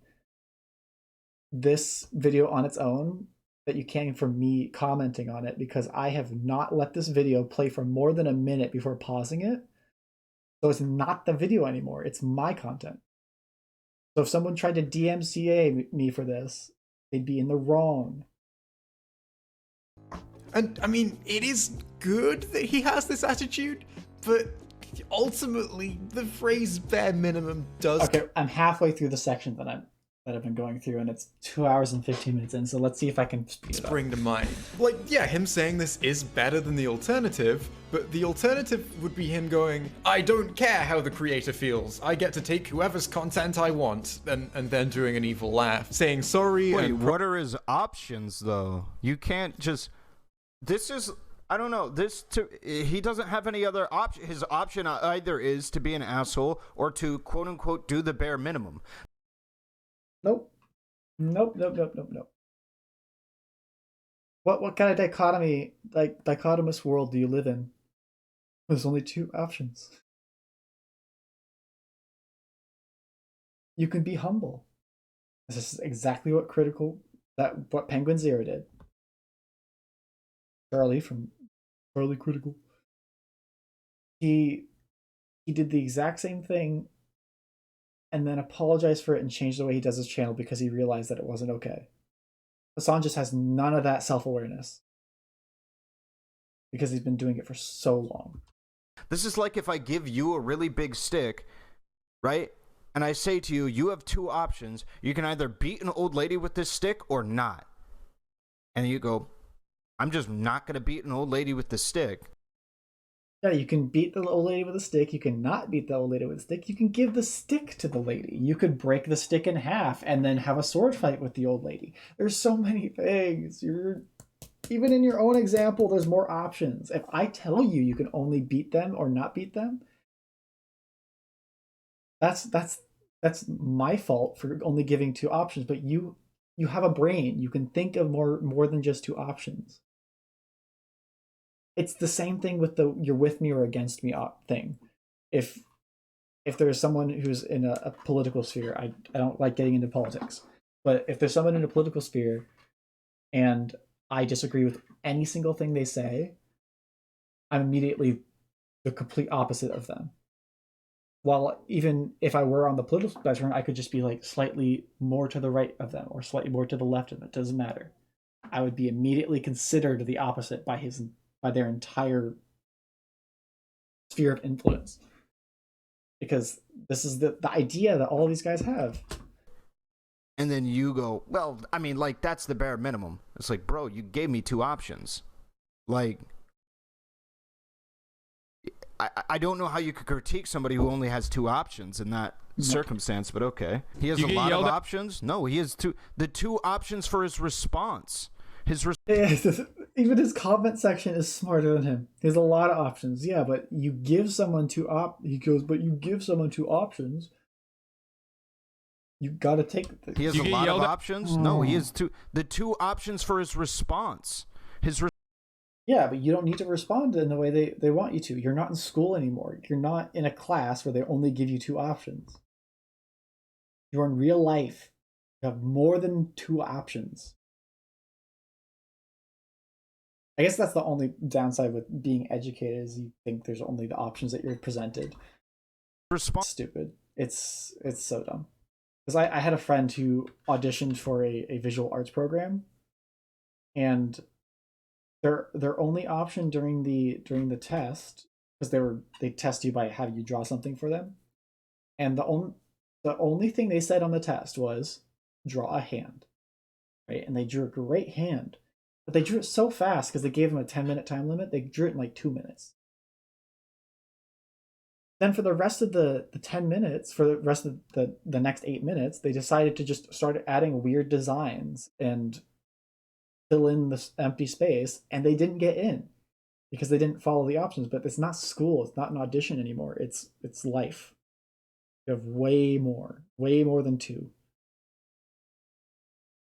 this video on its own that you can from me commenting on it, because I have not let this video play for more than a minute before pausing it. So it's not the video anymore. It's my content. So if someone tried to DMCA me for this, they'd be in the wrong. And I mean, it is good that he has this attitude, but ultimately the phrase bare minimum does. Okay, I'm halfway through the section that I've been going through, and it's 2 hours and 15 minutes in, so let's see if I can speed it up. Spring to mind. Like, yeah, him saying this is better than the alternative, but the alternative would be him going, I don't care how the creator feels. I get to take whoever's content I want, and then doing an evil laugh, saying sorry. Wait, and what are his options, though? You can't just... This is... I don't know. He doesn't have any other option. His option either is to be an asshole or to, quote-unquote, do the bare minimum. Nope. What kind of dichotomous world do you live in? There's only two options. You can be humble. This is exactly what what Penguin Zero did. Charlie from Charlie Critical. He did the exact same thing and then apologized for it and changed the way he does his channel because he realized that it wasn't okay. Hassan just has none of that self-awareness because he's been doing it for so long. This is like if I give you a really big stick, right? And I say to you, you have two options. You can either beat an old lady with this stick or not. And you go, I'm just not going to beat an old lady with the stick. Yeah, you can beat the old lady with a stick. You can not beat the old lady with a stick. You can give the stick to the lady. You could break the stick in half and then have a sword fight with the old lady. There's so many things. even in your own example, there's more options. If I tell you you can only beat them or not beat them, that's my fault for only giving 2 options. But you have a brain. You can think of more than just 2 options. It's the same thing with the you're with me or against me thing. If there's someone who's in a political sphere, I don't like getting into politics, but if there's someone in a political sphere and I disagree with any single thing they say, I'm immediately the complete opposite of them. While even if I were on the political spectrum, I could just be like slightly more to the right of them or slightly more to the left of them. It doesn't matter. I would be immediately considered the opposite by their entire sphere of influence. Because this is the idea that all these guys have. And then you go, well, I mean, like, that's the bare minimum. It's like, bro, you gave me 2 options. Like, I don't know how you could critique somebody who only has 2 options in that circumstance, but okay. He has a lot of options? No, he has the 2 options for his response. Even his comment section is smarter than him. He has a lot of options. Yeah, but you give someone 2 he goes, but you give someone 2 options. You gotta take. He has a lot of options. No, he has the 2 options for his response. Yeah, but you don't need to respond in the way they want you to. You're not in school anymore. You're not in a class where they only give you 2 options. You're in real life. You have more than 2 options. I guess that's the only downside with being educated is you think there's only the options that you're presented. Stupid. It's so dumb. Because I had a friend who auditioned for a visual arts program, and their only option during the test, because they test you by having you draw something for them, and the only thing they said on the test was draw a hand, right? And they drew a great hand. But they drew it so fast because they gave them a 10-minute time limit. They drew it in like 2 minutes. Then for the rest of the 10 minutes, for the rest of the next 8 minutes, they decided to just start adding weird designs and fill in this empty space. And they didn't get in because they didn't follow the options. But it's not school. It's not an audition anymore. It's life. You have way more than 2.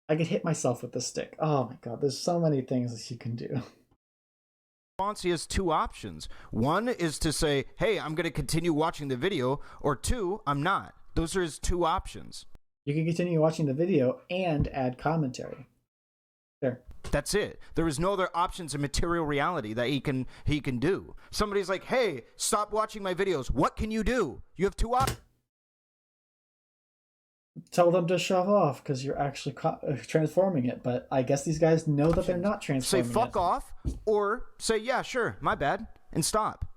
I could hit myself with the stick. Oh my god, there's so many things that you can do. He has 2 options. One is to say, hey, I'm going to continue watching the video, or 2, I'm not. Those are his 2 options. You can continue watching the video and add commentary. There. That's it. There is no other options in material reality that he can do. Somebody's like, hey, stop watching my videos. What can you do? You have 2 options. Tell them to shove off because you're actually transforming it. But I guess these guys know that they're not transforming it. Say fuck off, or say, yeah, sure, my bad, and stop.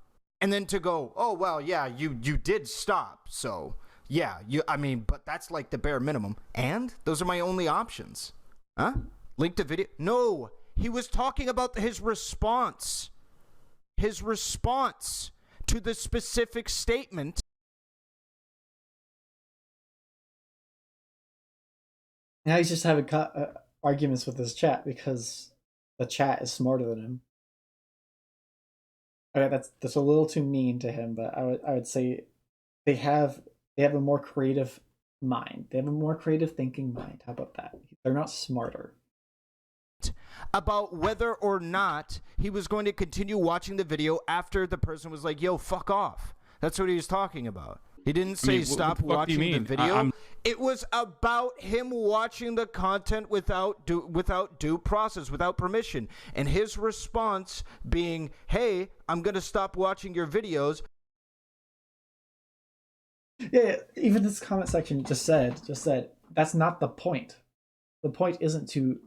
And then to go, oh, well, yeah, you did stop. So, yeah, but that's like the bare minimum. And those are my only options. Huh? Link to video. No, he was talking about his response. His response to the specific statement. Now he's just having arguments with his chat because the chat is smarter than him. Okay, that's a little too mean to him, but I would say they have a more creative mind. They have a more creative thinking mind. How about that? They're not smarter. About whether or not he was going to continue watching the video after the person was like, yo, fuck off. That's what he was talking about. He didn't say stop watching the video. It was about him watching the content without due process, without permission. And his response being, hey, I'm going to stop watching your videos. Yeah, even this comment section just said, that's not the point. The point isn't to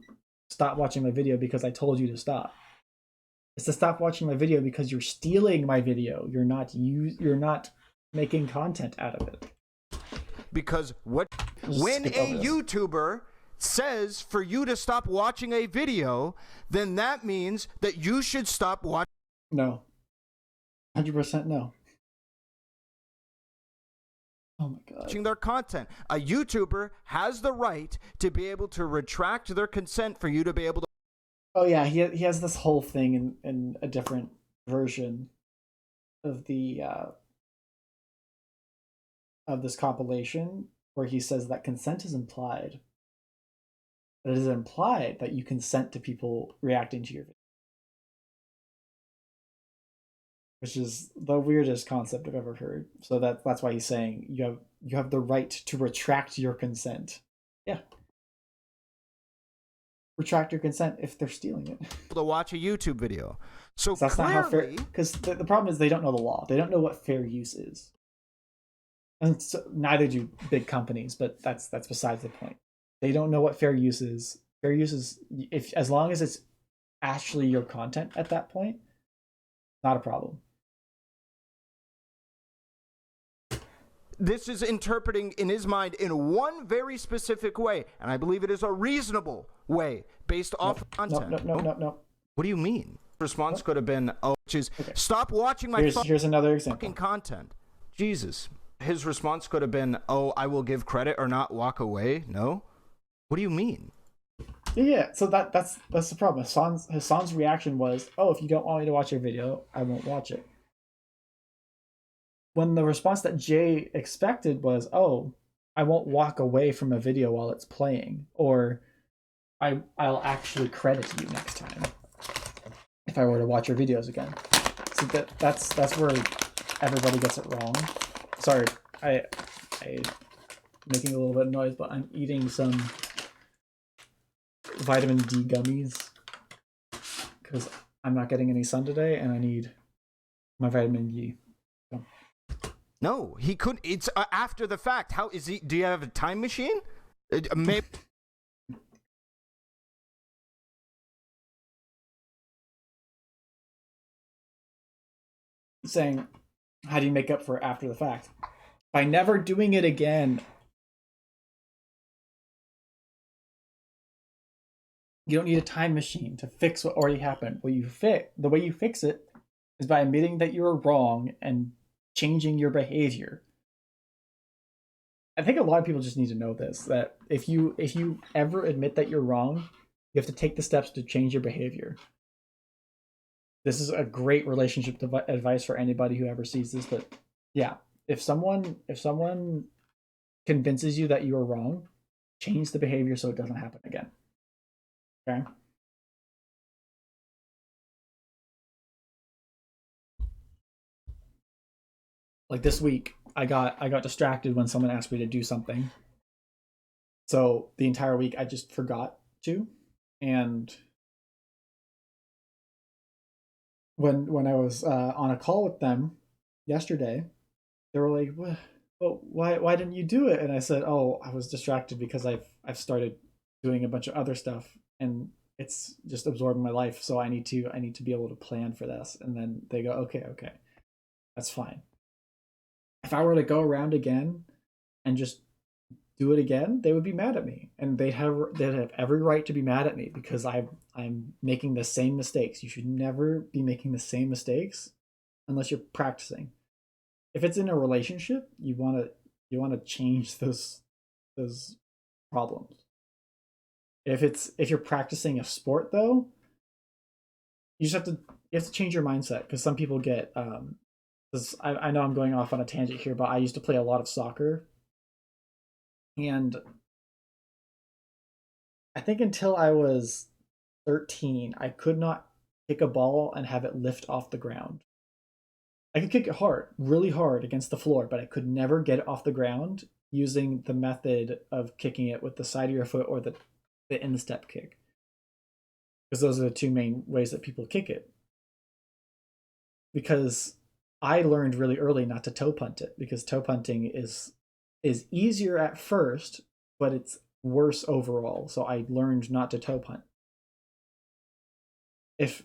stop watching my video because I told you to stop. It's to stop watching my video because you're stealing my video. You're not making content out of it. Because when a YouTuber says for you to stop watching a video, then that means that you should stop watching. No. 100% no. Oh my god. Watching their content. A YouTuber has the right to be able to retract their consent for you to be able to Oh yeah, he has this whole thing in a different version of the of this compilation where he says that consent is implied. That it is implied that you consent to people reacting to your video. Which is the weirdest concept I've ever heard. So that's why he's saying you have the right to retract your consent. Yeah. Retract your consent if they're stealing it. To watch a YouTube video. So that's clearly, not how fair. Because the problem is they don't know the law. They don't know what fair use is. And so, neither do big companies, but that's besides the point. They don't know what fair use is. Fair use is as long as it's actually your content at that point, not a problem. This is interpreting in his mind in one very specific way, and I believe it is a reasonable way based off of content. No. What do you mean? Response could have been, which is, stop watching my here's another example. Fucking content. Jesus. His response could have been, I will give credit or not walk away. No? What do you mean? Yeah, so that's the problem. Hassan's reaction was, if you don't want me to watch your video, I won't watch it. When the response that Jay expected was, I won't walk away from a video while it's playing, or I'll actually credit you next time if I were to watch your videos again. So that's where everybody gets it wrong. Sorry, I'm making a little bit of noise, but I'm eating some vitamin D gummies because I'm not getting any sun today and I need my vitamin D. So. No, he couldn't. It's after the fact. How is he? Do you have a time machine? Maybe. Saying, how do you make up for it after the fact? By never doing it again. You don't need a time machine to fix what already happened. The way you fix it is by admitting that you were wrong and changing your behavior. I think a lot of people just need to know this, that if you ever admit that you're wrong, you have to take the steps to change your behavior. This is a great relationship advice for anybody who ever sees this, but yeah, if someone convinces you that you are wrong, change the behavior so it doesn't happen again. Okay? Like this week, I got distracted when someone asked me to do something. So the entire week I just forgot to. And when I was on a call with them yesterday, they were like, well, why didn't you do it? And I said, I was distracted because I've started doing a bunch of other stuff and it's just absorbing my life. So I need to be able to plan for this. And then they go, okay, that's fine. If I were to go around again and just do it again, they would be mad at me, and they'd have every right to be mad at me because I'm making the same mistakes. You should never be making the same mistakes unless you're practicing. If it's in a relationship, you want to change those problems. If you're practicing a sport though, you have to change your mindset, because some people get I know I'm going off on a tangent here, but I used to play a lot of soccer. And I think until I was 13, I could not kick a ball and have it lift off the ground. I could kick it hard, really hard against the floor, but I could never get it off the ground using the method of kicking it with the side of your foot or the instep kick. Because those are the two main ways that people kick it. Because I learned really early not to toe punt it, because toe punting is easier at first, but it's worse overall. So I learned not to toe punt. If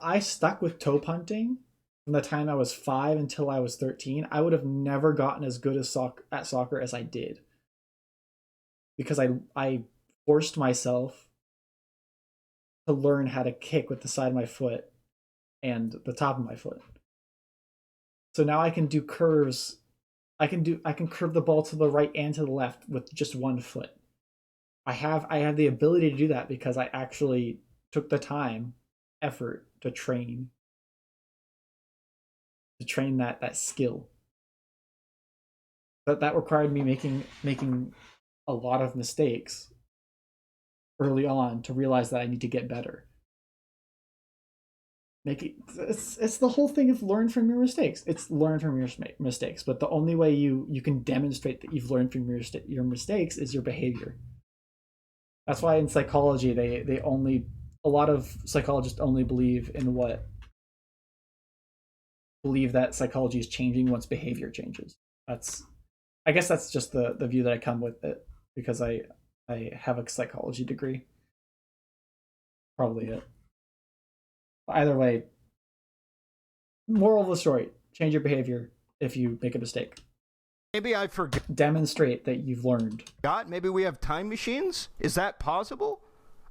I stuck with toe punting from the time I was 5 until I was 13, I would have never gotten as good at soccer as I did. Because I forced myself to learn how to kick with the side of my foot and the top of my foot. So now I can do curves. I can curve the ball to the right and to the left with just one foot. I have the ability to do that because I actually took the time, effort to train that skill. But that required me making a lot of mistakes early on to realize that I need to get better. It's the whole thing of learn from your mistakes. It's learn from your mistakes, but the only way you can demonstrate that you've learned from your mistakes is your behavior. That's why in psychology a lot of psychologists only believe that psychology is changing once behavior changes. I guess that's just the view that I come with it because I have a psychology degree. Probably it. Either way, moral of the story, change your behavior if you make a mistake. Maybe I forgot. Demonstrate that you've learned. Maybe we have time machines? Is that possible?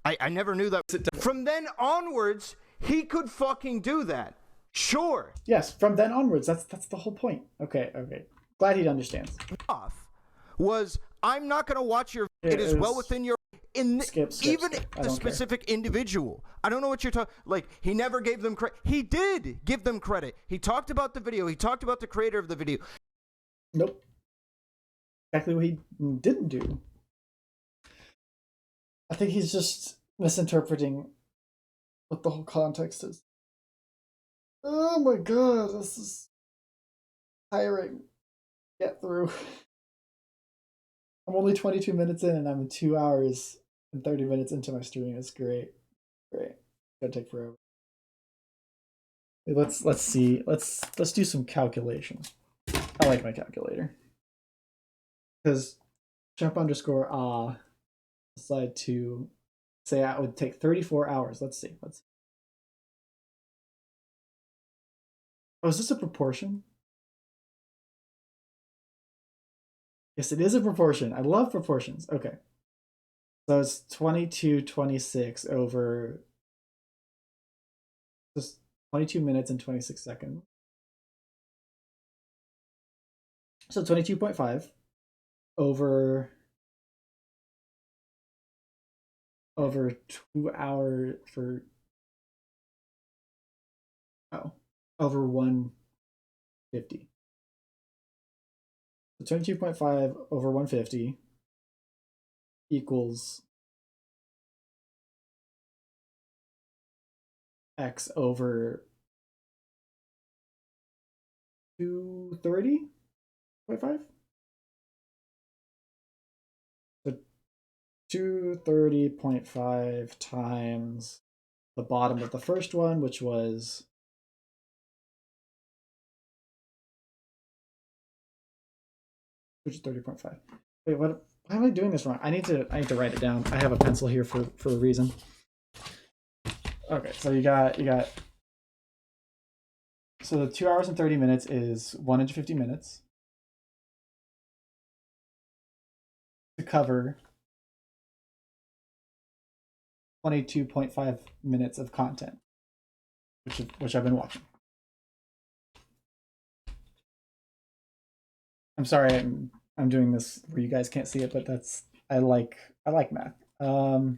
I never knew that. From then onwards, he could fucking do that. Sure. Yes, from then onwards. That's the whole point. Okay. Glad he understands. I'm not going to watch your... It is well within your... Skip. The specific individual. I don't know what you're talking... Like, he never gave them credit. He did give them credit. He talked about the video. He talked about the creator of the video. Nope. Exactly what he didn't do. I think he's just misinterpreting what the whole context is. Oh my god, this is tiring. Get through. I'm only 22 minutes in and I'm 2 hours and 30 minutes into my stream. It's great. It's gonna take forever. Let's see. Let's do some calculations. I like my calculator. Because jump_ah decide to say it would take 34 hours. Let's see. Oh, is this a proportion? Yes, it is a proportion. I love proportions. Okay. So it's 22:26 over just 22 minutes and 26 seconds. So 22.5 over 2 hours over 150. So 22.5 over 150 equals x over 230.5. So 230.5 times the bottom of the first one, which was 30.5. Wait, what? Why am I doing this wrong? I need to write it down. I have a pencil here for a reason. Okay, so you got. So the 2 hours and 30 minutes is 150 minutes to cover 22.5 minutes of content, which I've been watching. I'm sorry, I'm doing this where you guys can't see it, but I like math. So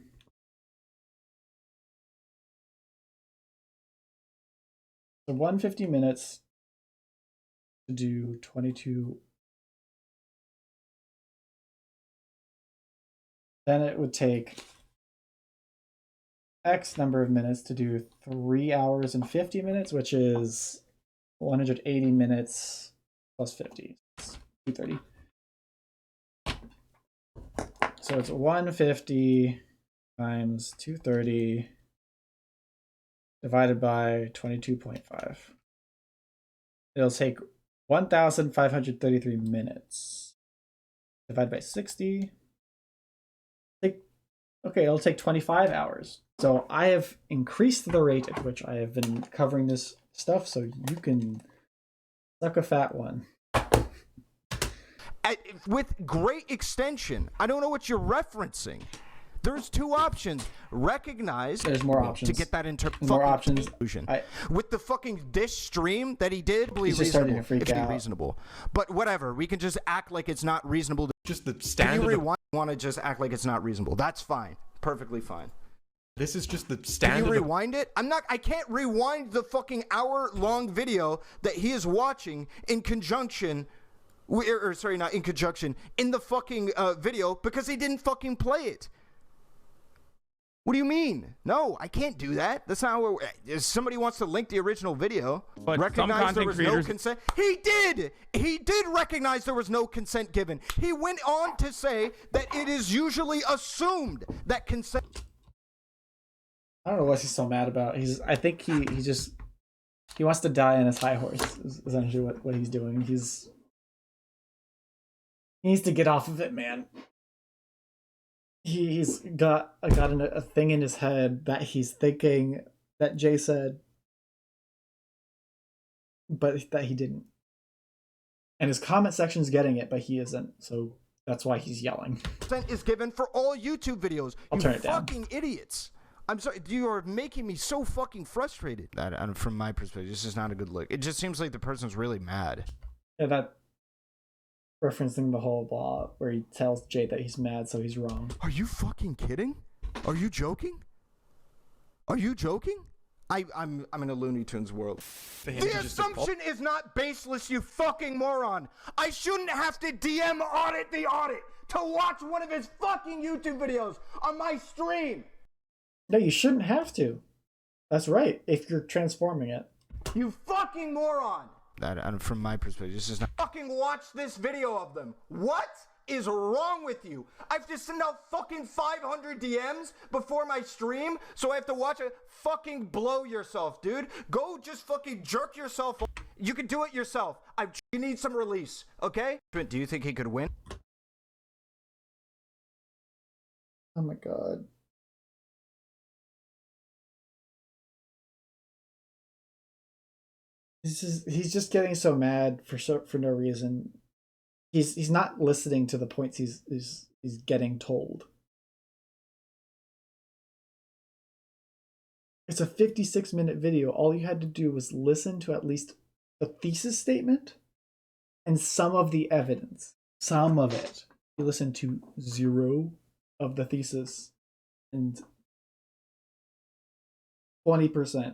150 minutes to do 22. Then it would take X number of minutes to do 3 hours and 50 minutes, which is 180 minutes plus 50. 230. So it's 150 times 230 divided by 22.5. It'll take 1,533 minutes. Divided by 60. Okay, it'll take 25 hours. So I have increased the rate at which I have been covering this stuff, so you can suck a fat one. With great extension. I don't know what you're referencing. There's two options. Recognize. There's more options to get that more options. With the fucking dish stream that he did. He's just starting to freak out. Reasonable, but whatever. We can just act like it's not reasonable. Just the standard. If you want to just act like it's not reasonable. That's fine. Perfectly fine. This is just the standard. Can you rewind it? I can't rewind the fucking hour-long video that he is watching in conjunction. Sorry, not in conjunction. In the fucking video because he didn't fucking play it. What do you mean? No, I can't do that. That's not how if somebody wants to link the original video, but recognize there was no consent. He did recognize there was no consent given. He went on to say that it is usually assumed that consent. I don't know what he's so mad about. I think he wants to die on his high horse is essentially what he's doing. He needs to get off of it, man. He's got a thing in his head that he's thinking that Jay said, but that he didn't. And his comment section's getting it, but he isn't. So that's why he's yelling. Consent is given for all YouTube videos. I'll turn it down. Fucking idiots. I'm sorry, you are making me so fucking frustrated. That, from my perspective, this is not a good look. It just seems like the person's really mad. Yeah, that referencing the whole blah where he tells Jay that he's mad, so he's wrong. Are you fucking kidding? Are you joking? Are you joking? I'm in a Looney Tunes world. The assumption is not baseless, you fucking moron. I shouldn't have to DM audit the audit to watch one of his fucking YouTube videos on my stream. No, you shouldn't have to. That's right, if you're transforming it. You fucking moron! That, from my perspective, this is not... Fucking watch this video of them. What is wrong with you? I've just sent out fucking 500 DMs before my stream, so I have to watch it. Fucking blow yourself, dude. Go just fucking jerk yourself. You can do it yourself. You need some release, okay? Do you think he could win? Oh my god. He's just getting so mad for no reason. He's not listening to the points he's getting told. It's a 56-minute video. All you had to do was listen to at least the thesis statement and some of the evidence. Some of it. You listen to 0 of the thesis and 20%.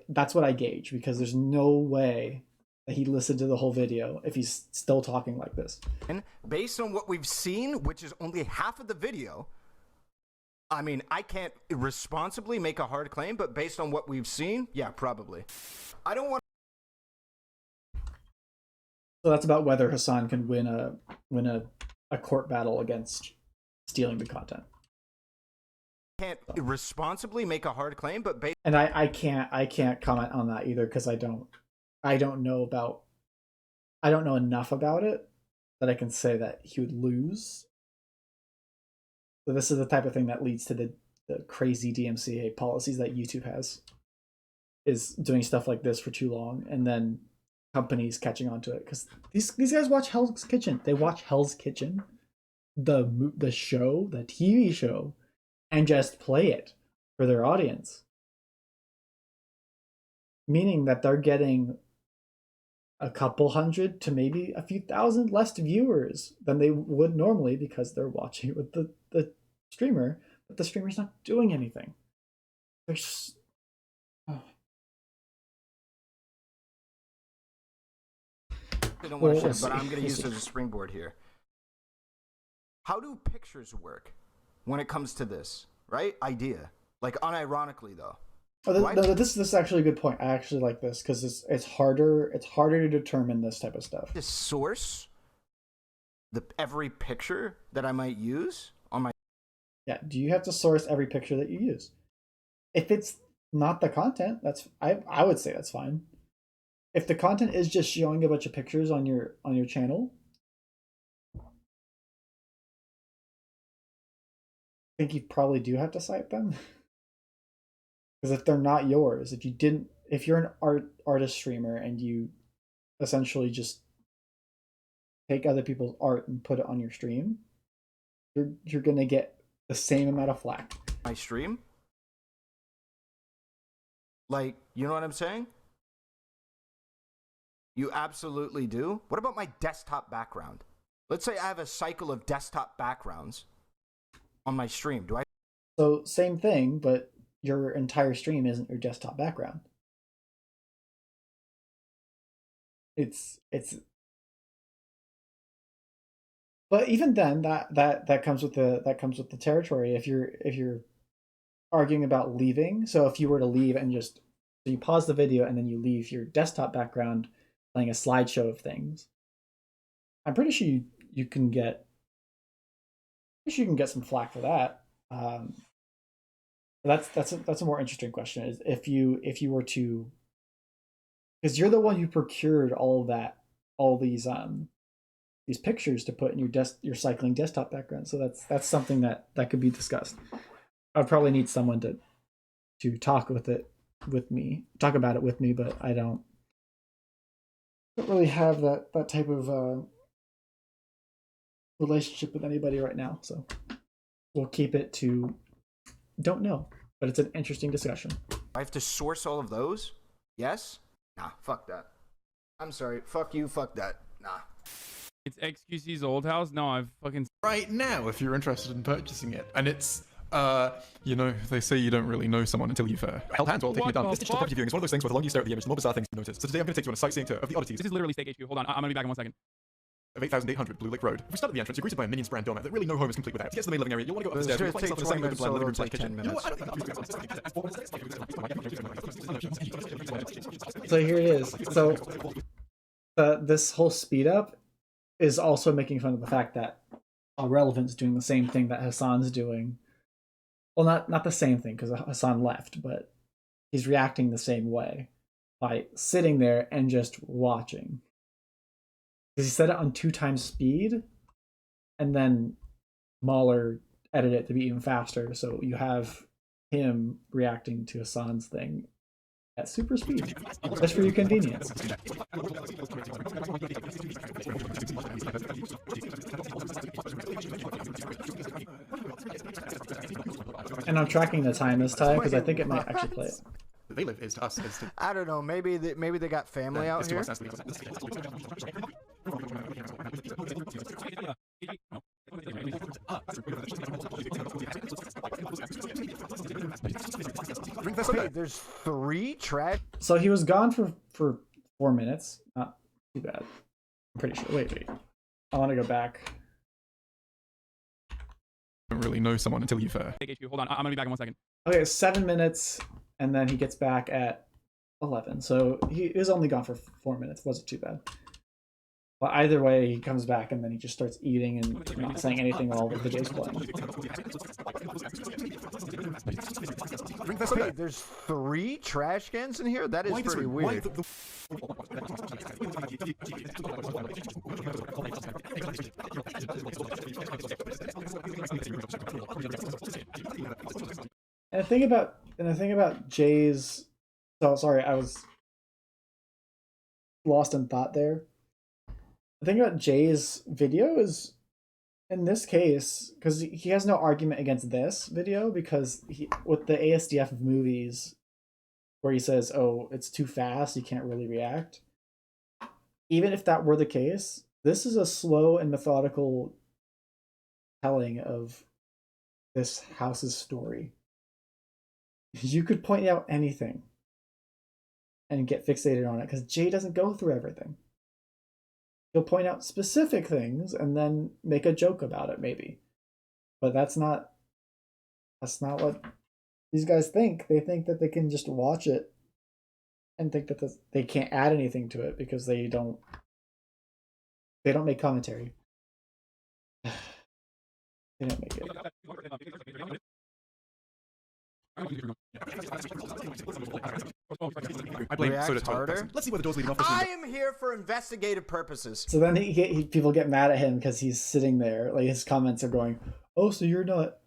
That's what I gauge, because there's no way that he listened to the whole video if he's still talking like this. And based on what we've seen, which is only half of the video, I mean, I can't responsibly make a hard claim, but based on what we've seen, yeah, probably. I don't want. So that's about whether Hassan can win a court battle against stealing the content. Can't responsibly make a hard claim, but and I can't comment on that either, because I don't know enough about it that I can say that he would lose. So this is the type of thing that leads to the crazy DMCA policies that YouTube has, is doing stuff like this for too long and then companies catching on to it, because these guys watch Hell's Kitchen. They watch Hell's Kitchen, the show, the TV show, and just play it for their audience. Meaning that they're getting a couple hundred to maybe a few thousand less viewers than they would normally, because they're watching it with the streamer, but the streamer's not doing anything. They're just... Oh. I don't want to shit, but I'm going to use it as a springboard here. How do pictures work when it comes to this, right? Idea. Like, unironically, though. Oh, this is actually a good point. I actually like this, because it's harder to determine this type of stuff. To source every picture that I might use on my... Yeah, do you have to source every picture that you use? If it's not the content, I would say that's fine. If the content is just showing a bunch of pictures on your channel, I think you probably do have to cite them. Because if they're not yours, if you're an artist streamer and you essentially just take other people's art and put it on your stream, you're gonna get the same amount of flack. My stream? Like, you know what I'm saying? You absolutely do. What about my desktop background? Let's say I have a cycle of desktop backgrounds on my stream. Do I? So same thing, but your entire stream isn't your desktop background. It's but even then that comes with the territory. If you're arguing about leaving, so if you were to leave and just so you pause the video and then you leave your desktop background playing a slideshow of things, I'm pretty sure you can get some flack for that. That's a more interesting question. Is if you were to, because you're the one who procured all these pictures to put in your cycling desktop background. So that's something that could be discussed. I'd probably need someone to talk about it with me, but I don't really have that type of relationship with anybody right now. So we'll keep it to don't know, but it's an interesting discussion. I have to source all of those? Yes? Nah, fuck that. I'm sorry. Fuck you, fuck that. Nah. It's XQC's old house? No, I've fucking... Right now, if you're interested in purchasing it. And it's, you know, they say you don't really know someone until you've held hands while taking it down. This digital property viewing is one of those things where the longer you stare at the image, the more bizarre things you notice. So today I'm going to take you on a sightseeing tour of the oddities. This is literally Steak HQ. Hold on, I'm gonna be back in 1 second. Of 8800 Blue Lake Road. If we start at the entrance, you're greeted by a Minions brand doormat that really no home is complete without. To get to the main living area, you'll want to go up the stairs. You'll find yourself in a second plan living room slash kitchen. You know what? So here it is. So this whole speed up is also making fun of the fact that Ahrelevant's doing the same thing that Hassan's doing. Well, not the same thing because Hassan left, but he's reacting the same way by sitting there and just watching. Because he set it on 2 times speed, and then Mahler edited it to be even faster. So you have him reacting to Hassan's thing at super speed, just for your convenience. And I'm tracking the time this time because I think it might actually play it. They live is to us. Is to... I don't know. Maybe they got family out here. Okay, there's 3 trash. So he was gone for 4 minutes. Not too bad. I'm pretty sure. Wait. I want to go back. Don't really know someone until you've Hold on, I'm gonna be back in 1 second. Okay, 7 minutes, and then he gets back at 11. So he is only gone for 4 minutes. Wasn't too bad. But either way, he comes back and then he just starts eating and not saying anything while the video's playing. Okay, there's 3 trash cans in here? That is pretty weird. And the thing about Jay's... Oh, sorry, I was lost in thought there. The thing about Jay's video is, in this case, because he has no argument against this video, because with the ASDF movies, where he says, oh, it's too fast, you can't really react. Even if that were the case, this is a slow and methodical telling of this house's story. You could point out anything and get fixated on it, because Jay doesn't go through everything. He'll point out specific things and then make a joke about it, maybe. But that's not what these guys think. They think that they can just watch it and think that they can't add anything to it because they don't make commentary. They don't make it. I blame soda harder. Let's see where the door's leading off. I am here for investigative purposes. So then people get mad at him because he's sitting there. Like his comments are going, "Oh, so you're not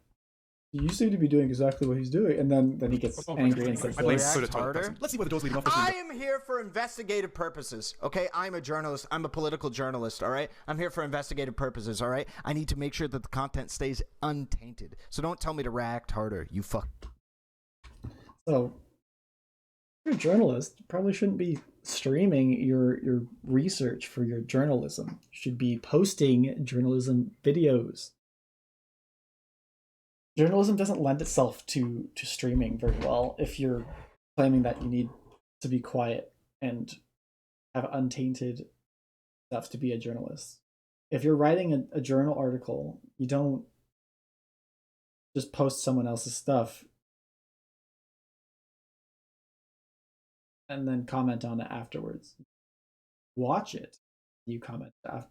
You seem to be doing exactly what he's doing, and then he gets angry and says, React harder. Let's see where the door's leading off. I am here for investigative purposes, okay? I'm a journalist. I'm a political journalist, all right? I'm here for investigative purposes, all right? I need to make sure that the content stays untainted. So don't tell me to react harder, you fuck. So, you're a journalist. You probably shouldn't be streaming your research for your journalism. You should be posting journalism videos. Journalism doesn't lend itself to streaming very well if you're claiming that you need to be quiet and have untainted stuff to be a journalist. If you're writing a journal article, you don't just post someone else's stuff and then comment on it afterwards. Watch it. You comment on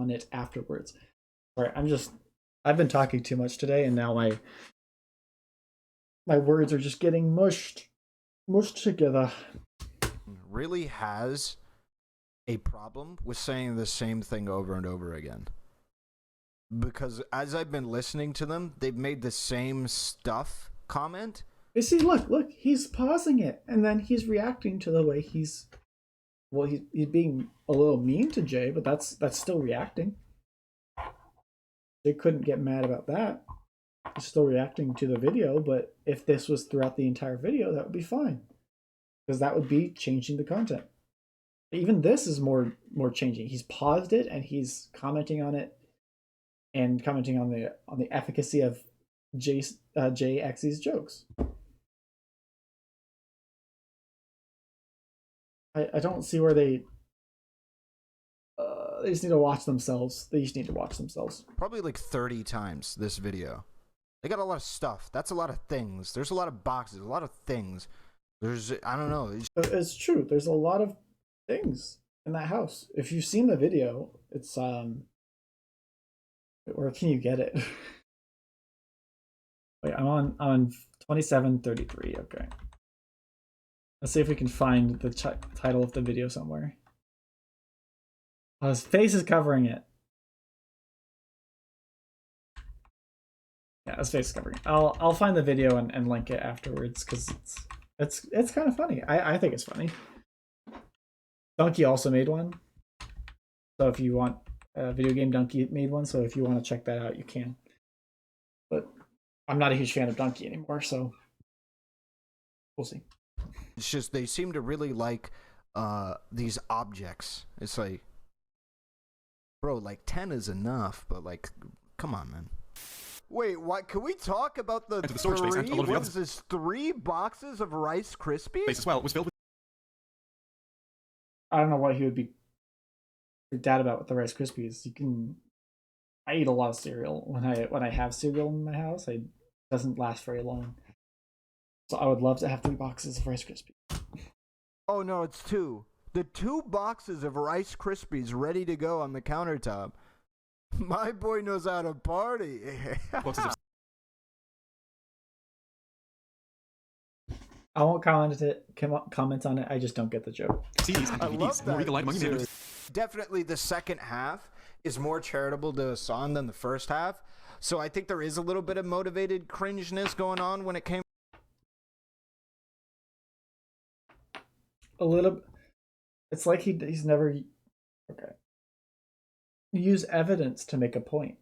it afterwards. All right, I've been talking too much today, and now my words are just getting mushed together. Really has a problem with saying the same thing over and over again. Because as I've been listening to them, they've made the same stuff comment. You see, look, he's pausing it, and then he's reacting to the way he's being a little mean to Jay, but that's still reacting. They couldn't get mad about that. He's still reacting to the video, but if this was throughout the entire video, that would be fine. Because that would be changing the content. Even this is more changing. He's paused it and he's commenting on it and commenting on the efficacy of JX's jokes. I don't see where they just need to watch themselves. They just need to watch themselves. Probably like 30 times this video. They got a lot of stuff. That's a lot of things. There's a lot of boxes, a lot of things. I don't know. It's true. There's a lot of things in that house. If you've seen the video, it's where can you get it? Wait, I'm on 2733. Okay. Let's see if we can find the title of the video somewhere. Oh, his face is covering it. Yeah, his face is covering it. I'll find the video and link it afterwards because it's kind of funny. I think it's funny. Donkey also made one. So if you want Video Game Donkey made one, so if you want to check that out, you can. But I'm not a huge fan of Donkey anymore, so we'll see. It's just they seem to really like these objects. It's like, bro, like 10 is enough, but like, come on, man. Wait, what? Can we talk about the three? What is this? 3 boxes of Rice Krispies? As well, it was filled with. I don't know what he would be dad about with the Rice Krispies. I eat a lot of cereal when I have cereal in my house. It doesn't last very long. So I would love to have 3 boxes of Rice Krispies. Oh no, it's 2. The 2 boxes of Rice Krispies ready to go on the countertop. My boy knows how to party. I won't comment on it. I just don't get the joke. I love that. Definitely the second half is more charitable to Hassan than the first half. So I think there is a little bit of motivated cringeness going on when it came. A little. It's like he's never. Okay. You use evidence to make a point.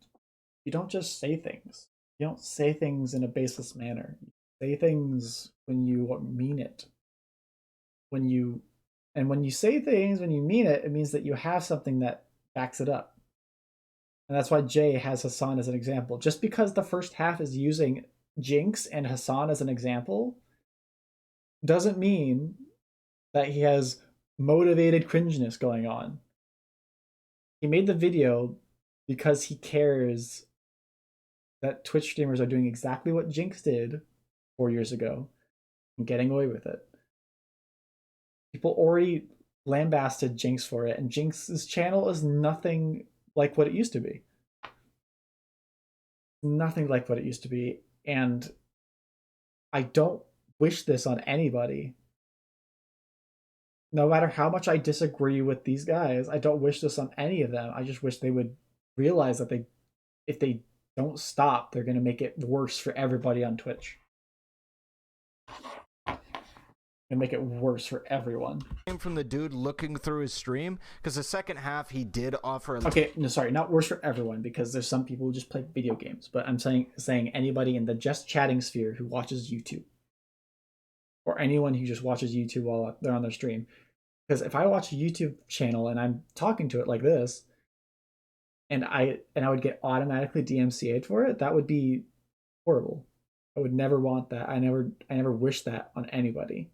You don't just say things. You don't say things in a baseless manner. You say things when you mean it. When you say things when you mean it, it means that you have something that backs it up. And that's why Jay has Hassan as an example. Just because the first half is using Jinx and Hassan as an example doesn't mean that he has motivated cringeness going on. He made the video because he cares that Twitch streamers are doing exactly what Jinx did 4 years ago and getting away with it. People already lambasted Jinx for it, and Jinx's channel is nothing like what it used to be. Nothing like what it used to be, and I don't wish this on anybody. No matter how much I disagree with these guys, I don't wish this on any of them. I just wish they would realize that if they don't stop, they're going to make it worse for everybody on Twitch. And make it worse for everyone. From the dude looking through his stream, because the second half he did offer. Okay, no, sorry, not worse for everyone, because there's some people who just play video games. But I'm saying anybody in the just chatting sphere who watches YouTube, or anyone who just watches YouTube while they're on their stream. Because if I watch a YouTube channel and I'm talking to it like this, and I would get automatically DMCA'd for it, that would be horrible. I would never want that. I never wish that on anybody.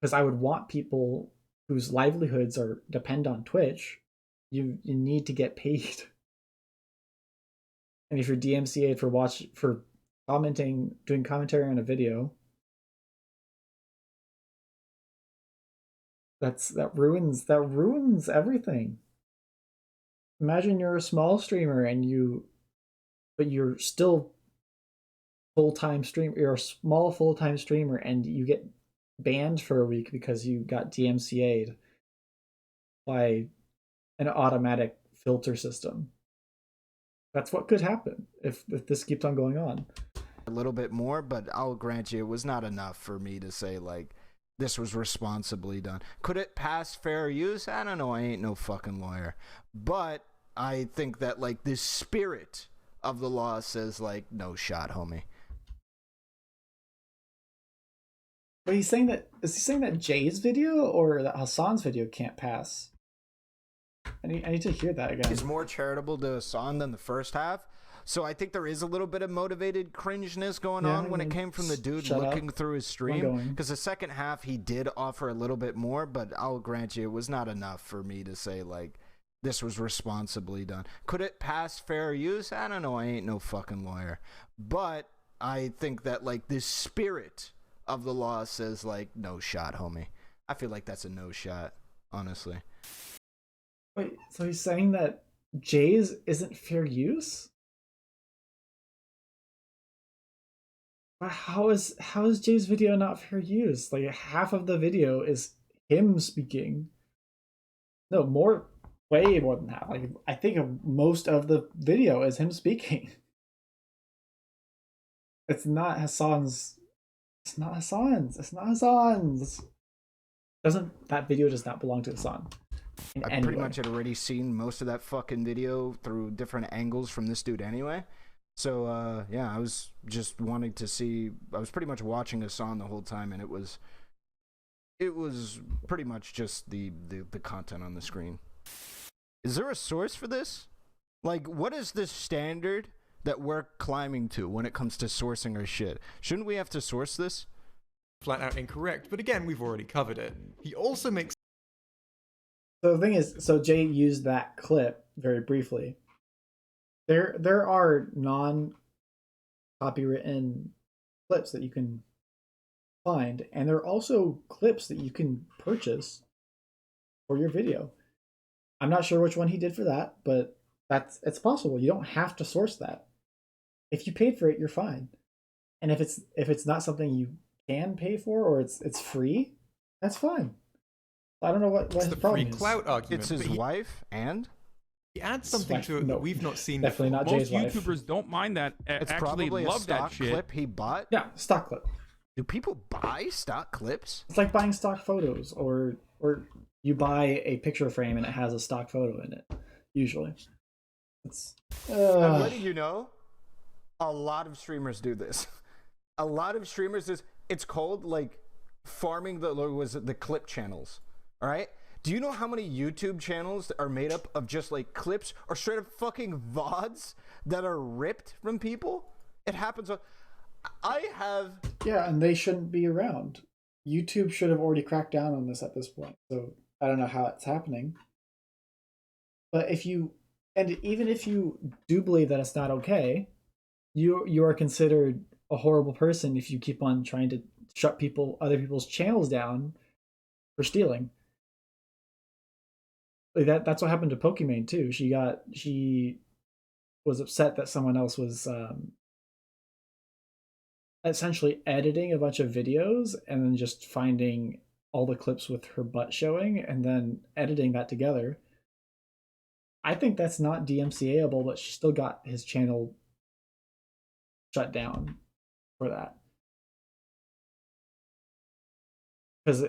Because I would want people whose livelihoods depend on Twitch, you need to get paid. And if you're DMCA'd for commenting, doing commentary on a video, that ruins everything. Imagine you're a small streamer but you're still full-time streamer. You're a small full-time streamer and you get banned for a week because you got DMCA'd by an automatic filter system. That's what could happen if this keeps on going on. A little bit more, but I'll grant you it was not enough for me to say like this was responsibly done. Could it pass fair use? I don't know. I ain't no fucking lawyer. But I think that like the spirit of the law says like no shot, homie. But is he saying that Jay's video or that Hassan's video can't pass? I need to hear that again. He's more charitable to Hassan than the first half. So I think there is a little bit of motivated cringeness going on when it came from the dude looking through his stream. Because the second half he did offer a little bit more, but I'll grant you it was not enough for me to say like this was responsibly done. Could it pass fair use? I don't know. I ain't no fucking lawyer. But I think that like the spirit of the law says like no shot, homie. I feel like that's a no shot, honestly. Wait, so he's saying that Jay's isn't fair use? How is Jay's video not fair use? Like half of the video is him speaking. No, way more than half. Like I think most of the video is him speaking. It's not Hassan's. It's not Hassan's. That video does not belong to Hassan. I pretty much had already seen most of that fucking video through different angles from this dude anyway. So yeah, I was just wanting to see. I was pretty much watching Hassan the whole time, and it was pretty much just the content on the screen. Is there a source for this? Like, what is the standard that we're climbing to when it comes to sourcing our shit? Shouldn't we have to source this? Flat out incorrect, but again, we've already covered it. He also makes... So the thing is, so Jay used that clip very briefly. There are non-copywritten clips that you can find, and there are also clips that you can purchase for your video. I'm not sure which one he did for that, but it's possible. You don't have to source that. If you paid for it, you're fine. And if it's not something you can pay for or it's free, that's fine. I don't know what his problem is. Clout argument. It's his wife and he adds something to it that we've not seen definitely before. Not Jay's Most wife. YouTubers don't mind that. It's actually probably love a stock that shit. clip he bought. Yeah, stock clip. Do people buy stock clips? It's like buying stock photos, or you buy a picture frame and it has a stock photo in it. Usually, I'm letting you know. A lot of streamers do this. A lot of streamers it's called like farming the clip channels. All right. Do you know how many YouTube channels are made up of just like clips or straight up fucking VODs that are ripped from people? It happens. Yeah, and they shouldn't be around. YouTube should have already cracked down on this at this point. So I don't know how it's happening. But even if you do believe that it's not okay, you are considered a horrible person if you keep on trying to shut other people's channels down for stealing. Like that's what happened to Pokimane too. She was upset that someone else was essentially editing a bunch of videos and then just finding all the clips with her butt showing and then editing that together. I think that's not DMCA-able, but she still got his channel shut down for that. Because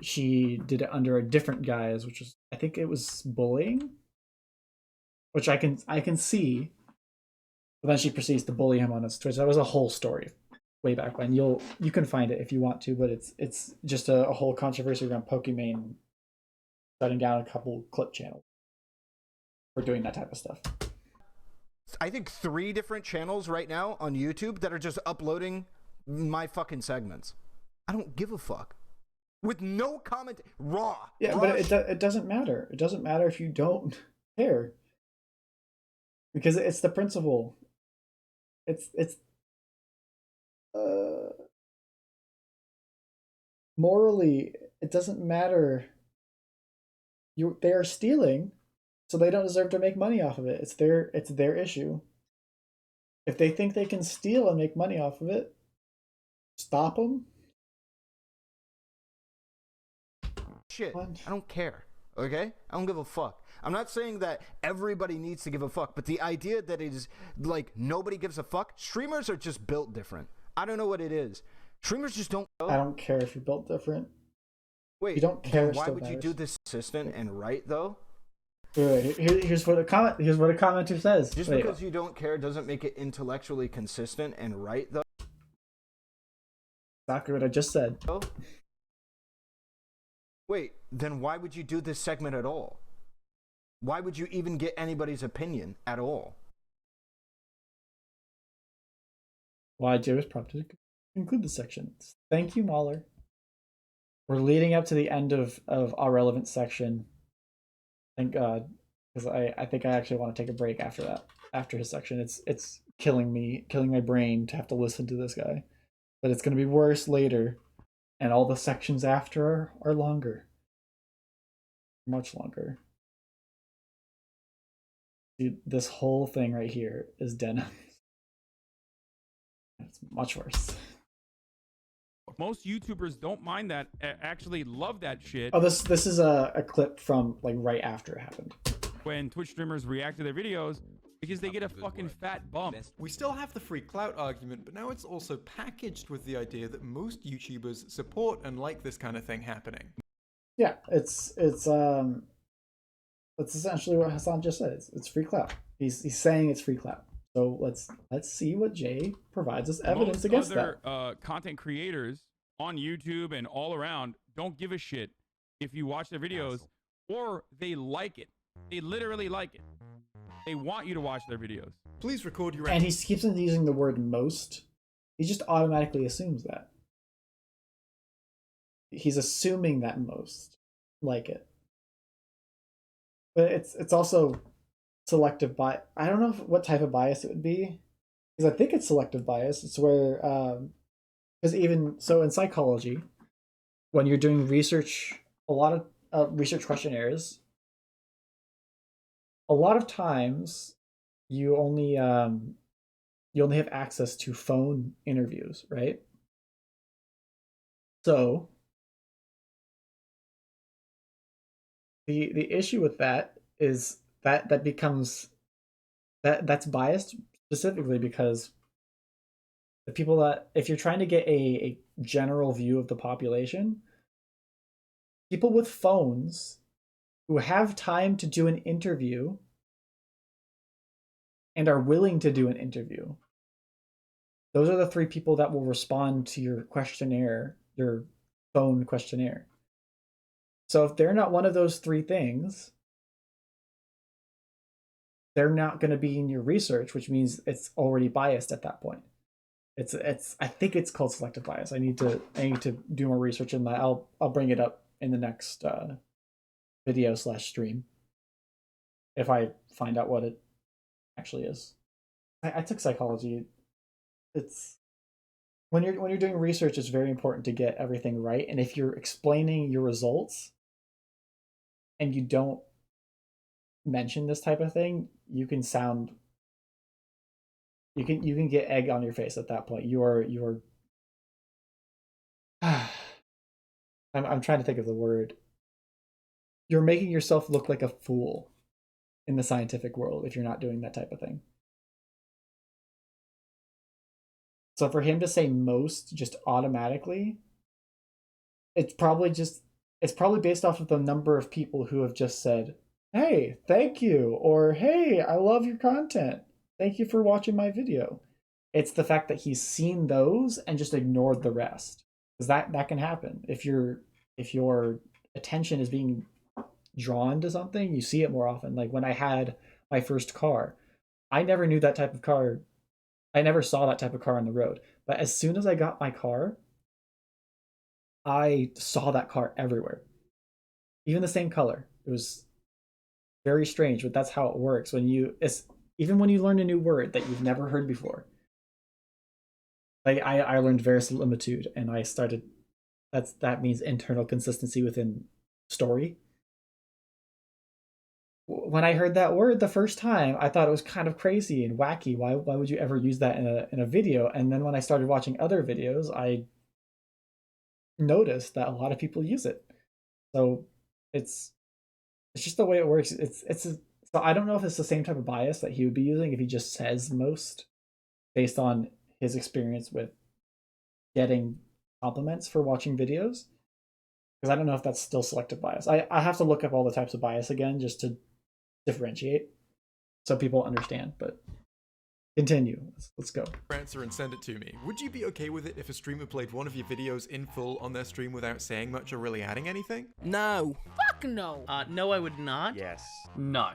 she did it under a different guise, which was, I think it was bullying, which I can see. But then she proceeds to bully him on his Twitch. That was a whole story way back when. You can find it if you want to, but it's just a whole controversy around Pokimane shutting down a couple clip channels for doing that type of stuff. I think 3 different channels right now on YouTube that are just uploading my fucking segments. I don't give a fuck. With no comment, raw. Yeah, raw but it doesn't matter. It doesn't matter if you don't care, because it's the principle. It's morally, it doesn't matter. They are stealing, so they don't deserve to make money off of it. It's their issue. If they think they can steal and make money off of it, stop them. Shit, I don't care. Okay? I don't give a fuck. I'm not saying that everybody needs to give a fuck, but the idea that it is like nobody gives a fuck, streamers are just built different. I don't know what it is. Streamers just don't know. I don't care if you're built different. Wait, you don't care. Why would you do this consistent and right though? Wait, here's what a commenter says. Just because you don't care doesn't make it intellectually consistent and right though. Exactly what I just said. Oh. Wait, then why would you do this segment at all? Why would you even get anybody's opinion at all? Why Jay was prompted to include the section. Thank you, Mahler. We're leading up to the end of Ahrelevant section. Thank God, because I think I actually want to take a break after that. After his section, it's killing my brain to have to listen to this guy. But it's going to be worse later, and all the sections after are longer, much longer. Dude, this whole thing right here is denim. It's much worse. Most YouTubers don't mind that, actually love that shit. Oh, this is a clip from like right after it happened. When Twitch streamers react to their videos because they get a fucking fat bump. We still have the free clout argument, but now it's also packaged with the idea that most YouTubers support and like this kind of thing happening. Yeah, it's that's essentially what Hassan just said. It's free clout. He's saying it's free clout. So let's see what Jay provides us evidence Most against other, that. Content creators on YouTube and all around don't give a shit if you watch their videos or they like it. They literally like it. They want you to watch their videos. Please record your. And he keeps on using the word most. He just automatically assumes that. He's assuming that most like it. But it's also selective bias. I don't know what type of bias it would be, because I think it's selective bias. It's where because even so in psychology, when you're doing research, a lot of research questionnaires, a lot of times you only have access to phone interviews, right? So the issue with that is that becomes that's biased, specifically because the people that, if you're trying to get a general view of the population, people with phones who have time to do an interview and are willing to do an interview, those are the 3 people that will respond to your questionnaire, your phone questionnaire. So if they're not one of those 3 things, they're not going to be in your research, which means it's already biased at that point. It's I think it's called selective bias. I need to do more research in that. I'll bring it up in the next video/stream if I find out what it actually is. I took psychology. It's when you're doing research, it's very important to get everything right. And if you're explaining your results and you don't mention this type of thing, you can get egg on your face at that point. You're I'm trying to think of the word. You're making yourself look like a fool in the scientific world if you're not doing that type of thing. So for him to say most just automatically, it's probably based off of the number of people who have just said, hey, thank you, or hey, I love your content. Thank you for watching my video. It's the fact that he's seen those and just ignored the rest. Because that can happen. If your attention is being drawn to something, you see it more often. Like when I had my first car, I never knew that type of car. I never saw that type of car on the road. But as soon as I got my car, I saw that car everywhere. Even the same color. It was very strange, but that's how it works. Even when you learn a new word that you've never heard before. Like I learned verisimilitude, and I started. That means internal consistency within story. When I heard that word the first time, I thought it was kind of crazy and wacky. Why would you ever use that in a video? And then when I started watching other videos, I noticed that a lot of people use it. So it's just the way it works. So I don't know if it's the same type of bias that he would be using if he just says most based on his experience with getting compliments for watching videos. Because I don't know if that's still selective bias. I have to look up all the types of bias again just to differentiate so people understand, but continue. Let's go. Answer and send it to me. Would you be okay with it if a streamer played one of your videos in full on their stream without saying much or really adding anything? No. Fuck no. No, I would not. Yes. No.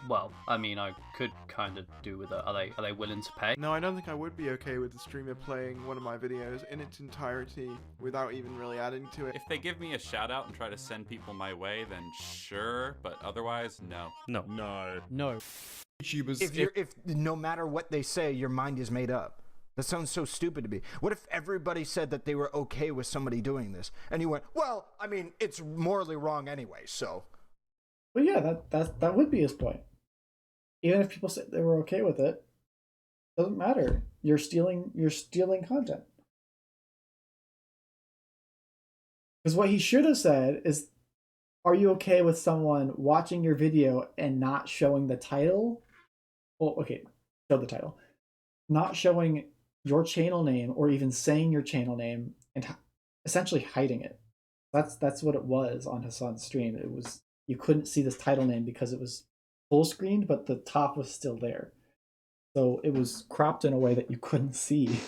Well, I mean, I could kind of do with it. Are they willing to pay? No, I don't think I would be okay with the streamer playing one of my videos in its entirety without even really adding to it. If they give me a shout out and try to send people my way, then sure, but otherwise, no. No. YouTubers, if no matter what they say, your mind is made up. That sounds so stupid to me. What if everybody said that they were okay with somebody doing this, and you went, well, I mean, it's morally wrong anyway, so. Well, yeah, that would be his point. Even if people said they were okay with it, doesn't matter. You're stealing content. Because what he should have said is, are you okay with someone watching your video and not showing the title? Well, okay, show the title. Not showing your channel name or even saying your channel name and essentially hiding it. That's what it was on Hassan's stream. It was, you couldn't see this title name because it was full screened, but the top was still there. So it was cropped in a way that you couldn't see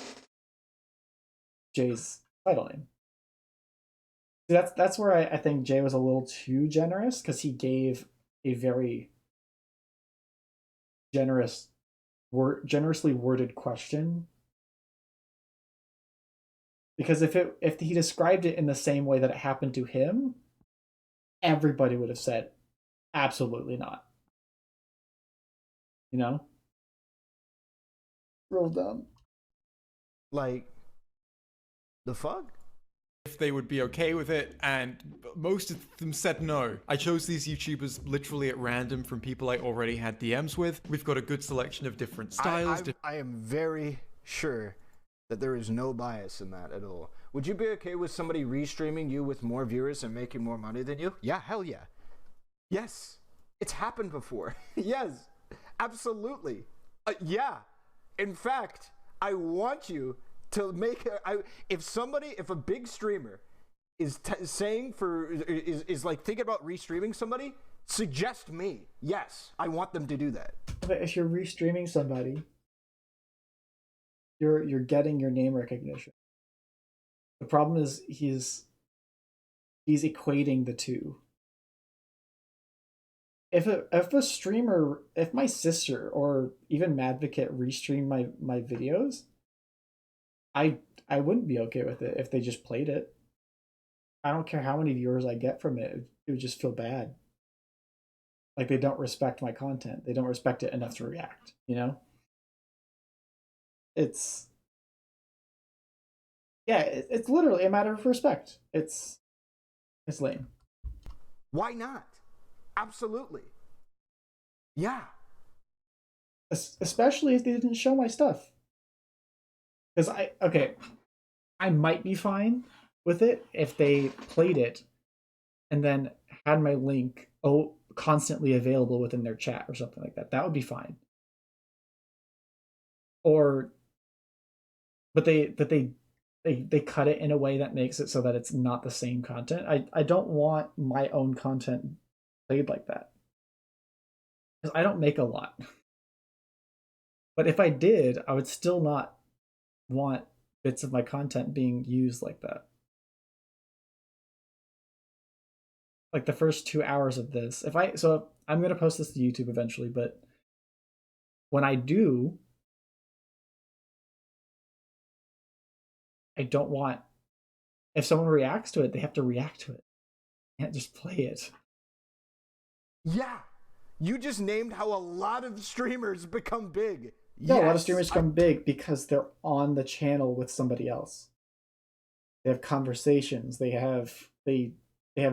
Jay's title name. That's where I think Jay was a little too generous, because he gave a very generously worded question. Because if he described it in the same way that it happened to him, everybody would have said, absolutely not. You know? Real dumb. Like, the fuck? If they would be okay with it, and most of them said no. I chose these YouTubers literally at random from people I already had DMs with. We've got a good selection of different styles. I am very sure that there is no bias in that at all. Would you be okay with somebody restreaming you with more viewers and making more money than you? Yeah, hell yeah. Yes. It's happened before. Yes. Absolutely. Yeah. In fact, I want you to make if a big streamer is saying is like thinking about restreaming somebody, suggest me. Yes, I want them to do that. But if you're restreaming somebody, you're getting your name recognition. The problem is he's equating the two. If my sister or even Madvocate restreamed my videos, I wouldn't be okay with it if they just played it. I don't care how many viewers I get from it. It would just feel bad. Like they don't respect my content. They don't respect it enough to react, you know? It's literally a matter of respect. It's lame. Why not? Absolutely. Yeah. Especially if they didn't show my stuff. Because I might be fine with it if they played it and then had my link constantly available within their chat or something like that. That would be fine. Or, but they cut it in a way that makes it so that it's not the same content. I don't want my own content played like that, because I don't make a lot. But if I did, I would still not want bits of my content being used like that. Like the first 2 hours of this, so I'm gonna post this to YouTube eventually, but when I do, I don't want, if someone reacts to it, they have to react to it. You can't just play it. Yeah, you just named how a lot of streamers become big. Yeah, yes, a lot of streamers become big because they're on the channel with somebody else. They have conversations. They have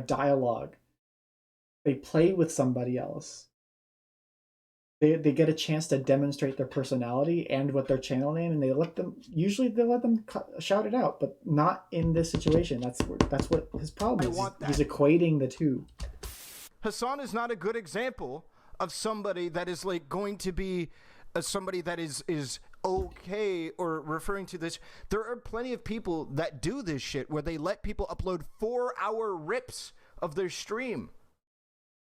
dialogue. They play with somebody else. They get a chance to demonstrate their personality and what their channel name, and they let them shout it out, but not in this situation. That's what his problem is. He's equating the two. Hassan is not a good example of somebody that is like going to be somebody that is okay or referring to this. There are plenty of people that do this shit where they let people upload 4-hour rips of their stream.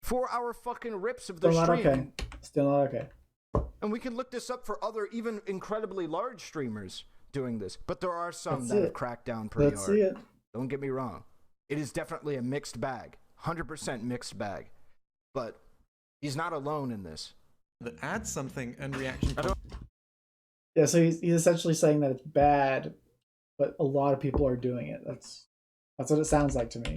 4-hour fucking rips of their stream. Still not okay. Still not okay. And we can look this up for other even incredibly large streamers doing this. But there are some that have cracked down pretty hard. See it. Don't get me wrong. It is definitely a mixed bag. 100% mixed bag. But he's not alone in this. That adds something and reaction. Yeah, so he's essentially saying that it's bad, but a lot of people are doing it. That's what it sounds like to me.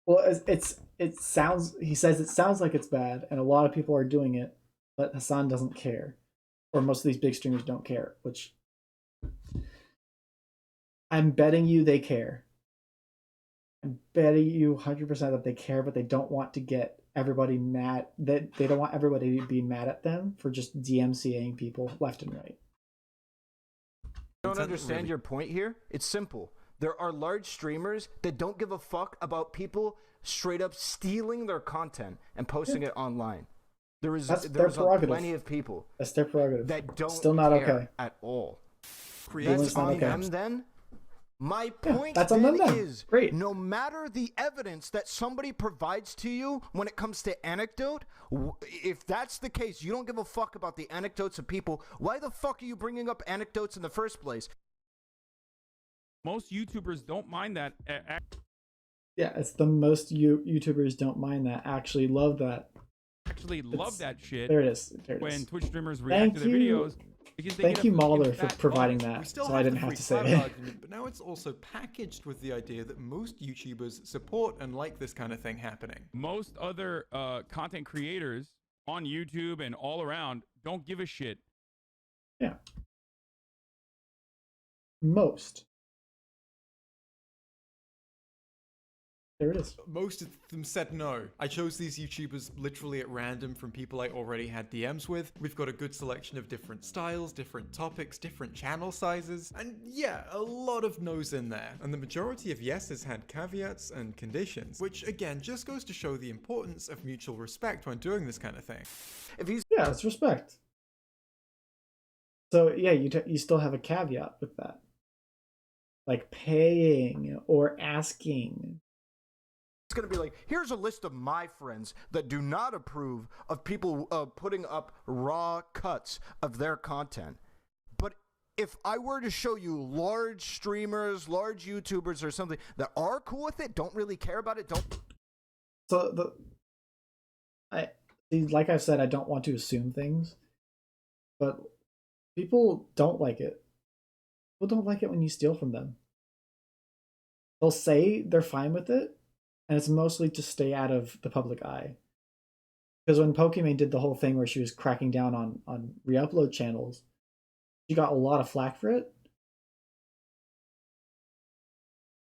Well, he says it sounds like it's bad, and a lot of people are doing it, but Hassan doesn't care, or most of these big streamers don't care. Which I'm betting you they care. I'm betting you 100% that they care, but they don't want to get everybody mad. That they don't want everybody to be mad at them for just DMCAing people left and right. I don't understand your point here. It's simple. There are large streamers that don't give a fuck about people straight up stealing their content and posting it online. There's plenty of people. That's their prerogative. That don't still not care okay at all. That's on them then. My point is, no matter the evidence that somebody provides to you when it comes to anecdote, if that's the case, you don't give a fuck about the anecdotes of people. Why the fuck are you bringing up anecdotes in the first place? Most YouTubers don't mind that. Yeah, it's the most YouTubers don't mind that. Actually love that. Love that shit. There it is. When Twitch streamers react to their videos. Thank you, Mahler, for providing that, so I didn't have to say it. But now it's also packaged with the idea that most YouTubers support and like this kind of thing happening. Most other content creators on YouTube and all around don't give a shit. Yeah. Most. There it is. Most of them said no. I chose these YouTubers literally at random from people I already had DMs with. We've got a good selection of different styles, different topics, different channel sizes, and yeah, a lot of no's in there. And the majority of yeses had caveats and conditions, which again just goes to show the importance of mutual respect when doing this kind of thing. Yeah, it's respect. So yeah, you still have a caveat with that, like paying or asking. It's going to be like, here's a list of my friends that do not approve of people putting up raw cuts of their content. But if I were to show you large streamers, large YouTubers or something that are cool with it, don't really care about it, don't... So like I've said, I don't want to assume things, but people don't like it. People don't like it when you steal from them. They'll say they're fine with it, and it's mostly to stay out of the public eye. Because when Pokimane did the whole thing where she was cracking down on re-upload channels, she got a lot of flack for it.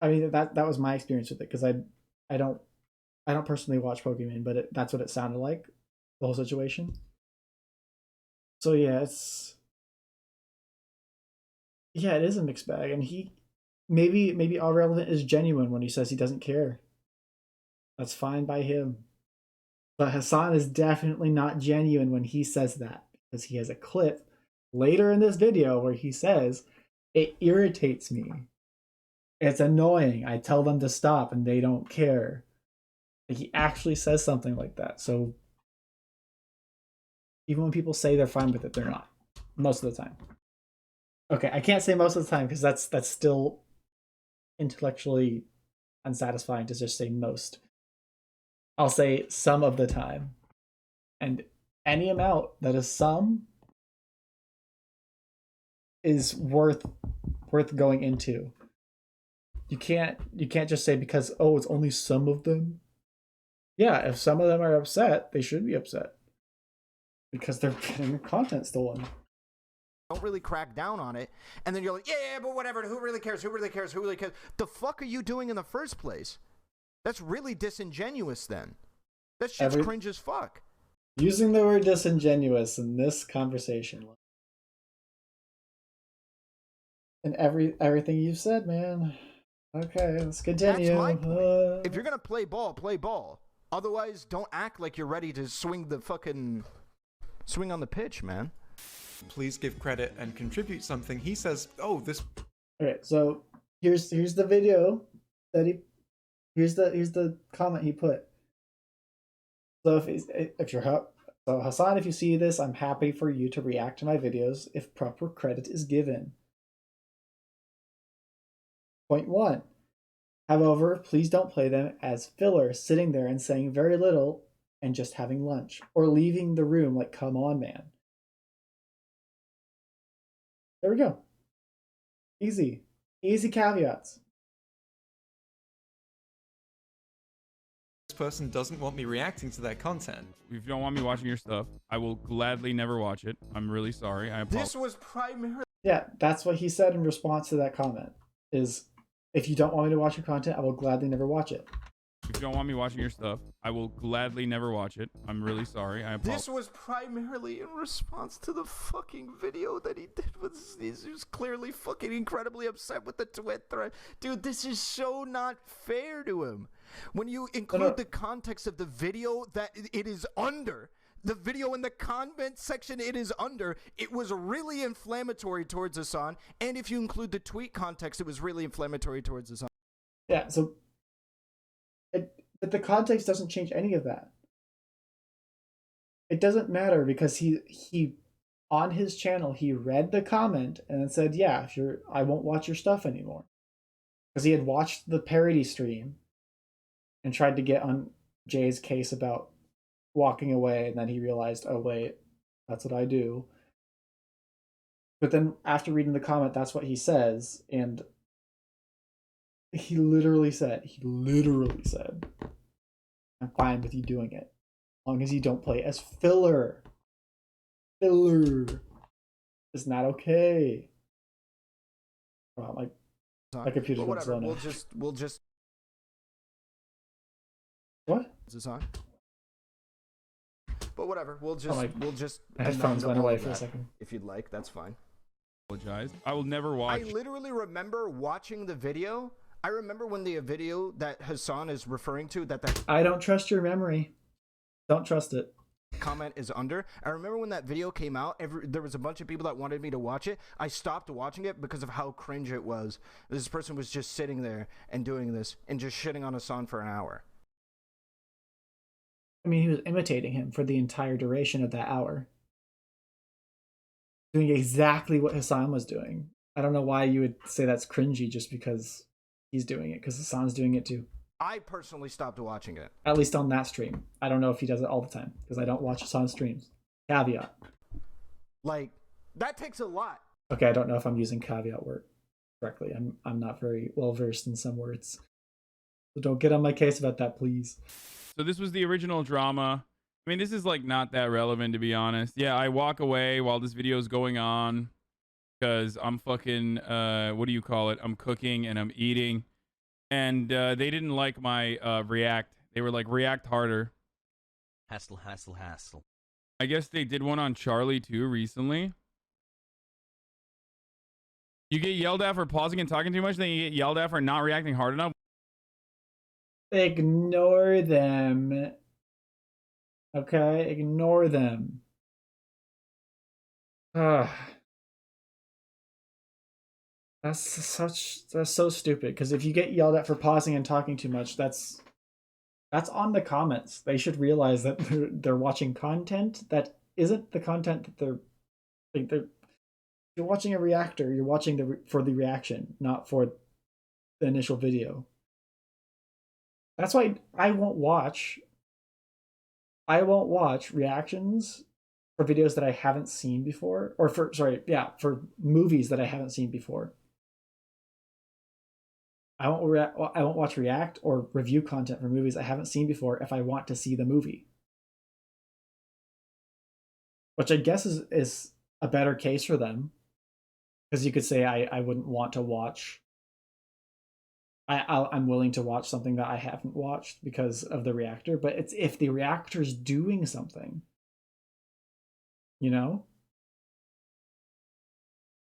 I mean, that was my experience with it, because I don't personally watch Pokimane, but that's what it sounded like, the whole situation. So yeah, it is a mixed bag, and maybe Ahrelevant is genuine when he says he doesn't care. That's fine by him. But Hassan is definitely not genuine when he says that, because he has a clip later in this video where he says, it irritates me. It's annoying. I tell them to stop and they don't care. He actually says something like that. So even when people say they're fine with it, they're not. Most of the time. Okay, I can't say most of the time because that's still intellectually unsatisfying to just say most. I'll say some of the time. And any amount that is some is worth going into. You can't just say because, oh, it's only some of them. Yeah, if some of them are upset, they should be upset. Because they're getting content stolen. Don't really crack down on it, and then you're like, yeah, but whatever, who really cares, who really cares, who really cares? The fuck are you doing in the first place? That's really disingenuous then. That shit's cringe as fuck. Using the word disingenuous in this conversation. And everything you've said, man. Okay, let's continue. That's my point. If you're gonna play ball, play ball. Otherwise, don't act like you're ready to swing on the pitch, man. Please give credit and contribute something. He says, "Oh, this." Okay, so here's the video that here's the comment he put. So so Hassan, if you see this, I'm happy for you to react to my videos if proper credit is given. Point 1. However, please don't play them as filler, sitting there and saying very little and just having lunch, or leaving the room like, come on, man. There we go. Easy. Easy caveats. This person doesn't want me reacting to their content. If you don't want me watching your stuff, I will gladly never watch it. I'm really sorry. I apologize. This was primarily... Yeah, that's what he said in response to that comment. Is, if you don't want me to watch your content, I will gladly never watch it. If you don't want me watching your stuff, I will gladly never watch it. I'm really sorry. I apologize. This was primarily in response to the fucking video that he did with he was clearly fucking incredibly upset with the tweet thread. Dude, this is so not fair to him. When you include the context of the video that it is under, the video in the comment section it is under, it was really inflammatory towards Hassan, and if you include the tweet context, it was really inflammatory towards Hassan. Yeah, so but the context doesn't change any of that. It doesn't matter because he on his channel he read the comment and then said, yeah, I won't watch your stuff anymore. Because he had watched the parody stream and tried to get on Jay's case about walking away, and then he realized, oh wait, that's what I do. But then after reading the comment, that's what he says, and he literally said, I'm fine with you doing it, as long as you don't play as filler. Filler is not okay. Oh, my computer's going slow now. We'll just. What? Is this on? But whatever, we'll just my headphones went away for a second. If you'd like, that's fine. Apologize. I will never watch. I literally remember watching the video. I remember when the video that Hassan is referring to that I don't trust your memory. Don't trust it. Comment is under. I remember when that video came out, there was a bunch of people that wanted me to watch it. I stopped watching it because of how cringe it was. This person was just sitting there and doing this and just shitting on Hassan for an hour. I mean, he was imitating him for the entire duration of that hour. Doing exactly what Hassan was doing. I don't know why you would say that's cringy just because he's doing it, because Hassan's doing it too. I personally stopped watching it. At least on that stream. I don't know if he does it all the time, because I don't watch Hassan streams. Caveat. Like, that takes a lot. Okay, I don't know if I'm using caveat word correctly. I'm not very well versed in some words. So don't get on my case about that, please. So this was the original drama. I mean, this is like not that relevant, to be honest. Yeah, I walk away while this video is going on because I'm fucking, what do you call it? I'm cooking and I'm eating. And they didn't like my react. They were like, react harder. Hassle, hassle, hassle. I guess they did one on Charlie too recently. You get yelled at for pausing and talking too much, then you get yelled at for not reacting hard enough. Ignore them. Okay, ignore them. That's so stupid. Because if you get yelled at for pausing and talking too much, that's on the comments. They should realize that they're watching content that isn't the content that they're. You're watching a reactor. You're watching for the reaction, not for the initial video. That's why I won't watch reactions for videos that I haven't seen before, or for movies that I haven't seen before. I won't watch react or review content for movies I haven't seen before if I want to see the movie. Which I guess is a better case for them. Because you could say I wouldn't want to watch. I'm willing to watch something that I haven't watched because of the reactor, but it's if the reactor's doing something. You know?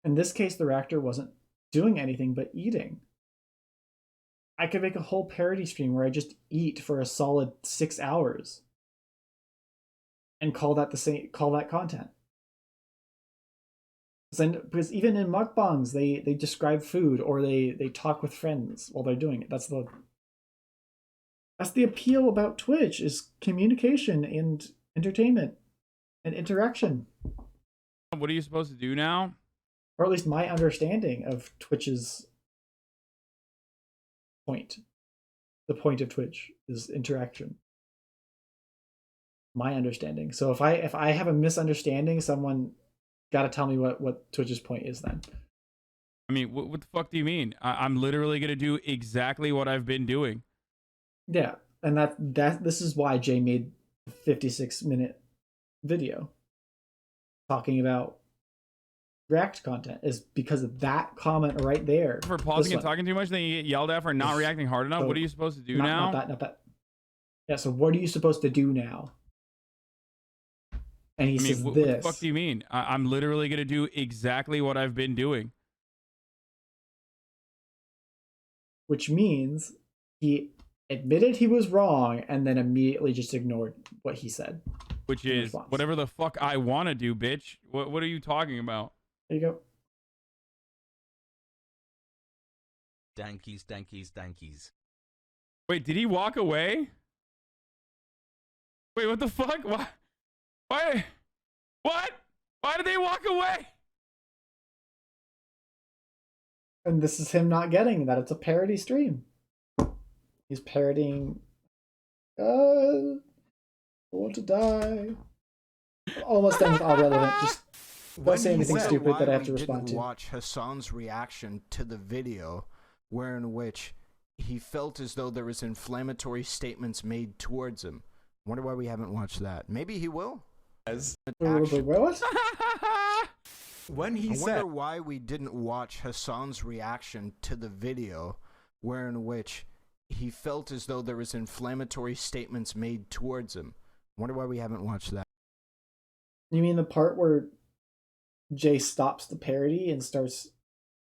In this case, the reactor wasn't doing anything but eating. I could make a whole parody stream where I just eat for a solid 6 hours and call that content. Because even in mukbangs, they describe food or they talk with friends while they're doing it. That's the appeal about Twitch, is communication and entertainment and interaction. What are you supposed to do now? Or at least my understanding of Twitch's point. The point of Twitch is interaction. My understanding. So if I have a misunderstanding, someone got to tell me what Twitch's point is then. I mean, what the fuck do you mean? I'm literally going to do exactly what I've been doing. Yeah, and this is why Jay made a 56-minute video talking about React content, is because of that comment right there. For pausing and talking too much, then you get yelled at for not reacting hard enough. So, what are you supposed to do now? Not that. Yeah, so what are you supposed to do now? And he says what this. The fuck do you mean? I'm literally going to do exactly what I've been doing. Which means he admitted he was wrong and then immediately just ignored what he said. Which is whatever the fuck I want to do, bitch. What are you talking about? There you go. Dankies. Wait, did he walk away? Wait, what the fuck? Why? What? Why did they walk away? And this is him not getting that it's a parody stream. He's parodying I want to die. Almost done with Ahrelevant. Just don't say anything stupid that I have to respond to. Watch Hassan's reaction to the video, wherein which he felt as though there was inflammatory statements made towards him. Wonder why we haven't watched that. Maybe he will. What? When he said, I wonder why we didn't watch Hassan's reaction to the video, wherein which he felt as though there was inflammatory statements made towards him. Wonder why we haven't watched that. You mean the part where Jay stops the parody and starts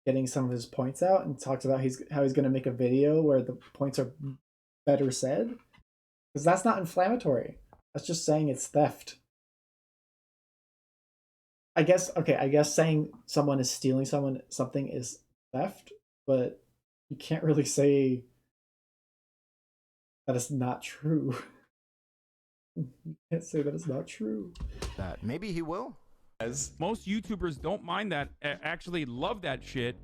getting some of his points out and talks about how he's going to make a video where the points are better said? Because that's not inflammatory. That's just saying it's theft. I guess saying someone is stealing something is theft, but you can't really say that it's not true. You can't say that it's not true. That maybe he will. As most YouTubers don't mind that, actually love that shit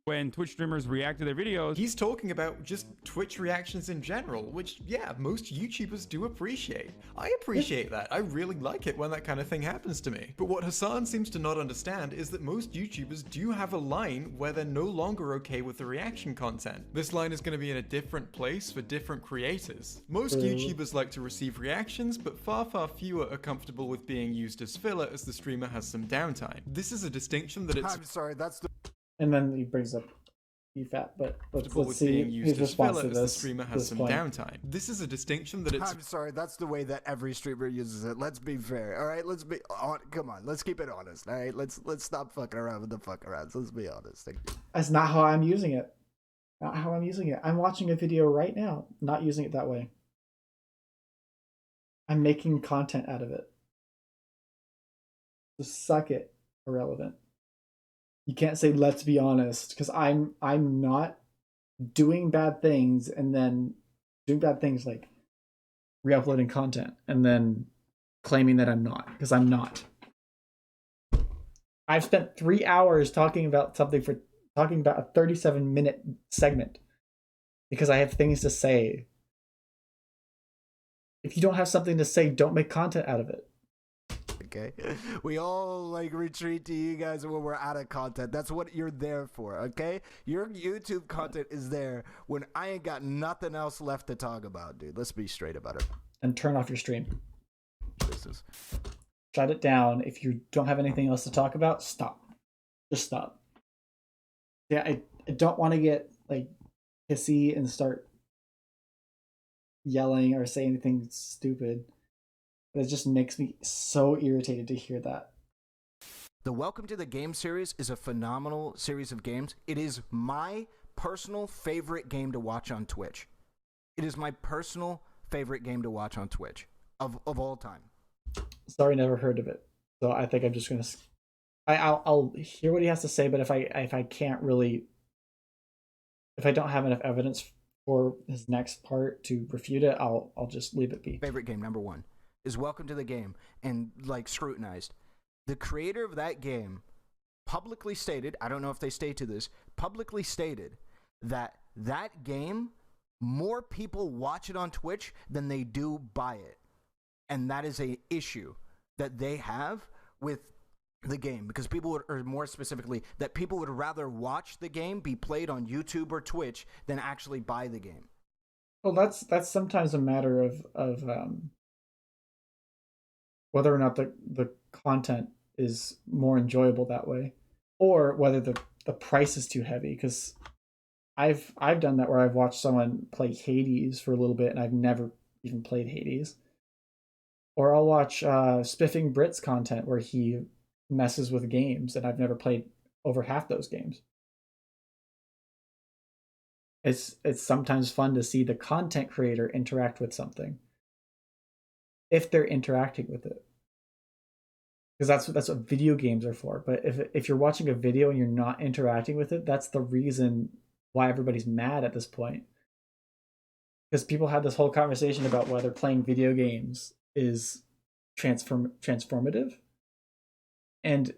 when Twitch streamers react to their videos. He's talking about just Twitch reactions in general, which, yeah, most YouTubers do appreciate. I appreciate that. I really like it when that kind of thing happens to me. But what Hassan seems to not understand is that most YouTubers do have a line where they're no longer okay with the reaction content. This line is going to be in a different place for different creators. Most YouTubers like to receive reactions, but far fewer are comfortable with being used as filler as the streamer has some downtime. This is a distinction that it's... I'm sorry, that's the... And then he brings up EFAP, but let's see being used his as response filler to as the this. streamer has some downtime. This is a distinction that it's... I'm sorry, that's the way that every streamer uses it. Let's be fair, all right? Let's be come on, let's keep it honest, all right? Let's stop fucking around with the fuck arounds. Let's be honest. Thank you. That's not how I'm using it. Not how I'm using it. I'm watching a video right now, not using it that way. I'm making content out of it. Just suck it, Ahrelevant. You can't say let's be honest, because I'm not doing bad things and then doing bad things like re-uploading content and then claiming that I'm not, because I'm not. I've spent 3 hours talking about a 37-minute segment because I have things to say. If you don't have something to say, don't make content out of it. Okay, we all like retreat to you guys when we're out of content. That's what you're there for. Okay, your YouTube content is there when I ain't got nothing else left to talk about, dude. Let's be straight about it. And turn off your stream. Jesus. Shut it down. If you don't have anything else to talk about, stop. Just stop. Yeah, I don't want to get like pissy and start yelling or say anything stupid. But it just makes me so irritated to hear that. The Welcome to the Game series is a phenomenal series of games. It is my personal favorite game to watch on Twitch. It is my personal favorite game to watch on Twitch of all time. Sorry, never heard of it. So I think I'm just gonna. I'll hear what he has to say, but if I can't really, if I don't have enough evidence for his next part to refute it, I'll just leave it be. Favorite game number 1 is Welcome to the Game, and like scrutinized. The creator of that game publicly stated, I don't know if they stay to this, publicly stated that that game, more people watch it on Twitch than they do buy it. And that is a issue that they have with the game, because people would, or more specifically, that people would rather watch the game be played on YouTube or Twitch than actually buy the game. Well, that's sometimes a matter of whether or not the content is more enjoyable that way, or whether the price is too heavy. Because I've done that where I've watched someone play Hades for a little bit and I've never even played Hades. Or I'll watch Spiffing Brits content where he messes with games and I've never played over half those games. It's sometimes fun to see the content creator interact with something, if they're interacting with it, because that's what video games are for. But if you're watching a video and you're not interacting with it, that's the reason why everybody's mad at this point. Because people had this whole conversation about whether playing video games is transformative, and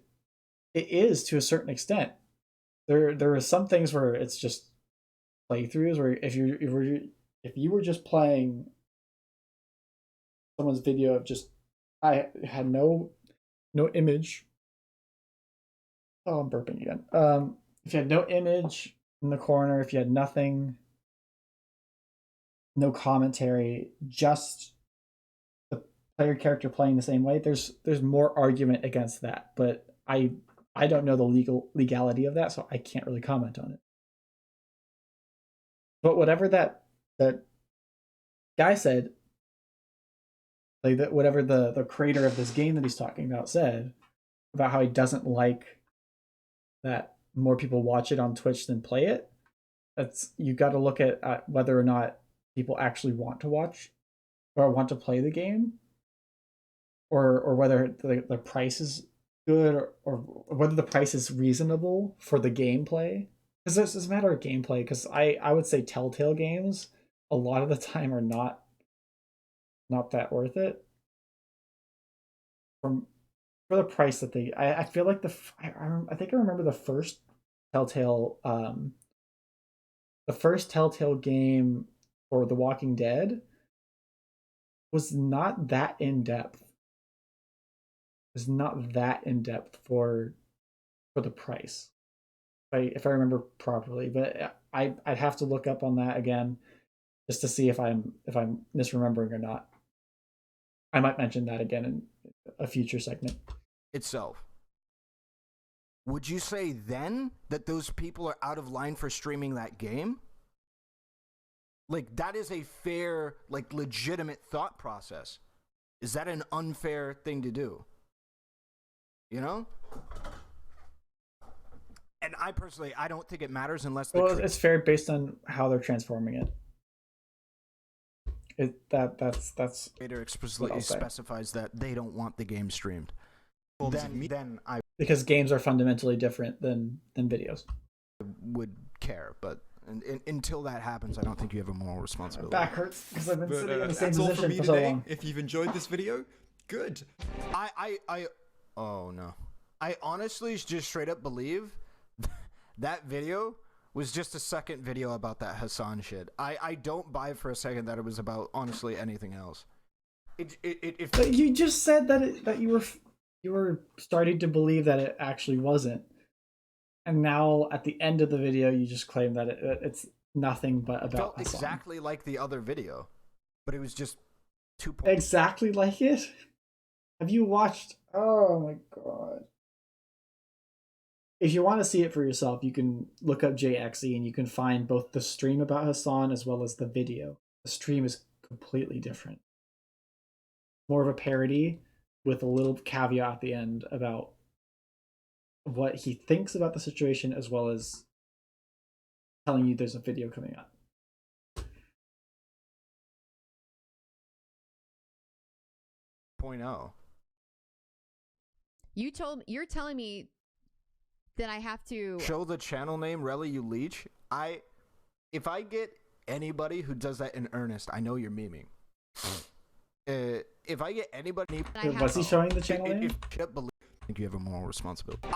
it is to a certain extent. There are some things where it's just playthroughs, where if you were just playing someone's video of just, I had no image. Oh, I'm burping again. If you had no image in the corner, if you had nothing, no commentary, just the player character playing the same way, there's more argument against that. But I don't know the legality of that, so I can't really comment on it. But whatever that guy said, like that, whatever the creator of this game that he's talking about said about how he doesn't like that more people watch it on Twitch than play it, that's, you got to look at whether or not people actually want to watch or want to play the game, or whether the price is good, or whether the price is reasonable for the gameplay. Because it's a matter of gameplay, because I would say Telltale games a lot of the time are not that worth it for the price that they. I feel like I think I remember the first Telltale game for The Walking Dead was not that in depth. It was not that in depth for the price, if I remember properly. But I'd have to look up on that again just to see if I'm misremembering or not. I might mention that again in a future segment. Itself. Would you say then that those people are out of line for streaming that game? Like, that is a fair, like, legitimate thought process. Is that an unfair thing to do? You know? And I personally, I don't think it matters unless Well, it's fair based on how they're transforming it. That's creator explicitly specifies that they don't want the game streamed. Then I because games are fundamentally different than videos. would care, but until that happens, I don't think you have a moral responsibility. Back hurts because I've been sitting in the same That's all position from me for so today. long. If you've enjoyed this video, good. Oh no. I honestly just straight up believe that video was just a second video about that Hassan shit. I don't buy for a second that it was about honestly anything else. But you just said that you were starting to believe that it actually wasn't, and now at the end of the video you just claim that it's nothing but about felt Hassan. exactly like the other video, but it was just 2 points. Exactly like it. Have you watched? Oh my god. If you want to see it for yourself, you can look up JXE and you can find both the stream about Hassan as well as the video. The stream is completely different. More of a parody with a little caveat at the end about what he thinks about the situation as well as telling you there's a video coming up. Point oh. You're telling me that I have to Show the channel name, Relly, you leech. If I get anybody who does that in earnest, I know you're memeing. If I get anybody, was he showing the channel name? I think you have a moral responsibility.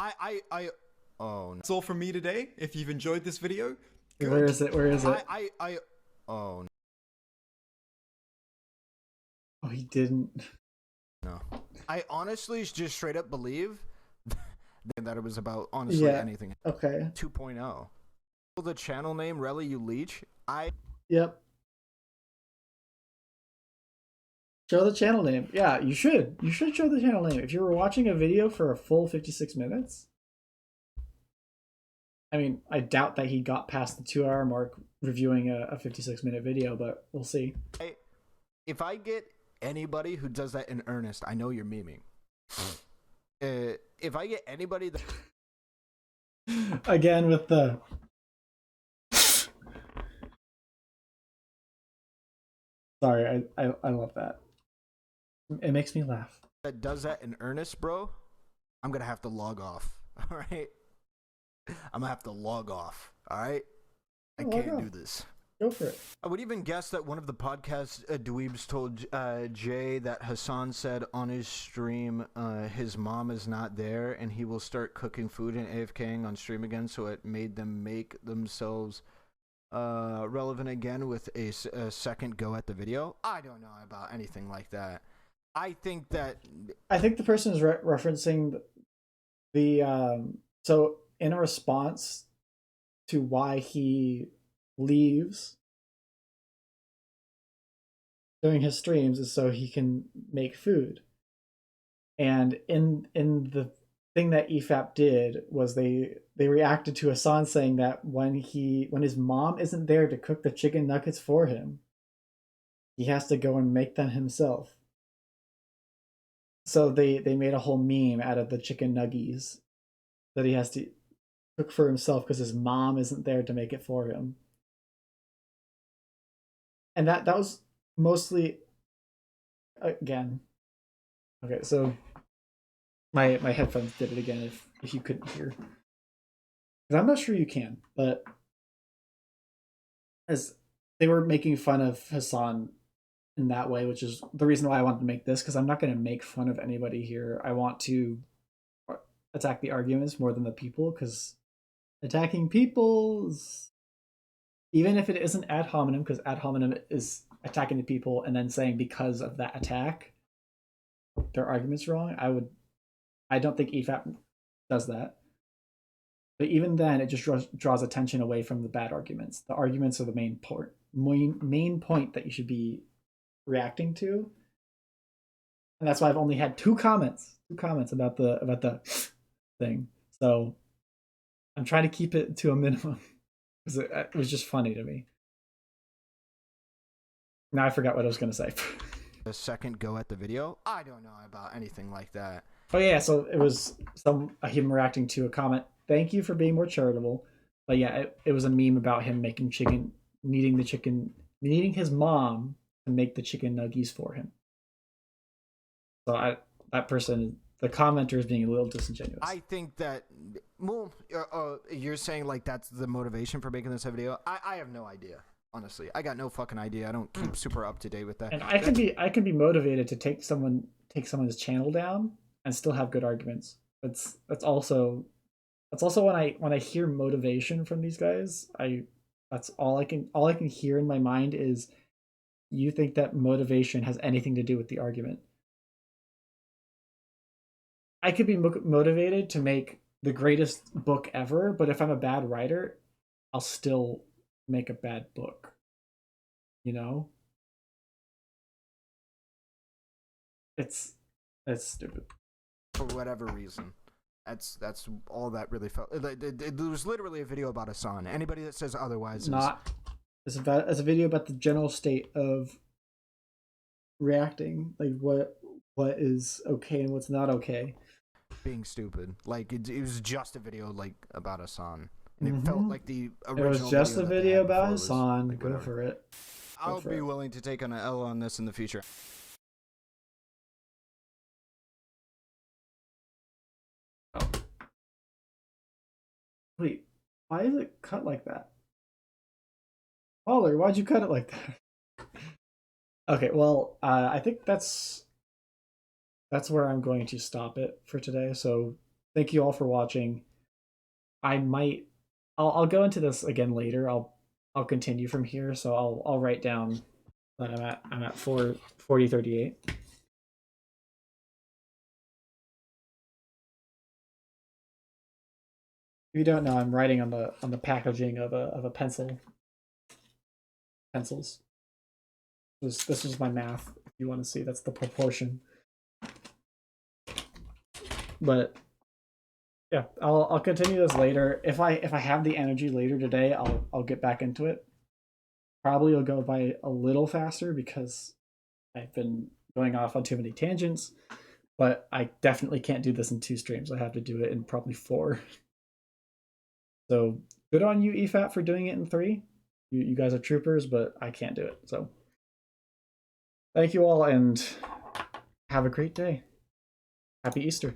Oh no. That's all from me today. If you've enjoyed this video, good. Where is it? Where is it? Oh no. Oh, he didn't. No. I honestly just straight up believe that it was about honestly anything. Okay. 2.0. The channel name, Relly, you leech. Yep. Show the channel name. Yeah, you should. You should show the channel name. If you were watching a video for a full 56 minutes, I mean, I doubt that he got past the 2-hour mark reviewing a 56-minute video, but we'll see. If I get anybody who does that in earnest, I know you're memeing. If I get anybody that again with the sorry, I love that. It makes me laugh. That does that in earnest, bro, I'm gonna have to log off. All right, I'm gonna have to log off. All right, I can't do this. Go for it. I would even guess that one of the podcast dweebs told Jay that Hassan said on his stream his mom is not there and he will start cooking food and AFKing on stream again, so it made them make themselves relevant again with a second go at the video. I don't know about anything like that. I think the person is referencing the so in a response to why he leaves during his streams is so he can make food. And in the thing that EFAP did was they reacted to Hassan saying that when his mom isn't there to cook the chicken nuggets for him, he has to go and make them himself. So they made a whole meme out of the chicken nuggies that he has to cook for himself because his mom isn't there to make it for him. And that was mostly, again, okay, so my headphones did it again if you couldn't hear. Because I'm not sure you can, but as they were making fun of Hassan in that way, which is the reason why I wanted to make this, because I'm not going to make fun of anybody here. I want to attack the arguments more than the people, because attacking people's, even if it isn't ad hominem, because ad hominem is attacking the people and then saying because of that attack their argument's wrong. I don't think EFAP does that. But even then, it just draws attention away from the bad arguments. The arguments are the main point that you should be reacting to. And that's why I've only had two comments about the thing. So I'm trying to keep it to a minimum because it was just funny to me. Now I forgot what I was going to say. A second go at the video? I don't know about anything like that. Oh yeah, so it was him reacting to a comment. Thank you for being more charitable. But yeah, it was a meme about him making chicken, needing his mom to make the chicken nuggies for him. So that person, the commenter, is being a little disingenuous. I think that, well, you're saying like that's the motivation for making this video. I have no idea. Honestly, I got no fucking idea. I don't keep super up to date with that. And I can be motivated to take someone's channel down and still have good arguments. That's also when I hear motivation from these guys, that's all I can hear in my mind is you think that motivation has anything to do with the argument. I could be motivated to make the greatest book ever, but if I'm a bad writer, I'll still make a bad book. You know? It's stupid. For whatever reason. That's all that really felt. There was literally a video about Hassan. Anybody that says otherwise is not. It's a video about the general state of reacting, like what is okay and what's not okay. Being stupid. Like it was just a video like about Hassan, and it felt like the original. It was just a video about Hassan. Like, go for it. I'll be willing to take an L on this in the future. Wait, why is it cut like that? Waller, why'd you cut it like that? Okay, well, I think that's where I'm going to stop it for today. So thank you all for watching. I'll go into this again later. I'll continue from here. So I'll write down that I'm at 40:38. If you don't know, I'm writing on the packaging of a pencil. Pencils. This is my math. If you want to see, that's the proportion. But yeah, I'll continue this later. If I have the energy later today, I'll get back into it. Probably will go by a little faster because I've been going off on too many tangents. But I definitely can't do this in 2 streams. I have to do it in probably 4. So good on you, EFAP, for doing it in 3. You guys are troopers, but I can't do it. So thank you all and have a great day. Happy Easter.